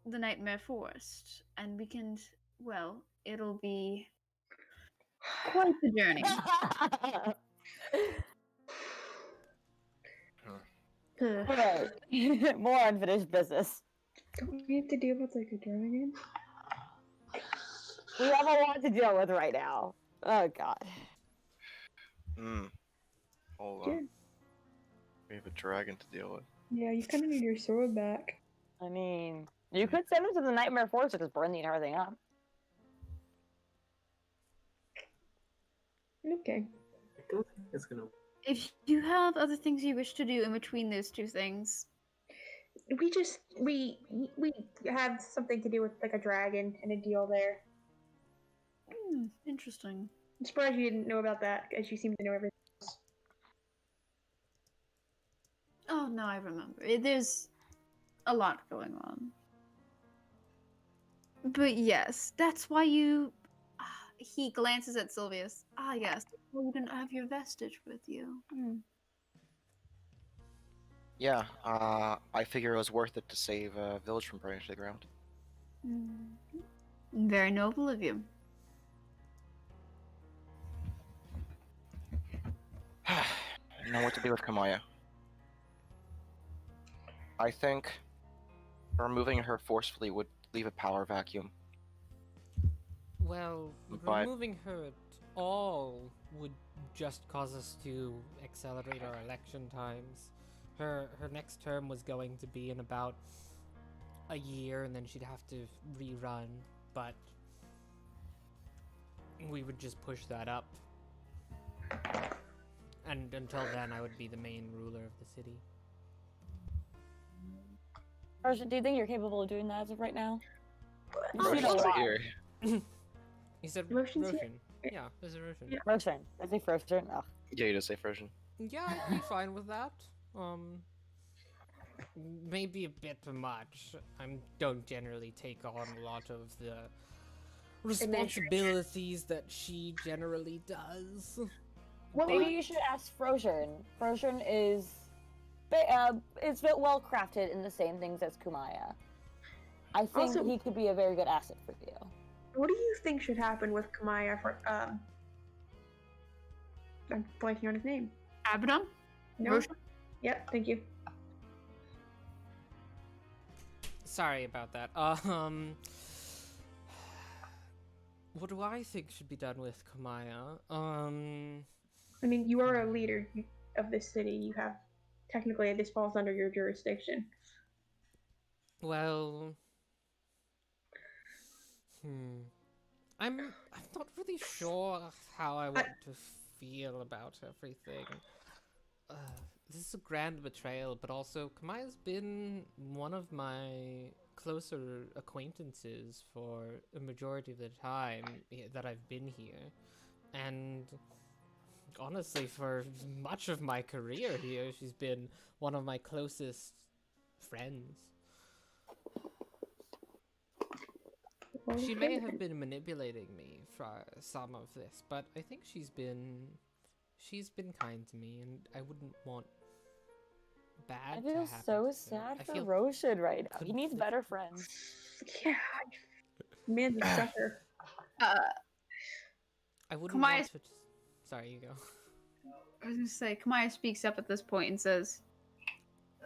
The Nightmare Forest. And we can... Well, it'll be quite the journey. Ugh. Alright. More unfinished business. Don't we have to deal with like a dragon? We have a lot to deal with right now. Oh god. Hold Dude. on. We have a dragon to deal with. Yeah, you kind of need your sword back. I mean, you could send him to the Nightmare Forest and just burn the entire thing up. Okay. I don't think it's gonna. If you have other things you wish to do in between those two things, We have something to do with like a dragon and a deal there. interesting. I'm surprised you didn't know about that, as you seem to know everything. Oh no, I remember. There's a lot going on. But yes, that's why you he glances at Sylvius. Ah, yes. Well, you didn't have your vestige with you. Yeah, I figure it was worth it to save a village from burning to the ground. Very noble of you. I know what to do with Kamaya. I think removing her forcefully would leave a power vacuum. Well, But- removing her at all would just cause us to accelerate our election times. Her next term was going to be in about a year, and then she'd have to rerun, but we would just push that up. And until then, I would be the main ruler of the city. Roshan, do you think you're capable of doing that as of right now? You Oh, seem Roshan's alive. here. He said Roshan's here. Roshan. Yeah, there's a Roshan. Yeah. Roshan. I think Roshan. Oh. Yeah, you just say Roshan. Yeah, I'd be fine with that. Maybe a bit much. I don't generally take on a lot of the responsibilities that she generally does. What Maybe you should ask Frosian. Frosian is well crafted in the same things as Kumaya. I think Also- he could be a very good asset for you. What do you think should happen with Kamaya for I'm blanking on his name. Abaddon? No. Roshan? Yep, thank you. Sorry about that. What do I think should be done with Kamaya? I mean, you are a leader of this city. You have technically this falls under your jurisdiction. Well, I'm not really sure how I want to feel about everything. This is a grand betrayal, but also Kamaya's been one of my closer acquaintances for a majority of the time that I've been here, and honestly, for much of my career here, she's been one of my closest friends. She may have been manipulating me for some of this, but I think she's been kind to me, and I wouldn't want bad I to feel happen so to sad her. I for feel Roshan right now. He needs conflicted. better friends. Yeah. Man's a sucker. I wouldn't Kamaya- want to. Sorry, you go. I was gonna say, Kamaya speaks up at this point and says,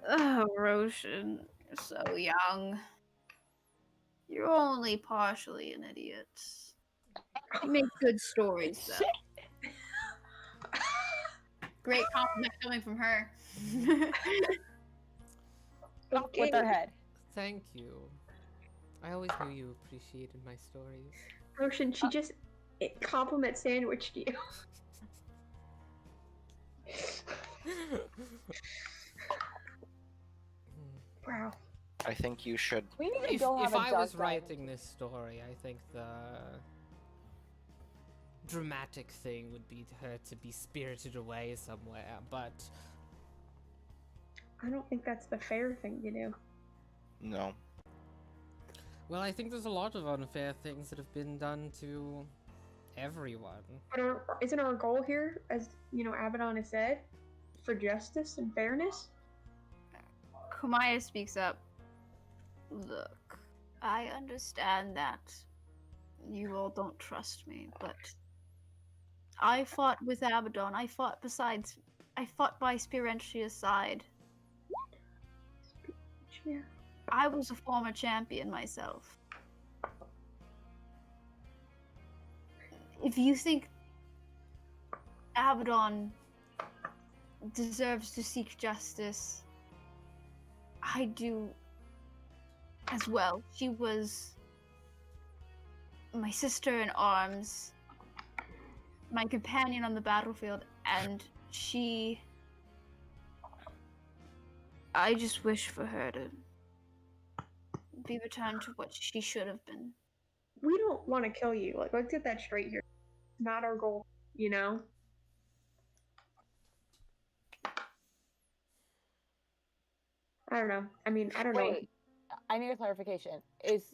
"Oh, Roshan, you're so young. You're only partially an idiot. You make good stories, though." Great compliment coming from her. Okay. With their head. Thank you. I always knew you appreciated my stories. Roshan, she just compliment sandwiched you. Wow. I think you should. We need to If go have a I dark was dive. writing this story, I think the dramatic thing would be her to be spirited away somewhere, but I don't think that's the fair thing to do. No. well, I think there's a lot of unfair things that have been done to everyone. But isn't our goal here, as you know, Abaddon has said, for justice and fairness? Kamaya speaks up. Look, I understand that you all don't trust me, but I fought with Abaddon. I fought by Spirentia's side. Yeah. I was a former champion myself. If you think Abaddon deserves to seek justice, I do as well. She was my sister in arms, my companion on the battlefield, and I just wish for her to be returned to what she should have been. We don't want to kill you. Like, let's get that straight here. It's not our goal, you know? I don't know. I mean, I don't know. Wait, I need a clarification. Is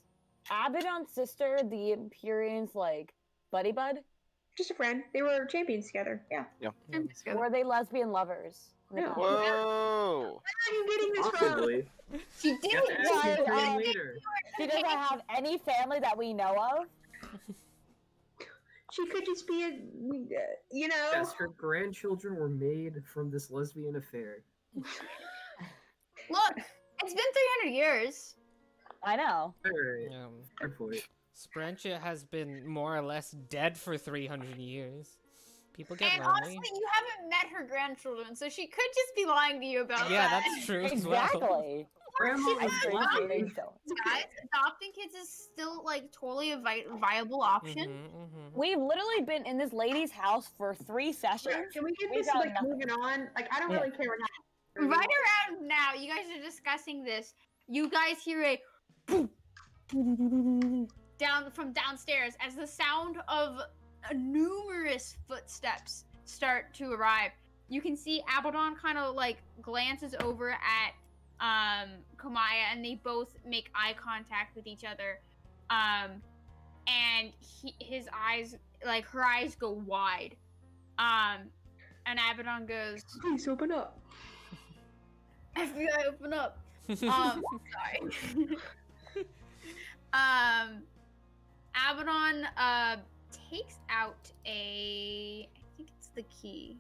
Abaddon's sister the Empyrean's, like, Buddy bud? Just a friend. They were champions together. Yeah. Were they lesbian lovers? No. No. Whoa! Where are you getting this from? Possibly. She You did have to ask Right, me uh, later. She doesn't have any family that we know of? She could just be a, you know. Yes, her grandchildren were made from this lesbian affair. Look, it's been 300 years. I know. Alright, Um, good point. Sprentia has been more or less dead for 300 years. People get And lonely. honestly, you haven't met her grandchildren, so she could just be lying to you about Yeah, that. that's true as well. Exactly. Grandma I was appreciate lying. it so. Guys, adopting kids is still like totally a viable option. We've literally been in this lady's house for 3 sessions. Can we get We this got like nothing. moving on? Like I don't Yeah. really care what happens. Right around now, you guys are discussing this. You guys hear a down from downstairs as the sound of numerous footsteps start to arrive. You can see Abaddon kind of like glances over at Kamaya, and they both make eye contact with each other. And his eyes, like her eyes, go wide. And Abaddon goes, Please open up. FBI, open up. Sorry. Abaddon takes out I think it's the key.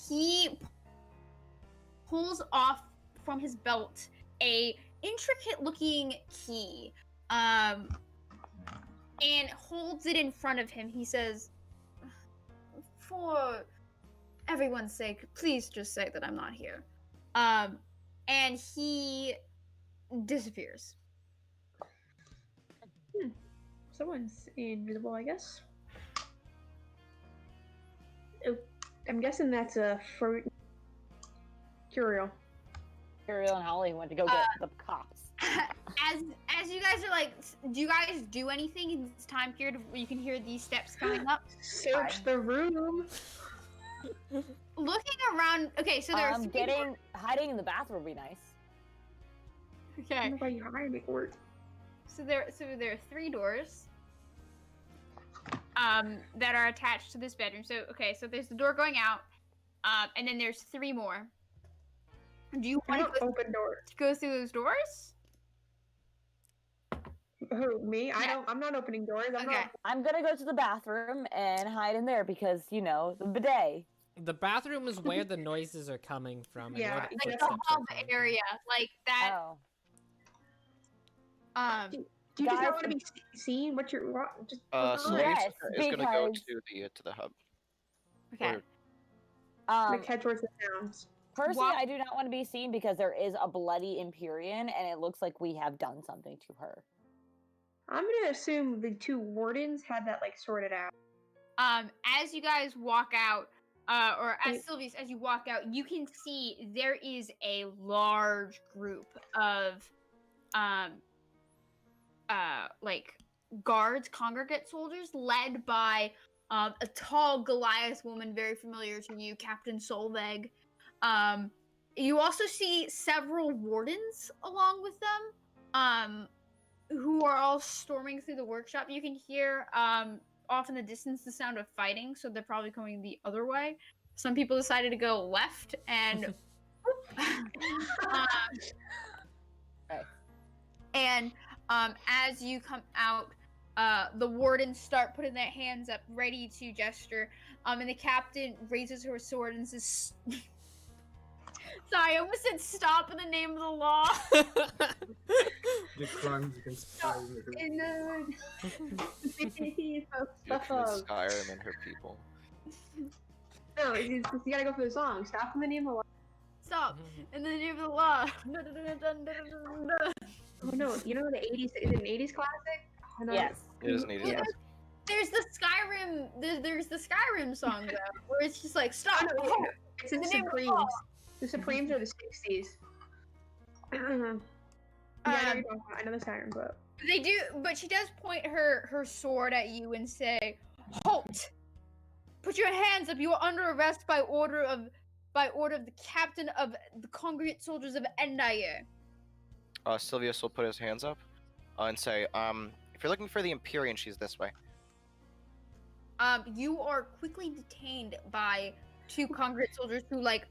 He pulls off from his belt a intricate looking key. And holds it in front of him. He says, "For everyone's sake, please just say that I'm not here." And he disappears. Someone's invisible, I guess. Oh, I'm guessing that's a fruit. Curial. Ariel and Holly went to go get the cops. As you guys are like, do you guys do anything in this time period where you can hear these steps coming up? Search the room. Looking around. Okay, so there's Hiding in the bathroom would be nice. I okay. don't know why you hired me for it. So there are 3 doors that are attached to this bedroom. So so there's the door going out, and then there's 3 more. Do you I want don't open doors. to go through those doors? Who, me? Yeah. I'm not opening doors. I'm Okay. not. I'm gonna go to the bathroom and hide in there because, you know, the bidet. The bathroom is where the noises are coming from. and Yeah, where like Like footsteps the are hub coming from. area, like that. Oh. Do you just Guys- not want to be seen? What's your what? Just So Yes, is gonna go because- to the hub. Okay. Or- like head towards the sounds. Personally, Wha- I do not want to be seen because there is a bloody Empyrean and it looks like we have done something to her. I'm gonna assume the 2 wardens had that like sorted out. As you guys walk out, or as Wait. Sylvius, as you walk out, you can see there is a large group of, like guards, congregate soldiers, led by a tall Goliath woman, very familiar to you, Captain Solveig. You also see several wardens along with them, who are all storming through the workshop. You can hear off in the distance the sound of fighting, so they're probably going the other way. Some people decided to go left, and and as you come out, the wardens start putting their hands up, ready to gesture. And the captain raises her sword and says, "Sorry, I almost said stop in the name of the law." The crimes against Skyrim. You commit Skyrim and her people. No, you gotta go for the song. Stop in the name of the law. Stop in the name of the law. Oh no, you know the 80s, is it an 80s classic? Oh, no. Yes. It is needed. Yeah. There's the Skyrim. There's the Skyrim song though, where it's just like stop. Oh, no, yeah. It's in In the the name of the Supremes. law. The Supremes are the 60s. Yeah, I know you're talking about. I know the Skyrim quote. They do, but she does point her sword at you and say, "Halt! Put your hands up. You are under arrest by order of the captain of the congregate soldiers of Endair." Sylvius will put his hands up and say, If you're looking for the Empyrean, she's this way. You are quickly detained by two congregate soldiers who like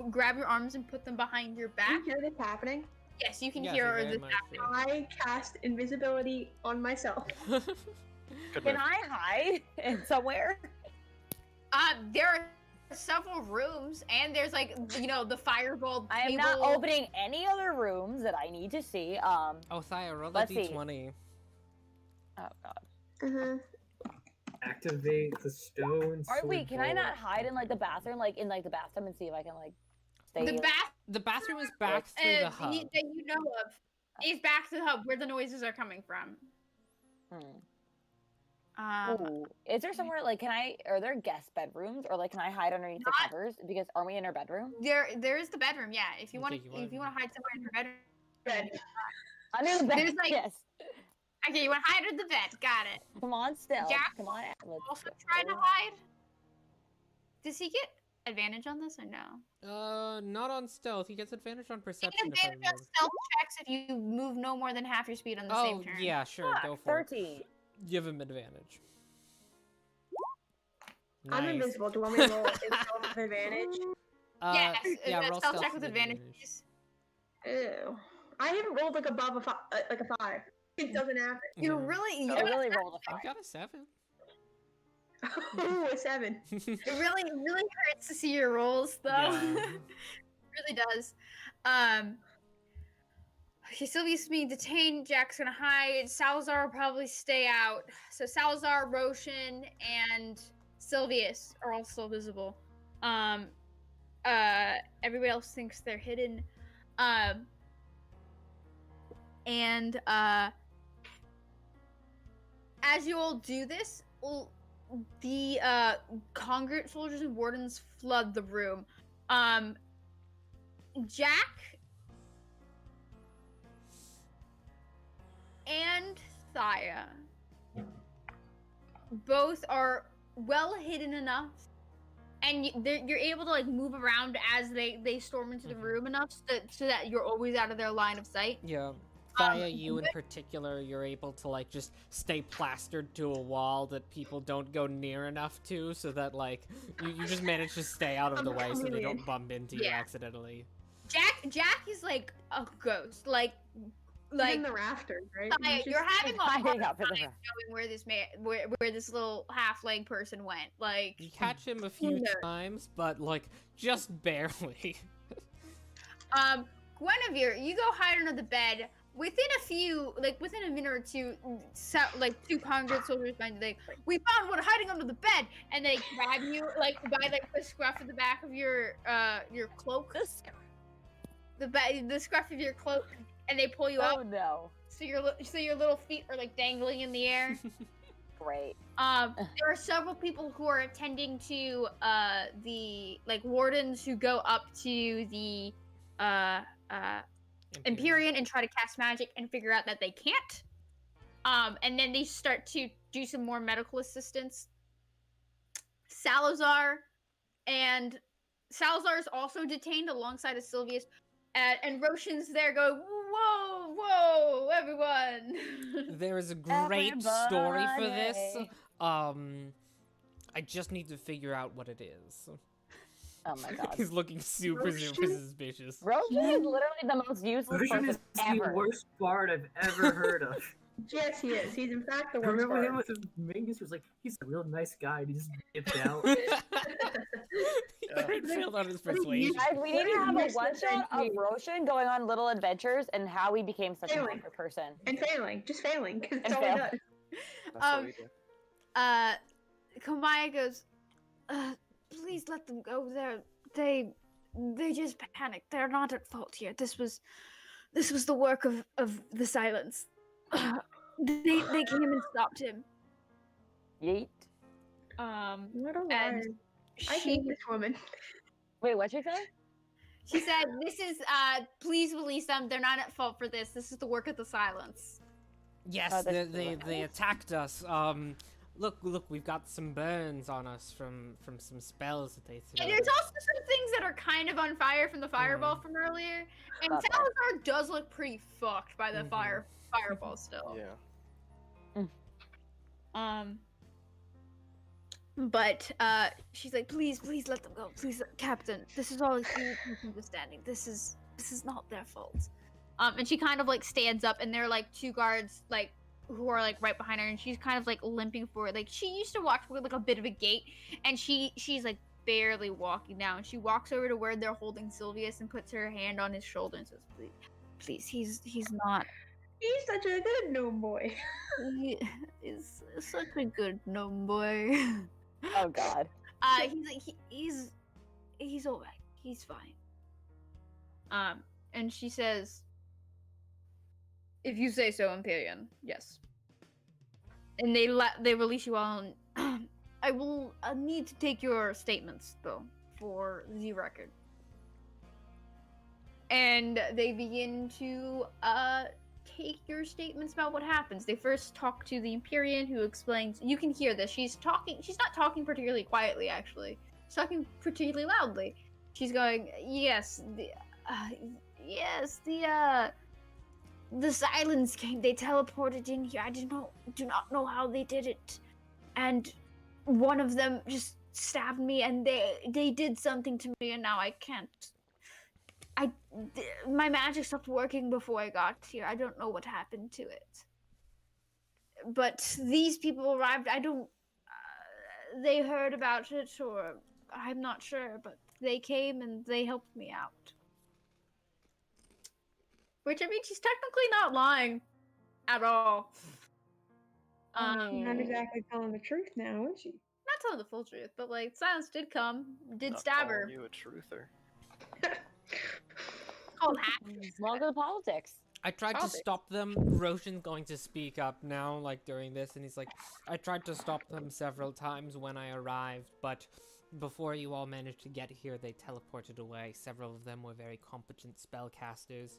grab your arms and put them behind your Do back. you hear this happening? Yes, you can Yes, hear very this much happening. so. I cast invisibility on myself. Good Can move. I hide in somewhere? There are several rooms, and there's like the fireball I am table. not opening any other rooms that I need to see. Oh, Thea, roll a Let's see. d20. Oh god. Uh-huh. Activate the stone. Or wait, can I sword not ball. hide in like the bathroom, like in like the bathtub, and see if I can like stay? The bath The bathroom is back through the hub. that you know of is back to the hub where the noises are coming from. Ooh. Is there somewhere like are there guest bedrooms, or like can I hide underneath the Not- covers? Because are we in our bedroom? There is the bedroom. Yeah, if you want Okay, to you wanna- hide somewhere in your bedroom. Bed. Under the bed. There's, like- Yes. Okay, you want to hide under the bed. Got it. Come on, stealth. Jack Come on. Let's Also go. try to hide. Does he get advantage on this or no? Not on stealth. He gets advantage on You perception. get advantage on stealth checks if you move no more than half your speed on the same Oh, turn. yeah, sure. Fuck, Go for it. 13. Give him advantage. I'm Nice. invisible. Do you want me to roll it with advantage? Yes, Yeah, roll stealth check with advantage. Ew. I haven't rolled like above a 5. It doesn't happen. You Mhm. really, I really rolled a I've 5. got a 7. Ooh, a 7. it really hurts to see your rolls though. Yeah. It really does. Okay, Sylvia's being detained. Jack's gonna hide. Salazar will probably stay out. So Salazar, Roshan, and Sylvius are all still visible. Everybody else thinks they're hidden. And as you all do this, the congregate soldiers and wardens flood the room. Jack and Thaya both are well hidden enough, and you're able to like move around as they storm into the Mhm. room enough so that you're always out of their line of sight. Yeah. Thaya, you in particular, you're able to like just stay plastered to a wall that people don't go near enough to, so that like you just manage to stay out of the way so they don't bump into you Yeah. accidentally. Jack is like a ghost, like In the rafters, right? Thaya, He's you're just- having a hiding hard up in the time knowing where this where this little half-leg person went. Like, You catch him a few knows? times, but like just barely. Guinevere, you go hide under the bed. Within a minute or two, two congregate soldiers find you. We found one hiding under the bed, and they grab you like by like the scruff of the back of your cloak, the scruff of your cloak, and they pull you Oh up. no. So your little feet are like dangling in the air. Great. There are several people who are attending to the like wardens who go up to the Empyrean and try to cast magic and figure out that they can't. And then they start to do some more medical assistance. Salazar is also detained alongside of Sylvius, and Roshan's there going, whoa, everyone. There is a great story for this. I just need to figure out what it is. Oh my god. He's looking super suspicious. Roshan is literally the most useless Version person is the ever. worst bard I've ever heard of. Yes, he is. He's in fact the I worst remember him part. with Mingus. He was like, he's a real nice guy. And he just dipped out. He failed on his persuasion. Guys, we need to have a one-shot of Roshan going on little adventures and how he became such a Failing. hyper person. And failing. Just failing, because And that's all he fail. does. That's what we do. Kamaya goes, please let them go. They just panicked. They're not at fault here. This was the work of the silence. They came and stopped him. Yeet. What a And liar. I hate this woman. Wait, what'd you say? she said, "This is please release them. They're not at fault for this. This is the work of the silence." Yes, Oh, that's they attacked us. Look, we've got some burns on us from some spells that they threw. And there's also some things that are kind of on fire from the fireball from earlier. And Okay. Salazar does look pretty fucked by the fireball still. Yeah. But she's like, please let them go, please, Captain. This is all a huge misunderstanding. This is not their fault. And she kind of like stands up, and there are like two guards like who are like right behind her, and she's kind of like limping forward. Like she used to walk with like a bit of a gait, and she's like barely walking down. She walks over to where they're holding Sylvius and puts her hand on his shoulder and says, please, he's not. He's such a good gnome boy. He is such a good gnome boy. Oh God. He's like he's all right. He's fine. And she says, "If you say so, Empyrean, yes." And they release you all. And I will need to take your statements though for the record. And they begin to take your statements about what happens. They first talk to the Empyrean, who explains. You can hear this. She's talking. She's not talking particularly quietly, actually. She's talking particularly loudly. She's going, "Yes, the Silence came. They teleported in here. I do not know how they did it, and one of them just stabbed me, and they did something to me, and now I can't. My magic stopped working before I got here. I don't know what happened to it. But these people arrived. I don't. They heard about it, or I'm not sure. But they came and they helped me out. Which, I mean, she's technically not lying at all. Not exactly telling the truth now, is she? Not telling the full truth, but like Silence did Not stab her. calling you a truther. Called hack. Welcome to politics. I tried to Politics. stop them. Roshan's going to speak up now, like during this, and he's like, I tried to stop them several times when I arrived, but before you all managed to get here, they teleported away. Several of them were very competent spellcasters.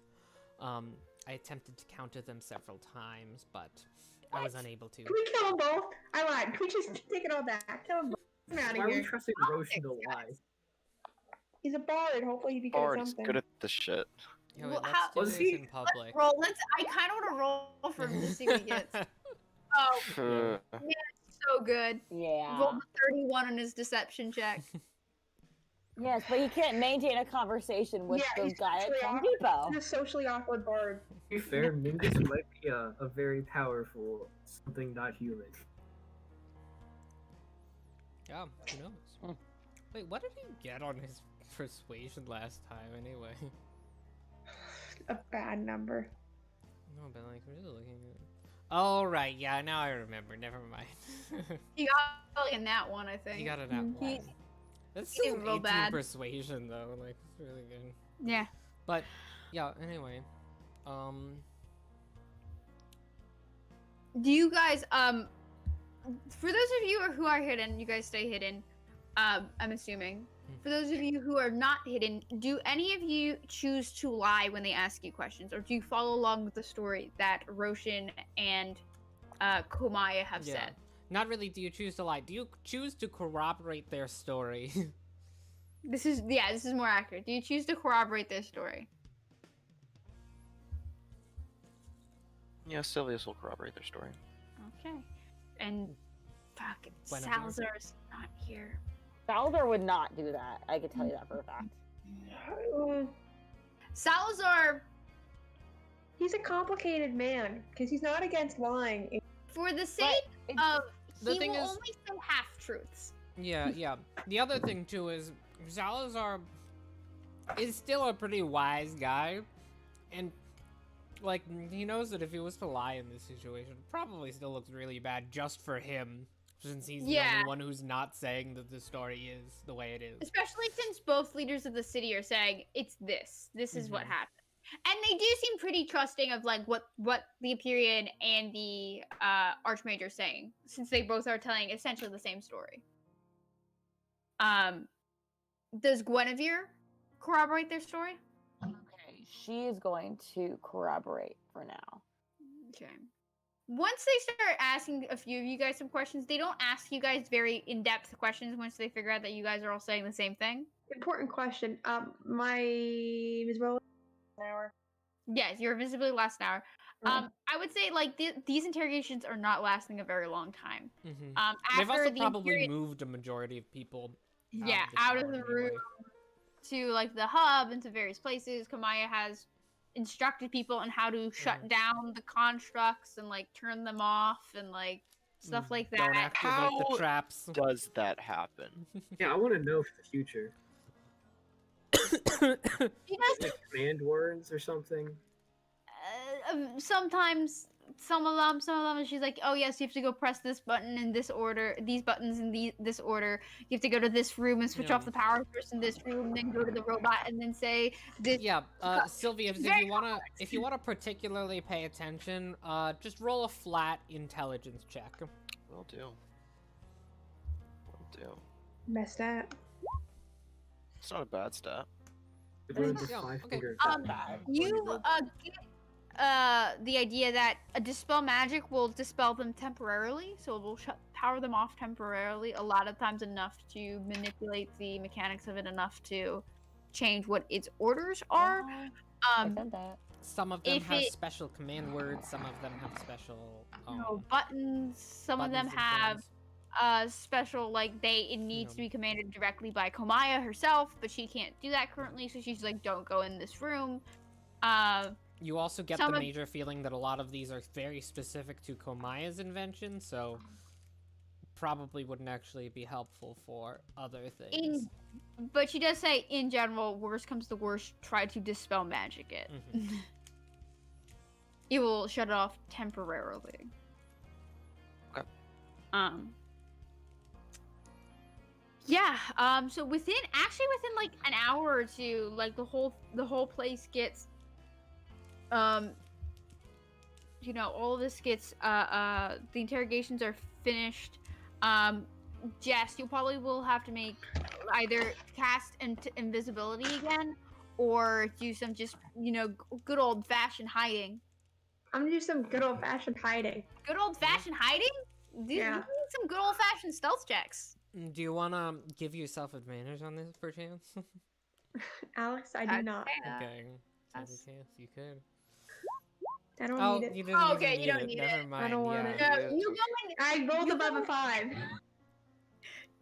I attempted to counter them several times, but I was unable to. Can we kill them both? I lied. Can we just take it all back? Kill them both. I'm out Why of are we here. trusting Roshan to lie? He's a bard. Hopefully he'd be good Bard at is something. good at this shit. Yeah, wait, Well, let's how- do Was this he- in public. Roll. I kind of want to roll for him to see what he gets. Oh, so good. Yeah. Rolled a 31 on his deception check. Yes, but he can't maintain a conversation with Yeah, the he's guy at socially Home awkward. Depot. He's a socially awkward bard. To be fair, Mingus might be a very powerful something not human. Yeah, who knows? Hmm. Wait, what did he get on his persuasion last time, anyway? A bad number. No, but like, I'm just looking at it. Oh, right, yeah, now I remember. Never mind. He got in that one, I think. He got it at Mhm. one. That's he still did an real 18 bad. persuasion, though. Like, it's really good. Yeah. But, yeah, anyway. Do you guys for those of you who are hidden, you guys stay hidden. I'm assuming. For those of you who are not hidden, do any of you choose to lie when they ask you questions, or do you follow along with the story that Roshan and Komaya have Yeah. said? Not really do you choose to lie. Do you choose to corroborate their story? This is more accurate. Do you choose to corroborate their story? Yeah, Sylvius will corroborate their story. Okay. And fucking Guinevere? Salazar's not here. Salazar would not do that. I can tell you that for a fact. Salazar, He's a complicated man because he's not against lying. for the sake it's- of, the he thing will is- only say half truths. Yeah, yeah. The other thing too is Salazar is still a pretty wise guy, and like he knows that if he was to lie in this situation, it probably still looks really bad just for him, since he's the Yeah. only one who's not saying that the story is the way it is. Especially since both leaders of the city are saying it's this. This is what Mhm. happened. And they do seem pretty trusting of like what the Empyrean and the Archmage are saying, since they both are telling essentially the same story. Does Guinevere corroborate their story? Okay, she is going to corroborate for now. Okay. Once they start asking a few of you guys some questions, they don't ask you guys very in-depth questions once they figure out that you guys are all saying the same thing. Important question. My Ms. Rowland, an hour. Yes, your invisibility lasts an hour. I would say like these interrogations are not lasting a very long time. Mm-hmm. They've After also the probably moved a majority of people. out of town the anyway. room to like the hub and to various places. Kamaya has instructed people on how to shut down the constructs and like turn them off and like stuff like that. Don't activate How the traps. does that happen? Yeah, I want to know for the future. Because Like command words or something. sometimes some of them she's like, oh yes, you have to go press this button in this order, these buttons in this order, you have to go to this room and switch Yeah. off the power source in this room, then go to the robot and then say this. Yeah, Sylvia, if you wanna particularly pay attention, just roll a flat intelligence check. Will do. Will do. Mess that. It's not a bad stat. It runs a Yeah, okay. 5-finger. You get the idea that a dispel magic will dispel them temporarily, so it will power them off temporarily, a lot of times enough to manipulate the mechanics of it enough to change what its orders are. I said that. Some of them If have it- special command words, some of them have special Buttons, some of them buttons and have things. special, like it needs Yeah. to be commanded directly by Komaya herself, but she can't do that currently, so she's like, don't go in this room. You also get some the of- major feeling that a lot of these are very specific to Komaya's invention, so probably wouldn't actually be helpful for other things. But she does say, in general, worst comes to worst, try to dispel magic it. Mhm. It will shut it off temporarily. Okay. Yeah. So within like an hour or two, like the whole place gets, all of this gets, the interrogations are finished. Jess, you probably will have to make either cast invisibility again, or do some just good old fashioned hiding. I'm gonna do some good old fashioned hiding. Good old fashioned hiding? You Yeah. need some good old fashioned stealth checks. Do you want to give yourself advantage on this, perchance? Alex, I do not. Okay. Yes. Chance you could. I don't Oh, need it. you didn't Oh, even okay, you need don't it. need Never it. mind. don't want yeah. it. You go and I rolled You above go- a 5.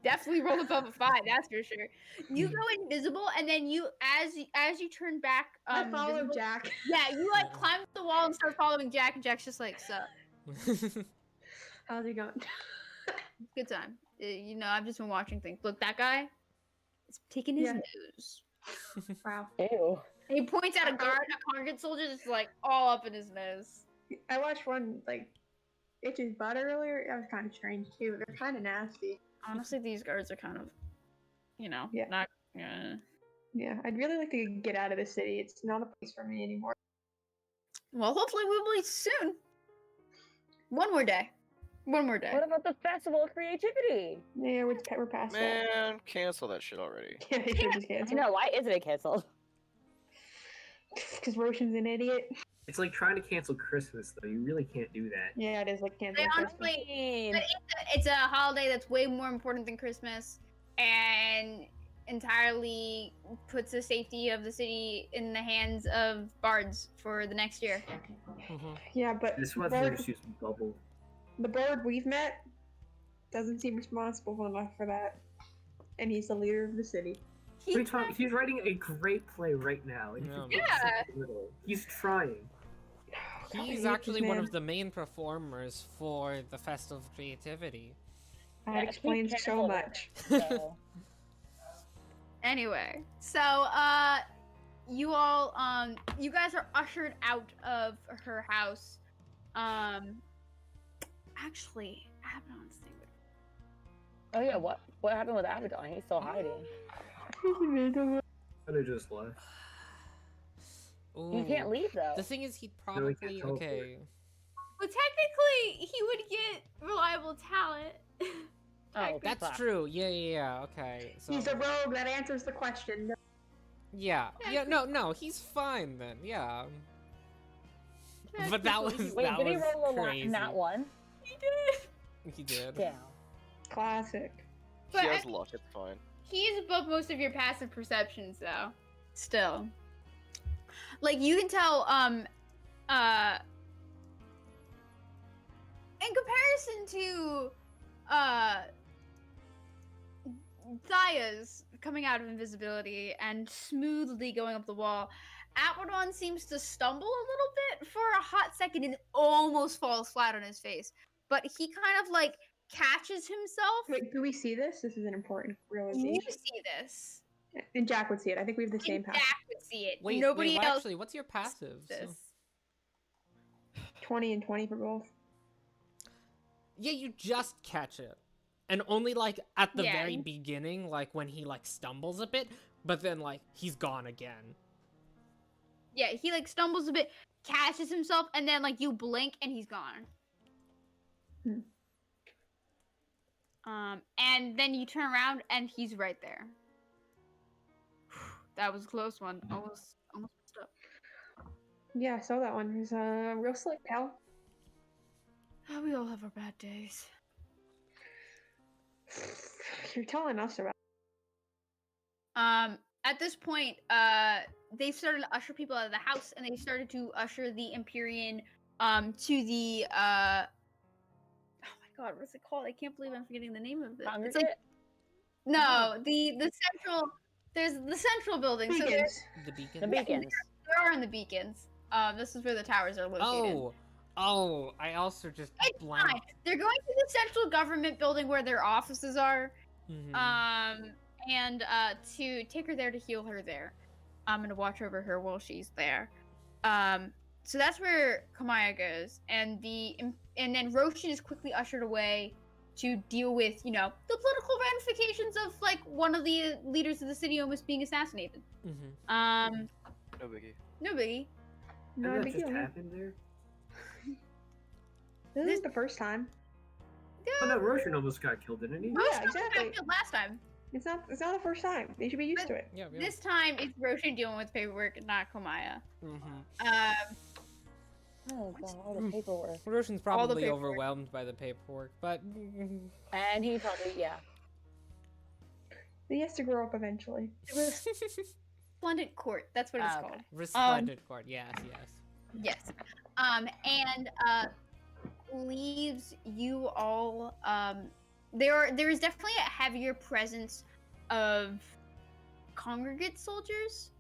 definitely roll above a 5, that's for sure. You go invisible, and then as you turn back, I follow visible- Jack. Yeah, you like climb up the wall and start following Jack, and Jack's just like, sup. How's it going? Good time. I've just been watching things. Look, that guy is taking his Yeah. nose. Wow. Ew. And he points at a convict soldier that's like all up in his nose. I watched one itch's butt earlier. That was kind of strange too. They're kind of nasty. Honestly, these guards are kind of, Yeah. not. Yeah, I'd really like to get out of the city. It's not a place for me anymore. Well, hopefully we will be soon. One more day. What about the Festival of Creativity? Yeah, we're past that. Man, cancel that shit already. Yeah, they should just I cancel. know, why isn't it canceled? Because Roshan's an idiot. It's like trying to cancel Christmas, though. You really can't do that. Yeah, it is like They canceling Christmas. honestly, but it's a holiday that's way more important than Christmas, and entirely puts the safety of the city in the hands of bards for the next year. Mhm. Yeah, but This was Bard- just use bubble. the bird we've met doesn't seem responsible enough for that. And he's the leader of the city. What are you talking- He's writing a great play right now. And Yeah. He's trying. He's Yeah, actually man. one of the main performers for the Festival of Creativity. That Yeah, explains he's so canceled. much. So, Anyway, so you all you guys are ushered out of her house. Actually, Abaddon's thing. oh yeah, what happened with Abaddon? He's still hiding. Could have just left. You can't Ooh. leave though. The thing is, he'd No, he probably can't teleport. okay. Well, technically, he would get reliable talent. Oh, That's fuck. true. Yeah. Okay. So He's a rogue. That answers the question. yeah. No. He's fine then. Yeah. But that was Wait, that did he was roll a crazy. not one? He did. He did. Damn. Classic. But he has luck, it's fine. he is above most of your passive perceptions, though. Still, like you can tell, in comparison to Thaya's coming out of invisibility and smoothly going up the wall, Abaddon seems to stumble a little bit for a hot second and almost falls flat on his face. But he kind of like catches himself. Wait, do we see this? This is an important You realization. see this. And Jack would see it. I think we have the same And path. Jack would see it. Wait, Nobody else actually, what's your passive? sees So- this. 20 and 20 for both. Yeah, you just catch it. And only, like, at the Yeah. very beginning, like, when he, like, stumbles a bit, but then, like, he's gone again. Yeah, he like stumbles a bit, catches himself, and then like you blink and he's gone. Hmm. And then you turn around and he's right there. That was a close one. Almost messed up. Yeah, I saw that one. It was real slick, pal. Oh, we all have our bad days. You're telling us about. At this point, they started to usher people out of the house, and they started to usher the Empyrean, to the, oh my god, what's it called? I can't believe I'm forgetting the name of it. It's like, no, the central, there's the central building. So Beacons. The beacon? The beacons. there are in the beacons. This is where the towers are located. Oh, I also just It's blanked. fine. They're going to the central government building where their offices are. Mhm. And to take her there to heal her there. I'm gonna watch over her while she's there. So that's where Kamaya goes, and then Roshan is quickly ushered away to deal with, you know, the political ramifications of like one of the leaders of the city almost being assassinated. Mhm. No biggie. No biggie. No Did that big just deal. happened there? This is the first time. Oh no, Roshan almost got killed, didn't he? Yeah, Roshan exactly. got killed last time. It's not the first time. They should be used to it. Yeah, yeah. This time it's Roshan dealing with paperwork, not Kamaya. Mhm. Oh god, all the paperwork. Roshan's All the probably paperwork. overwhelmed by the paperwork, but And he probably, yeah. He has to grow up eventually. Splendid Court, that's what it's Okay. called. resplendent court. Yes, yes. Yes. And leaves you all there is definitely a heavier presence of congregate soldiers.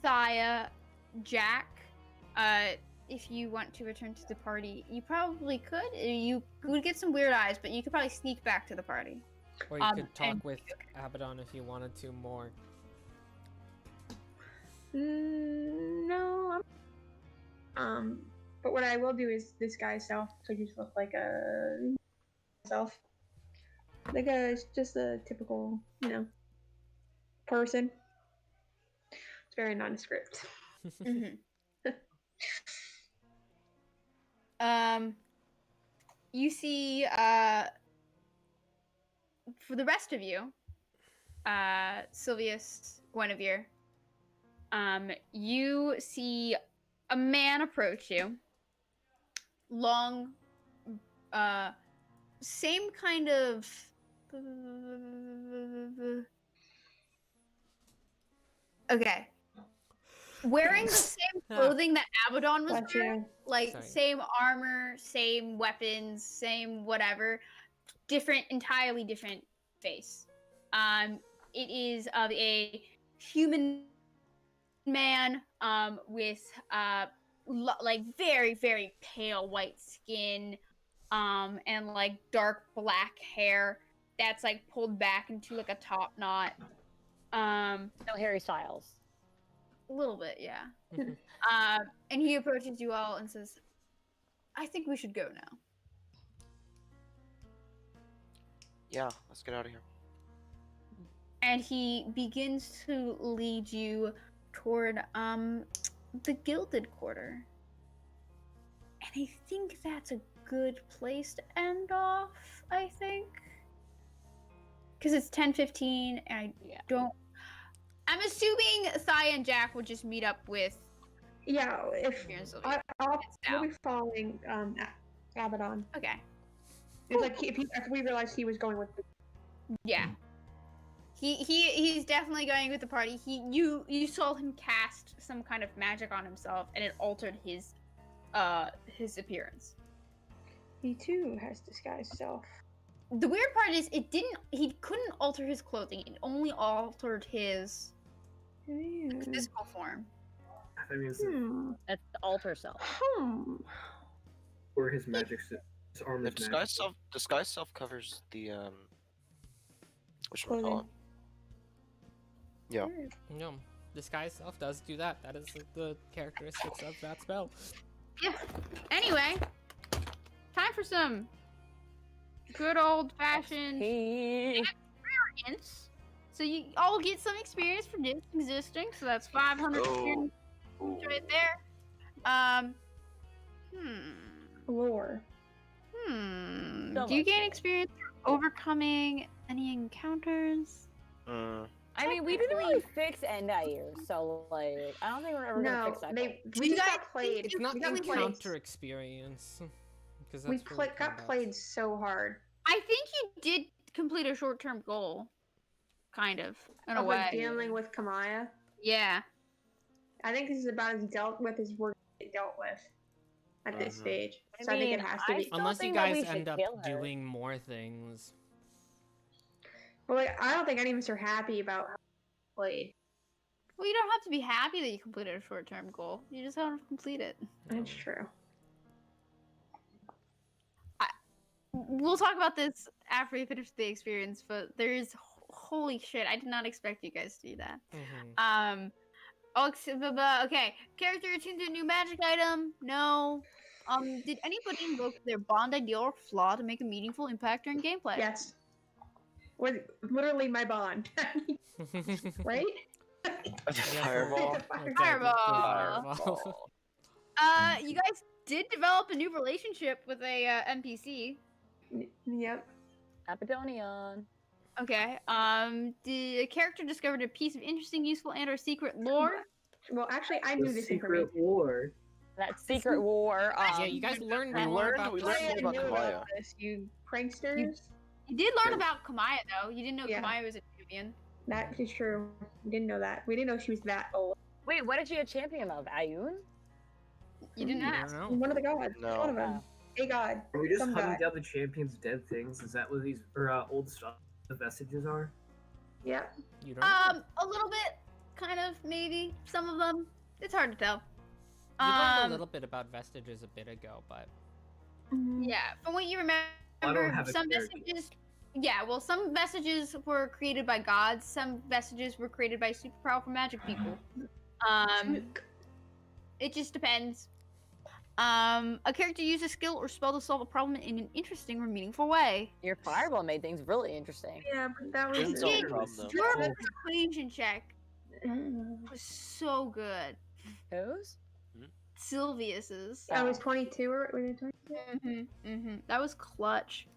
Thaya, Jack, if you want to return to the party, you probably could. You would get some weird eyes, but you could probably sneak back to the party. Or you could talk and- with Abaddon if you wanted to more. No. But what I will do is this guy's self, so he just look like a self, like just a typical, you know, person. It's very nondescript. You see, for the rest of you, Sylvius, Guinevere, you see a man approach you. Long, same kind of. Okay. Wearing the same clothing that Abaddon was Bless wearing, you. like Sorry. same armor, same weapons, same whatever, entirely different face. It is of a human man, with like very very pale white skin, and like dark black hair that's like pulled back into like a top knot. No Harry Styles. A little bit, yeah. Mhm. And he approaches you all and says, I think we should go now. Yeah, let's get out of here. And he begins to lead you toward the Gilded Quarter. And I think that's a good place to end off, I think. Because it's 10:15 and I Yeah. don't. I'm assuming Thaya and Jack will just meet up with Yeah, if Fear and Sylvia. we'll be following Abaddon. Okay. It's like if we realized he was going with the Yeah. He's definitely going with the party. You saw him cast some kind of magic on himself and it altered his his appearance. He too has disguised self. The weird part is he couldn't alter his clothing. It only altered his physical form. I mean, That's the alter self. or his magic, his arm The is magic. disguise self covers the whatchamacallit. Yeah. No, disguise self does do that. That is the characteristics of that spell. Yeah. Anyway, time for some good old fashioned experience. So you all get some experience from this existing. So that's 500 experience right there. Lore. So Do you much gain lore. experience overcoming any encounters? I mean, we didn't really fix Endair, so like, I don't think we're ever gonna No, fix that. we You just guys- got played. It's not we got encounter experience. Because We that's really got combat. played so hard. I think you did complete a short-term goal, kind of, in a Of, way. like dealing with Kamaya. Yeah. I think this is about as dealt with as we're gonna get dealt with at this stage. I So I think it mean, has to I be. still Unless you think that we guys should end up kill her. doing more things. But like, I don't think any of us are happy about how we played. Well, you don't have to be happy that you completed a short-term goal. You just have to complete it. That's true. We'll talk about this after we finish the experience, but there is holy shit, I did not expect you guys to do that. Okay, character attuned to a new magic item? No. Did anybody invoke their bond ideal or flaw to make a meaningful impact during gameplay? Yes. Was literally my bond. Right? Fireball. Okay, Fireball. fireball. You guys did develop a new relationship with a NPC. Yep. Apidonion. Okay. The character discovered a piece of interesting, useful, and/or secret lore. Well, actually, I The knew this secret information. war. That secret war. Yeah, you guys learned We more learned- about we this. learned I more about knew Kamaya. about this, you pranksters. You did learn about Kamaya, though. You didn't know Yeah. Kamaya was a champion. That is true. We didn't know that. We didn't know she was that old. Wait, what is she a champion of? Ayun? You didn't I ask. don't know. One of the gods. No. One of them. A god. Are we just Some hunting guy. down the champion's dead things? Is that what these old stuff, the vestiges are? Yep. You don't know. A little bit, kind of, maybe. Some of them. It's hard to tell. You learned a little bit about vestiges a bit ago, but Yeah, from what you remember, I don't have some experience. vestiges. Yeah, well, some vestiges were created by gods. Some vestiges were created by super powerful magic people. It just depends. A character uses a skill or spell to solve a problem in an interesting or meaningful way. Your fireball made things really interesting. Yeah, but that was Didn't solve solve the the problem, though. Your Oh. persuasion check was so good. Whose? Sylvius's. I was 22 or was it 22? That was clutch.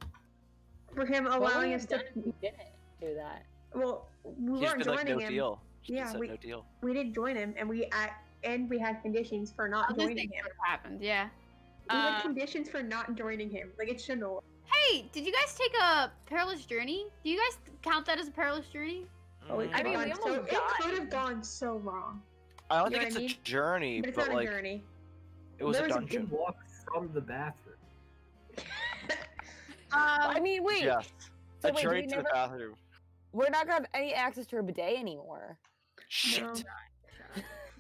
For him What would allowing we us have to. done if we didn't do that? Well, we He's weren't been like, joining no him. deal. He's Yeah, said we- no deal. We didn't join him, and we had conditions for not Other joining things him. would have happened, yeah. We had conditions for not joining him. Like it shouldn't have. Hey, did you guys take a perilous journey? Do you guys count that as a perilous journey? Oh, it I mean, we could've gone almost it died. could have gone so wrong. I don't You think know it's what I a journey, But it's but not like a journey. it was There a was a dungeon. Walk from the bathroom. I mean, wait. Yeah, So a wait, journey we to never- the bathroom. We're not gonna have any access to a bidet anymore. Shit. No.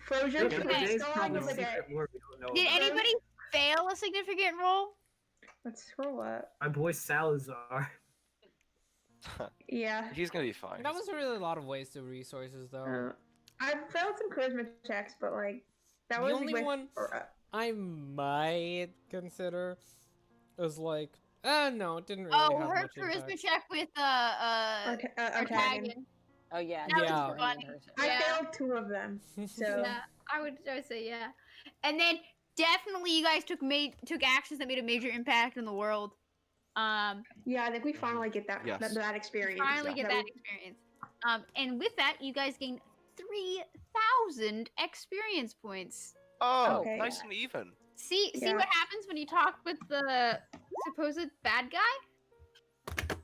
Frozen Yeah, Okay. but was today's going probably with the day. secret war we don't know Did about. anybody fail a significant roll? Let's scroll up. My boy Salazar. Yeah. He's gonna be fine. that was really a lot of wasted resources, though. I failed some charisma checks, but like that The was only with, one- I might consider is like, no, it didn't really Oh, have her much charisma impact. check with Artagan. Artagan. Oh yeah. That was that's funny. person. I Yeah. failed 2 of them. So Yeah, I would say yeah. And then definitely you guys took actions that made a major impact in the world. yeah, I think we finally get that Yes. that experience. Finally get that we- experience. And with that, you guys gain 3,000 experience points. Oh, Okay. nice and even. See Yeah. what happens when you talk with the supposed bad guy?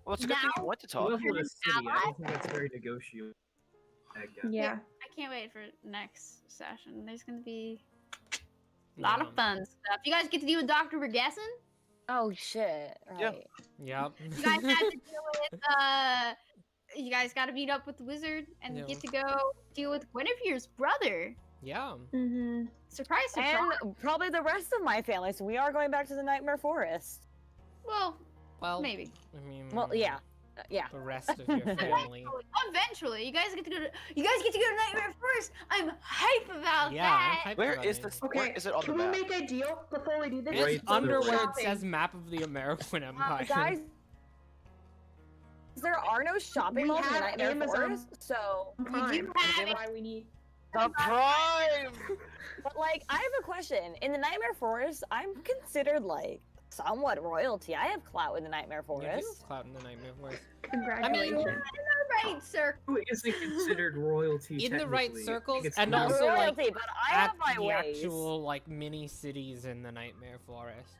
Well, it's a good thing you Now- went to He talk. lives in a an city. I ally? don't think that's very negotiable. That guy. Yeah. I can't wait for next session. There's gonna be A lot of fun stuff. You guys get to deal with Dr. Vergessen? Oh shit! Yeah. Right. Yep. You guys had to deal with you guys got to meet up with the wizard and Yeah. get to go deal with Guinevere's brother. Yeah. Mm-hmm. Surprise, surprise. And probably the rest of my family. So we are going back to the Nightmare Forest. Well, Well, maybe. I mean, Well, yeah, yeah. the rest of your family. Eventually, you guys get to go to Nightmare Forest. I'm hype about Yeah, I'm that. hyped Where about is it. this? Okay, Where is it on the can we map? make a deal before we do this? It's Right under to the where it shopping. says map of the American Empire. Guys, there are no shopping We malls in the have Nightmare Amazon Forest, so. Prime. do have That's why we need. The Prime! But like, I have a question. In the Nightmare Forest, I'm considered like somewhat royalty. I have clout in the Nightmare You do have Forest. clout in the Nightmare Forest. Congratulations. right, sir. Who isn't considered royalty? In the right technically? circles, It's and not. also, like, royalty, but I At have my the ways. actual like mini cities in the Nightmare Forest.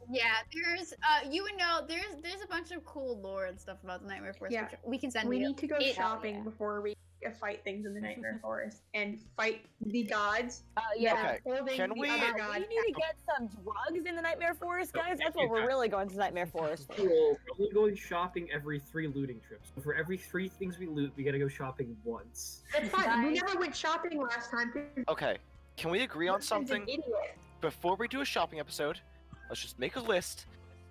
Yeah, there's you would know there's a bunch of cool lore and stuff about the Nightmare Forest. Yeah. Which we can send We you. need to go It- shopping yeah. before we fight things in the Nightmare Forest and fight the gods. Yeah. Okay, Holding can the we- other We gods. need to get some drugs in the Nightmare Forest, guys. That's what we're really going to Nightmare Forest for. Cool. We're only going shopping every 3 looting trips. So for every 3 things we loot, we gotta go shopping once. That's fine. We Guys. never went shopping last time. Okay, can we agree on You're something? an idiot. Before we do a shopping episode, let's just make a list.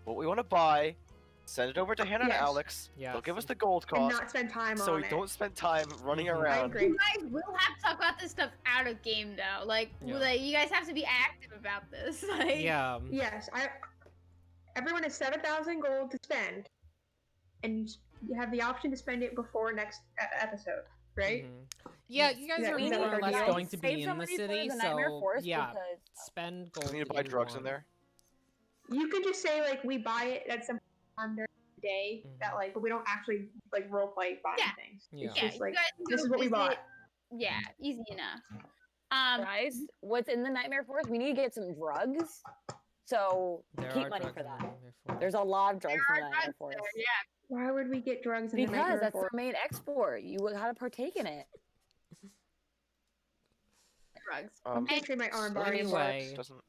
What we want to buy. Send it over to Hannah and Yes. Alex. Yes. They'll give us the gold And cost. not spend time So on we it. don't spend time running Mhm. I around. agree. You guys will have to talk about this stuff out of game though. Like, Yeah. like you guys have to be active about this. Like, Yeah. Yes, everyone has 7,000 gold to spend, and you have the option to spend it before next episode, right? Mhm. Yeah, you guys Yeah, are we more need or to less save going to Save be some in the money for city, the Nightmare so Forest yeah, because spend gold. We need to that buy you drugs in want. there. You could just say like we buy it at some time during the day that like, but we don't actually like roleplay buying Yeah. things. Yeah. It's yeah, just you like guys can this go is what we visit- bought. Yeah, easy enough. guys, what's in the Nightmare Forest? We need to get some drugs. So There keep are money drugs for in the that. Nightmare Forest. There's a lot of drugs There in are the Nightmare drugs Forest. there, yeah. Why would we get drugs in the Because Nightmare that's Forest? their main export. You gotta partake in it. Drugs. I'm Um, gonna trade my arm bar. Slinging Anyway. swords doesn't.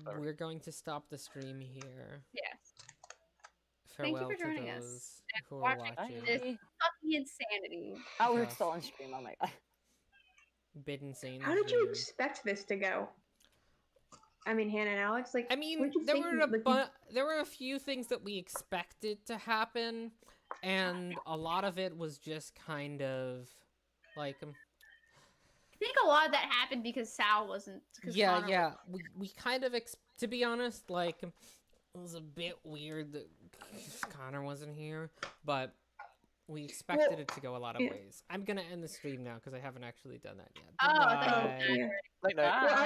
Whatever. We're going to stop the stream here. Yes. Thank you Farewell for joining to us those and who are watching watching. this. Fucking insanity. Oh, we're Yes. still on stream. Oh my god. Bid insane. How did you expect this to go? I mean, Hannah and Alex, like I mean, what'd you there think were you- like, you- there were a few things that we expected to happen, and a lot of it was just kind of like, I think a lot of that happened because Sal wasn't. 'Cause yeah, Connor yeah. We kind of to be honest, like, it was a bit weird that Connor wasn't here, but we expected it to go a lot of yeah. ways. I'm gonna end the stream now because I haven't actually done that yet. Oh, I thought you Bye. were done. yeah. Night night. Well,